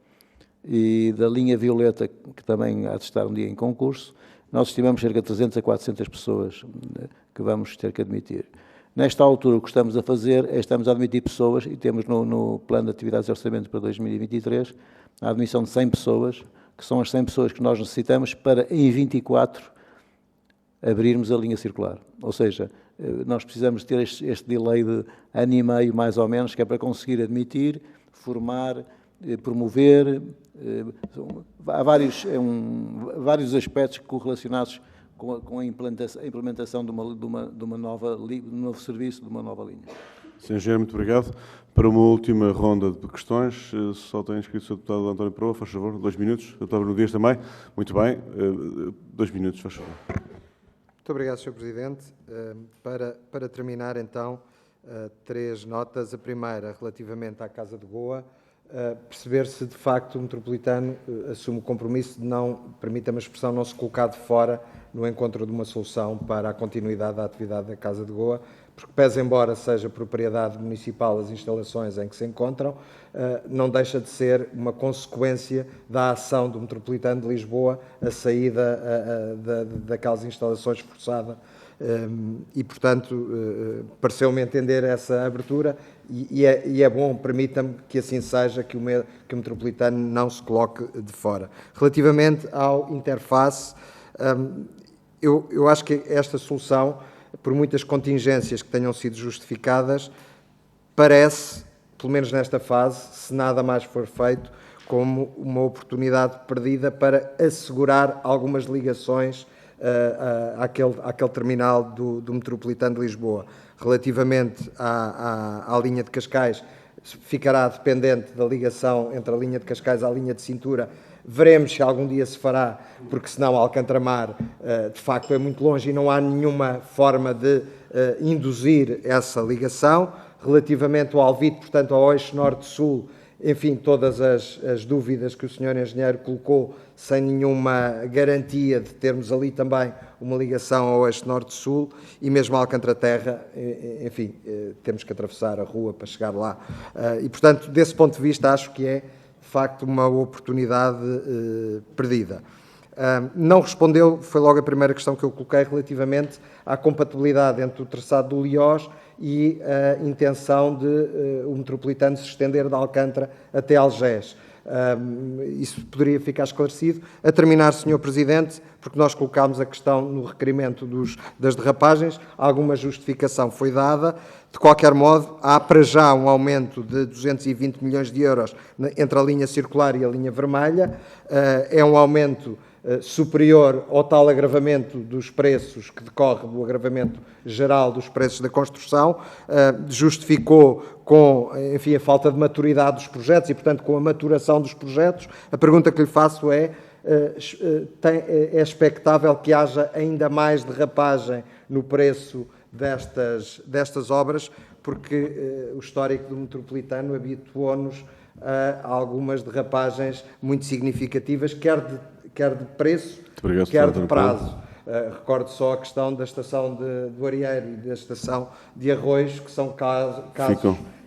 e da linha violeta, que também há de estar um dia em concurso, nós estimamos cerca de 300 a 400 pessoas que vamos ter que admitir. Nesta altura, o que estamos a fazer é estamos a admitir pessoas, e temos no plano de atividades de orçamento para 2023, a admissão de 100 pessoas, que são as 100 pessoas que nós necessitamos para, em 24, abrirmos a linha circular. Ou seja, nós precisamos ter este delay de ano e meio, mais ou menos, que é para conseguir admitir, formar, promover. Há vários aspectos correlacionados com a implementação de um novo serviço, de uma nova linha. Sr. Engenheiro, muito obrigado. Para uma última ronda de questões, só tem inscrito o Sr. Deputado António Peroa, faz favor, 2 minutos. O Deputado Bruno Dias também. Muito bem. 2 minutos, faz favor. Muito obrigado, Sr. Presidente. Para terminar, então, 3 notas. A primeira, relativamente à Casa de Goa, perceber se, de facto, o metropolitano assume o compromisso de não, permita-me a expressão, não se colocar de fora no encontro de uma solução para a continuidade da atividade da Casa de Goa, porque, pese embora seja propriedade municipal as instalações em que se encontram, não deixa de ser uma consequência da ação do metropolitano de Lisboa, a saída daquelas instalações forçada, e, portanto, pareceu-me entender essa abertura, e é bom, permita-me que assim seja, que o metropolitano não se coloque de fora. Relativamente ao interface, eu acho que esta solução, por muitas contingências que tenham sido justificadas, parece, pelo menos nesta fase, se nada mais for feito, como uma oportunidade perdida para assegurar algumas ligações àquele terminal do Metropolitano de Lisboa. Relativamente à linha de Cascais, ficará dependente da ligação entre a linha de Cascais à linha de Cintura. Veremos se algum dia se fará, porque senão Alcântara-Mar, de facto, é muito longe e não há nenhuma forma de induzir essa ligação. Relativamente ao Alvite, portanto, ao eixo norte-sul, enfim, todas as dúvidas que o Sr. Engenheiro colocou, sem nenhuma garantia de termos ali também uma ligação ao eixo norte-sul, e mesmo a Alcântara-Terra, enfim, temos que atravessar a rua para chegar lá. E, portanto, desse ponto de vista, acho que é, de facto, uma oportunidade perdida. Não respondeu, foi logo a primeira questão que eu coloquei, relativamente à compatibilidade entre o traçado do Liós e a intenção de o metropolitano se estender de Alcântara até Algés. Isso poderia ficar esclarecido. A terminar, Sr. Presidente, porque nós colocámos a questão no requerimento das derrapagens, alguma justificação foi dada. De qualquer modo, há para já um aumento de 220 milhões de euros entre a linha circular e a linha vermelha. É um aumento superior ao tal agravamento dos preços que decorre do agravamento geral dos preços da construção, justificou com, enfim, a falta de maturidade dos projetos e, portanto, com a maturação dos projetos. A pergunta que lhe faço é expectável que haja ainda mais derrapagem no preço destas obras, porque o histórico do metropolitano habituou-nos a algumas derrapagens muito significativas, quer de preço, quer de prazo. Recordo só a questão da estação do Arieiro e da estação de Arroios, que são casos,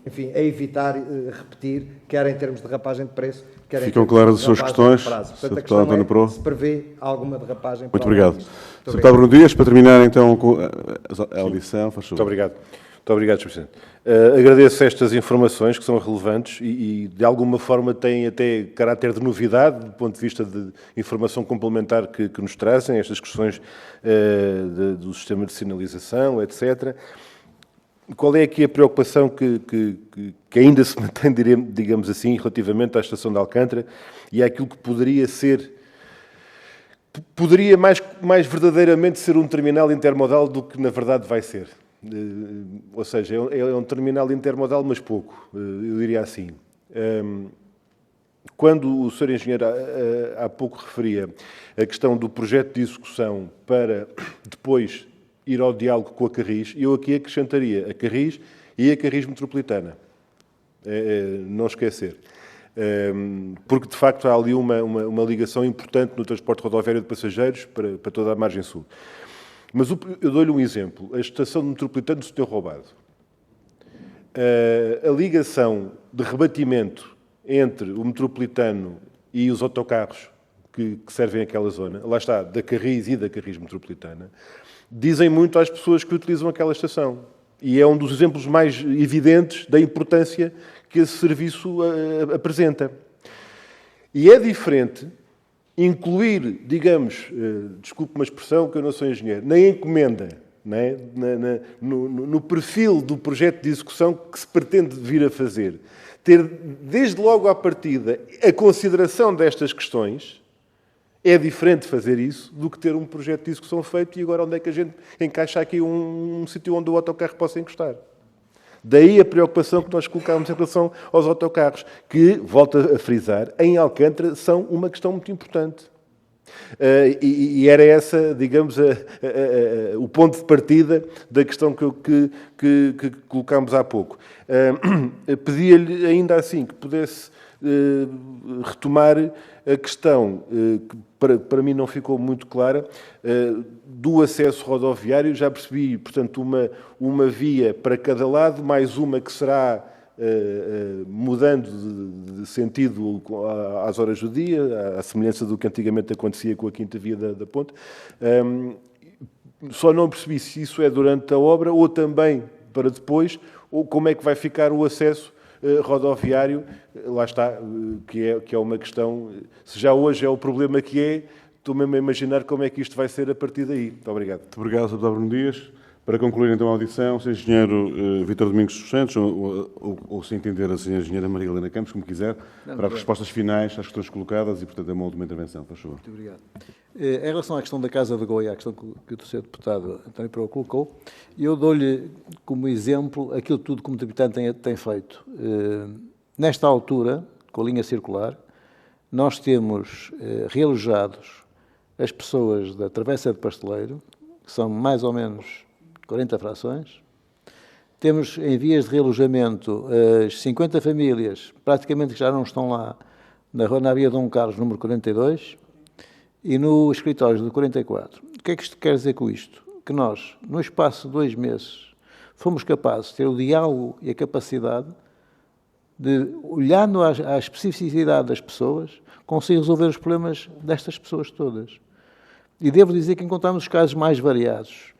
enfim, a evitar repetir, quer em termos de derrapagem de preço, quer Ficam em termos claras de as suas derrapagem questões, de prazo. Portanto, Sr. a questão Deputado António Pro. se prevê alguma derrapagem. Muito obrigado. Muito Sr. Deputado Bruno Dias, para terminar então com a audição, faz favor. Muito obrigado. Muito obrigado, Sr. Presidente. Agradeço estas informações que são relevantes e de alguma forma têm até caráter de novidade do ponto de vista de informação complementar que nos trazem, estas questões do sistema de sinalização, etc. Qual é aqui a preocupação que ainda se mantém, digamos assim, relativamente à estação de Alcântara e àquilo que poderia mais verdadeiramente ser um terminal intermodal do que na verdade vai ser? Ou seja, é um terminal intermodal, mas pouco, eu diria assim. Quando o Sr. Engenheiro há pouco referia a questão do projeto de execução para depois ir ao diálogo com a Carris, eu aqui acrescentaria a Carris e a Carris Metropolitana. Não esquecer. Porque, de facto, há ali uma ligação importante no transporte rodoviário de passageiros para toda a margem sul. Mas eu dou-lhe um exemplo. A estação do Metropolitano se tem roubado. A ligação de rebatimento entre o Metropolitano e os autocarros que servem aquela zona, lá está, da Carris e da Carris Metropolitana, dizem muito às pessoas que utilizam aquela estação. E é um dos exemplos mais evidentes da importância que esse serviço apresenta. E é diferente incluir, digamos, desculpe uma expressão que eu não sou engenheiro, na encomenda, não é? No perfil do projeto de execução que se pretende vir a fazer, ter desde logo à partida a consideração destas questões, é diferente fazer isso do que ter um projeto de execução feito e agora onde é que a gente encaixa aqui um sítio onde o autocarro possa encostar. Daí a preocupação que nós colocámos em relação aos autocarros, que, volto a frisar, em Alcântara são uma questão muito importante. E era essa, digamos, o ponto de partida da questão que colocámos há pouco. Pedia-lhe ainda assim que pudesse retomar a questão, que para mim não ficou muito clara, do acesso rodoviário. Já percebi, portanto, uma via para cada lado, mais uma que será mudando de sentido às horas do dia, à semelhança do que antigamente acontecia com a quinta via da ponte. Só não percebi se isso é durante a obra ou também para depois, ou como é que vai ficar o acesso rodoviário. Lá está, que é uma questão, se já hoje é o problema que é, estou mesmo a imaginar como é que isto vai ser a partir daí. Muito obrigado. Muito obrigado, Sr. Deputado Bruno Dias. Para concluir, então, a audição, o Sr. Engenheiro Vítor Domingos dos Santos, ou se entender a Sra. Engenheira Maria Helena Campos, como quiser, para as respostas finais às questões colocadas e, portanto, é uma última intervenção. Por favor. Muito obrigado. Em relação à questão da Casa de Goia, a questão que o Sr. Deputado António Pereira colocou, eu dou-lhe como exemplo aquilo tudo que o Metropolitano tem feito. Nesta altura, com a linha circular, nós temos realojados as pessoas da Travessa de Pasteleiro, que são mais ou menos 40 frações. Temos em vias de realojamento as 50 famílias, praticamente que já não estão lá, na Via Dom Carlos, número 42, e no escritório do 44. O que é que isto quer dizer com isto? Que nós, no espaço de 2 meses, fomos capazes de ter o diálogo e a capacidade de, olhando à especificidade das pessoas, conseguir resolver os problemas destas pessoas todas. E devo dizer que encontramos os casos mais variados.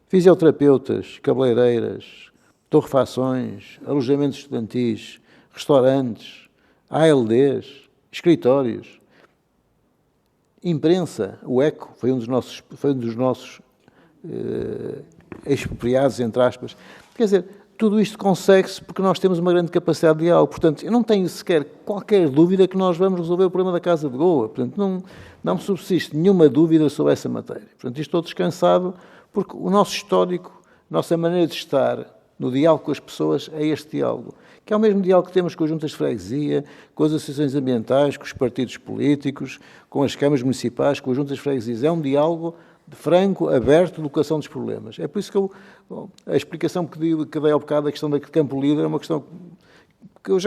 Fisioterapeutas, cabeleireiras, torrefações, alojamentos estudantis, restaurantes, ALDs, escritórios, imprensa. O ECO foi um dos nossos expropriados, entre aspas. Quer dizer, tudo isto consegue-se porque nós temos uma grande capacidade de diálogo. Portanto, eu não tenho sequer qualquer dúvida que nós vamos resolver o problema da Casa de Goa. Portanto, não me subsiste nenhuma dúvida sobre essa matéria. Portanto, estou descansado porque o nosso histórico, a nossa maneira de estar no diálogo com as pessoas é este diálogo, que é o mesmo diálogo que temos com as juntas de freguesia, com as associações ambientais, com os partidos políticos, com as câmaras municipais, com as juntas de freguesia. É um diálogo franco, aberto, de locação dos problemas. É por isso que a explicação que dei ao bocado da questão da Campo Líder é uma questão que o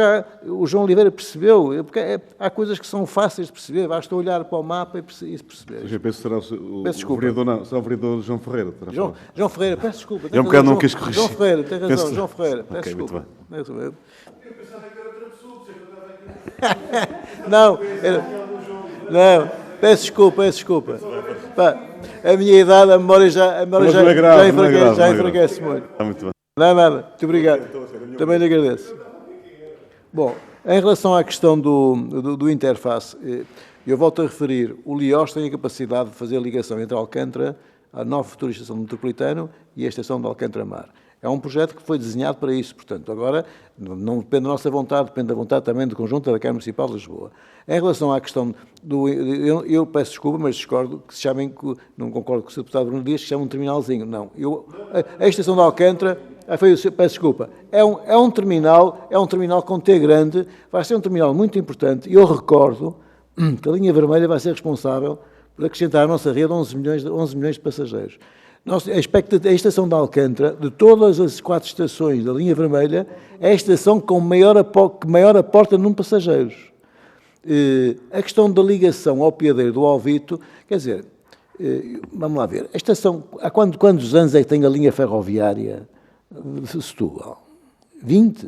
João Oliveira percebeu, porque há coisas que são fáceis de perceber, basta olhar para o mapa e perceber. Eu penso que será o vereador, não, será o vereador João Ferreira. João Ferreira, peço desculpa. Eu um bocado não quis corrigir. João Ferreira, tem razão, João Ferreira, peço Ok, desculpa. muito bem. Não, peço desculpa. Pá, a minha idade, a memória já enfraquece muito. Está muito bem. Não é nada, muito obrigado. Também lhe agradeço. Bom, em relação à questão do interface, eu volto a referir, o LIOS tem a capacidade de fazer a ligação entre Alcântara, a nova futura estação do Metropolitano e a estação de Alcântara Mar. É um projeto que foi desenhado para isso, portanto, agora não depende da nossa vontade, depende da vontade também do conjunto da Câmara Municipal de Lisboa. Em relação à questão eu peço desculpa, mas discordo que se chamem, não concordo com o Sr. Deputado Bruno Dias, que se chama um terminalzinho. Não, a estação de Alcântara, peço desculpa, é um terminal com T grande, vai ser um terminal muito importante, e eu recordo que a linha vermelha vai ser responsável por acrescentar à nossa rede 11 milhões de passageiros. A estação de Alcântara, de todas as 4 estações da linha vermelha, é a estação que maior aporta número de passageiros. A questão da ligação ao piadeiro do Alvito, quer dizer, vamos lá ver, a estação, há quantos anos é que tem a linha ferroviária de Setúbal? 20?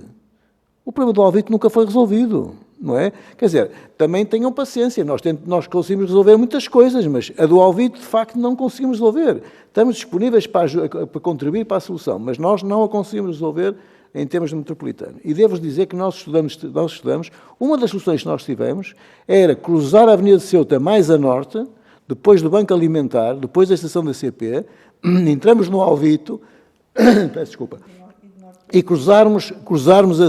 O problema do Alvito nunca foi resolvido, não é? Quer dizer, também tenham paciência, nós conseguimos resolver muitas coisas, mas a do Alvito, de facto, não conseguimos resolver. Estamos disponíveis para contribuir para a solução, mas nós não a conseguimos resolver em termos de metropolitano. E devo dizer que nós estudamos, uma das soluções que nós tivemos era cruzar a Avenida de Ceuta mais a norte, depois do Banco Alimentar, depois da estação da CP, entramos no Alvito, peço desculpa, e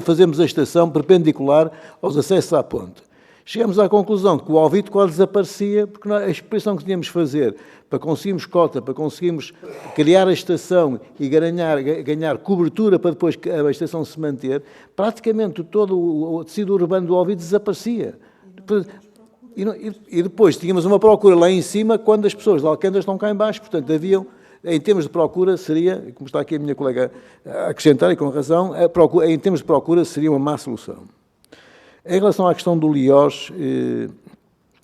fazermos a estação perpendicular aos acessos à ponte. Chegamos à conclusão que o Alvito quase desaparecia, porque a expressão que tínhamos de fazer para conseguirmos cota, para conseguirmos criar a estação e ganhar cobertura para depois a estação se manter, praticamente todo o tecido urbano do Alvito desaparecia. E depois tínhamos uma procura lá em cima quando as pessoas de Alcântara estão cá em baixo, portanto haviam... Em termos de procura, seria, como está aqui a minha colega a acrescentar, e com razão, em termos de procura, seria uma má solução. Em relação à questão do LIOS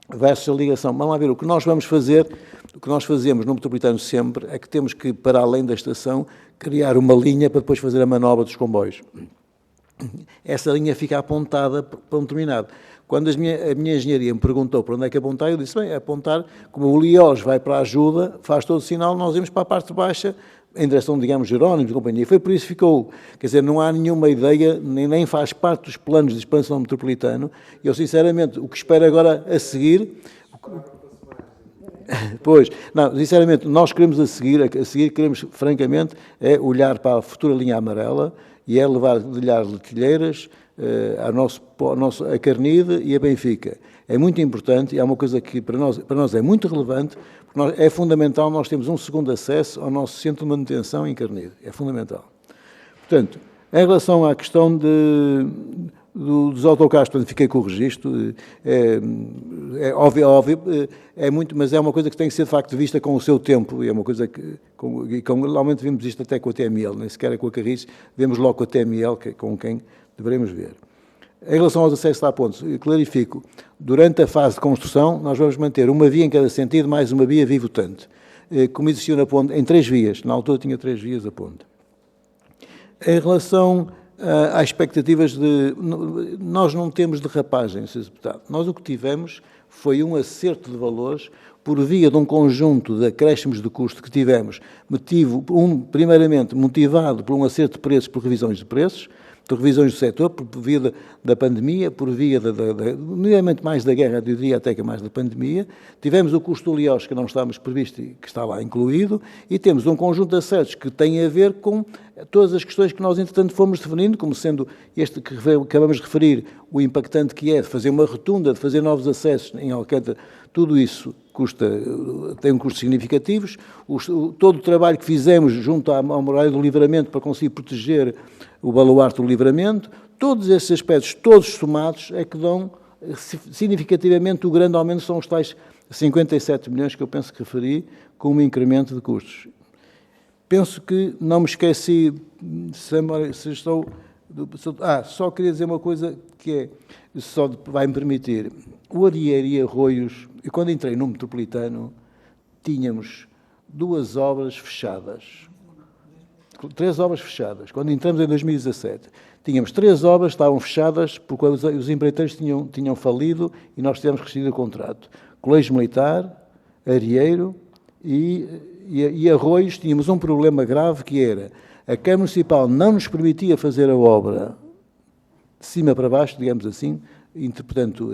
versus a ligação, vamos lá ver, o que nós vamos fazer, o que nós fazemos no Metropolitano sempre, é que temos que, para além da estação, criar uma linha para depois fazer a manobra dos comboios. Essa linha fica apontada para um determinado. Quando a minha engenharia me perguntou para onde é que apontar, eu disse, bem, apontar, como o LIOS vai para a ajuda, faz todo o sinal, nós vamos para a parte baixa, em direção, digamos, Jerónimos e companhia. Foi por isso que ficou, quer dizer, não há nenhuma ideia, nem faz parte dos planos de expansão metropolitano. Eu, sinceramente, o que espero agora a seguir... Pois, não, sinceramente, nós queremos a seguir queremos, francamente, é olhar para a futura linha amarela e é levar de Telheiras a Carnide e a Benfica. É muito importante e é uma coisa que para nós é muito relevante, porque é fundamental nós temos um segundo acesso ao nosso centro de manutenção em Carnide. É fundamental. Portanto, em relação à questão dos autocarros, portanto, fiquei com o registro, é óbvio, é muito, mas é uma coisa que tem que ser de facto vista com o seu tempo, e é uma coisa que, normalmente vemos isto até com a TML, nem sequer é com a Carris, vemos logo com a TML, com quem devemos ver. Em relação aos acessos à ponte, eu clarifico, durante a fase de construção, nós vamos manter uma via em cada sentido, mais uma via vivotante, como existiu na ponte, em 3 vias, na altura tinha 3 vias a ponte. Em relação às expectativas nós não temos derrapagem, Sr. Deputado. Nós o que tivemos foi um acerto de valores por via de um conjunto de acréscimos de custo que tivemos, primeiramente motivado por um acerto de preços, por revisões de preços, por revisões do setor, por via da pandemia, por via, nomeadamente mais da guerra, eu diria até que mais da pandemia. Tivemos o custo do LIOS, que não estávamos previsto e que está lá incluído, e temos um conjunto de acertos que têm a ver com todas as questões que nós, entretanto, fomos definindo, como sendo este que acabamos de referir, o impactante que é de fazer uma rotunda, de fazer novos acessos em Alcântara, tudo isso tem custos significativos. Todo o trabalho que fizemos junto à Muralha do Livramento para conseguir proteger o baluarte do Livramento, todos esses aspectos, todos somados, é que dão significativamente o grande aumento, são os tais 57 milhões que eu penso que referi, com um incremento de custos. Penso que não me esqueci, se estou... só queria dizer uma coisa que é, só vai-me permitir. O Arieiro e Arroios, e quando entrei no Metropolitano, tínhamos 2 obras fechadas. 3 obras fechadas. Quando entramos em 2017, tínhamos 3 obras que estavam fechadas porque os empreiteiros tinham falido e nós tivemos que rescindir o contrato. Colégio Militar, Arieiro e Arroios, tínhamos um problema grave que era a Câmara Municipal não nos permitia fazer a obra de cima para baixo, digamos assim, portanto,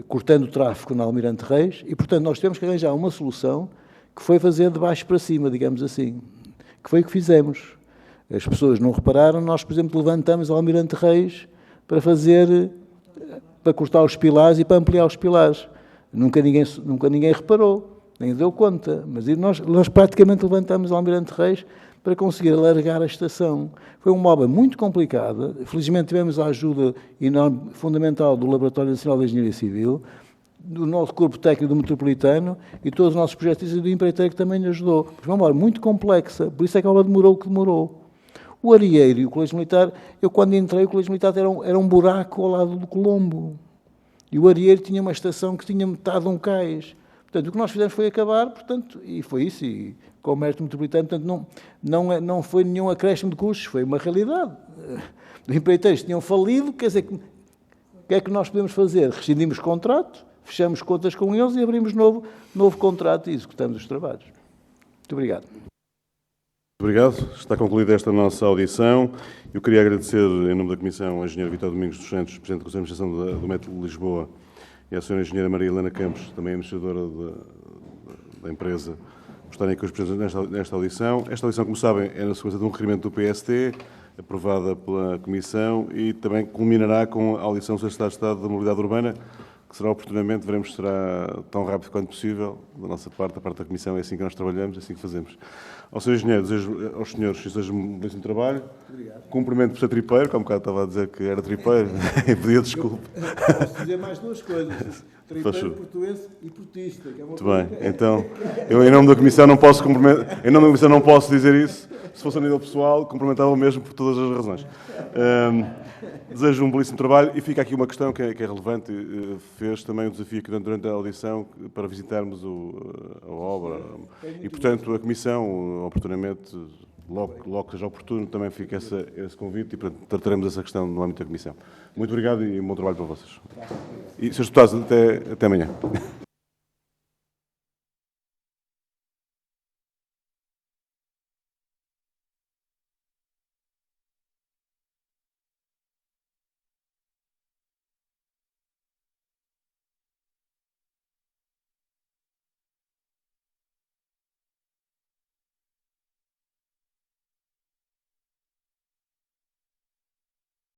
cortando o tráfego na Almirante Reis, e, portanto, nós temos que arranjar uma solução que foi fazer de baixo para cima, digamos assim, que foi o que fizemos. As pessoas não repararam, nós, por exemplo, levantamos a Almirante Reis para cortar os pilares e para ampliar os pilares. Nunca ninguém reparou, nem deu conta, mas nós praticamente levantamos a Almirante Reis para conseguir alargar a estação. Foi uma obra muito complicada. Felizmente tivemos a ajuda enorme, fundamental do Laboratório Nacional de Engenharia Civil, do nosso corpo técnico do Metropolitano e todos os nossos projetistas e do empreiteiro que também nos ajudou. Foi uma obra muito complexa, por isso é que a obra demorou o que demorou. O Arieiro e o Colégio Militar, eu quando entrei, o Colégio Militar era um buraco ao lado do Colombo. E o Arieiro tinha uma estação que tinha metade de um cais. Portanto, o que nós fizemos foi acabar, portanto, e foi isso, e com o mérito metropolitano, portanto, não foi nenhum acréscimo de custos, foi uma realidade. Os empreiteiros tinham falido, quer dizer, o que é que nós podemos fazer? Rescindimos contrato, fechamos contas com eles e abrimos novo contrato e executamos os trabalhos. Muito obrigado. Obrigado. Está concluída esta nossa audição. Eu queria agradecer, em nome da Comissão, ao Engenheiro Vítor Domingos dos Santos, Presidente do Conselho de Administração do Metro de Lisboa, e à Sra. Engenheira Maria Helena Campos, também administradora da empresa, por estarem aqui os presentes nesta audição. Esta audição, como sabem, é na sequência de um requerimento do PST, aprovada pela Comissão, e também culminará com a audição do Secretário de Estado da Mobilidade Urbana, que será oportunamente, veremos se será tão rápido quanto possível, da nossa parte, da parte da Comissão, é assim que nós trabalhamos, é assim que fazemos. Ao Sr. Engenheiro, desejo aos senhores que sejam um belíssimo trabalho. Obrigado. Cumprimento por ser tripeiro, que há um bocado estava a dizer que era tripeiro, e pedia desculpa. Posso dizer mais 2 coisas. Tripeiro, portuense e portista. Que é uma muito bem, então, eu em nome da Comissão não posso cumprimentar, em nome da Comissão não posso dizer isso, se fosse a nível pessoal, cumprimentava mesmo por todas as razões. Desejo um belíssimo trabalho e fica aqui uma questão que é relevante. Fez também um desafio aqui durante a audição para visitarmos a obra e, portanto, a Comissão, oportunamente, logo que seja oportuno, também fica esse convite e, portanto, trataremos essa questão no âmbito da Comissão. Muito obrigado e um bom trabalho para vocês. E, Srs. Deputados, até amanhã.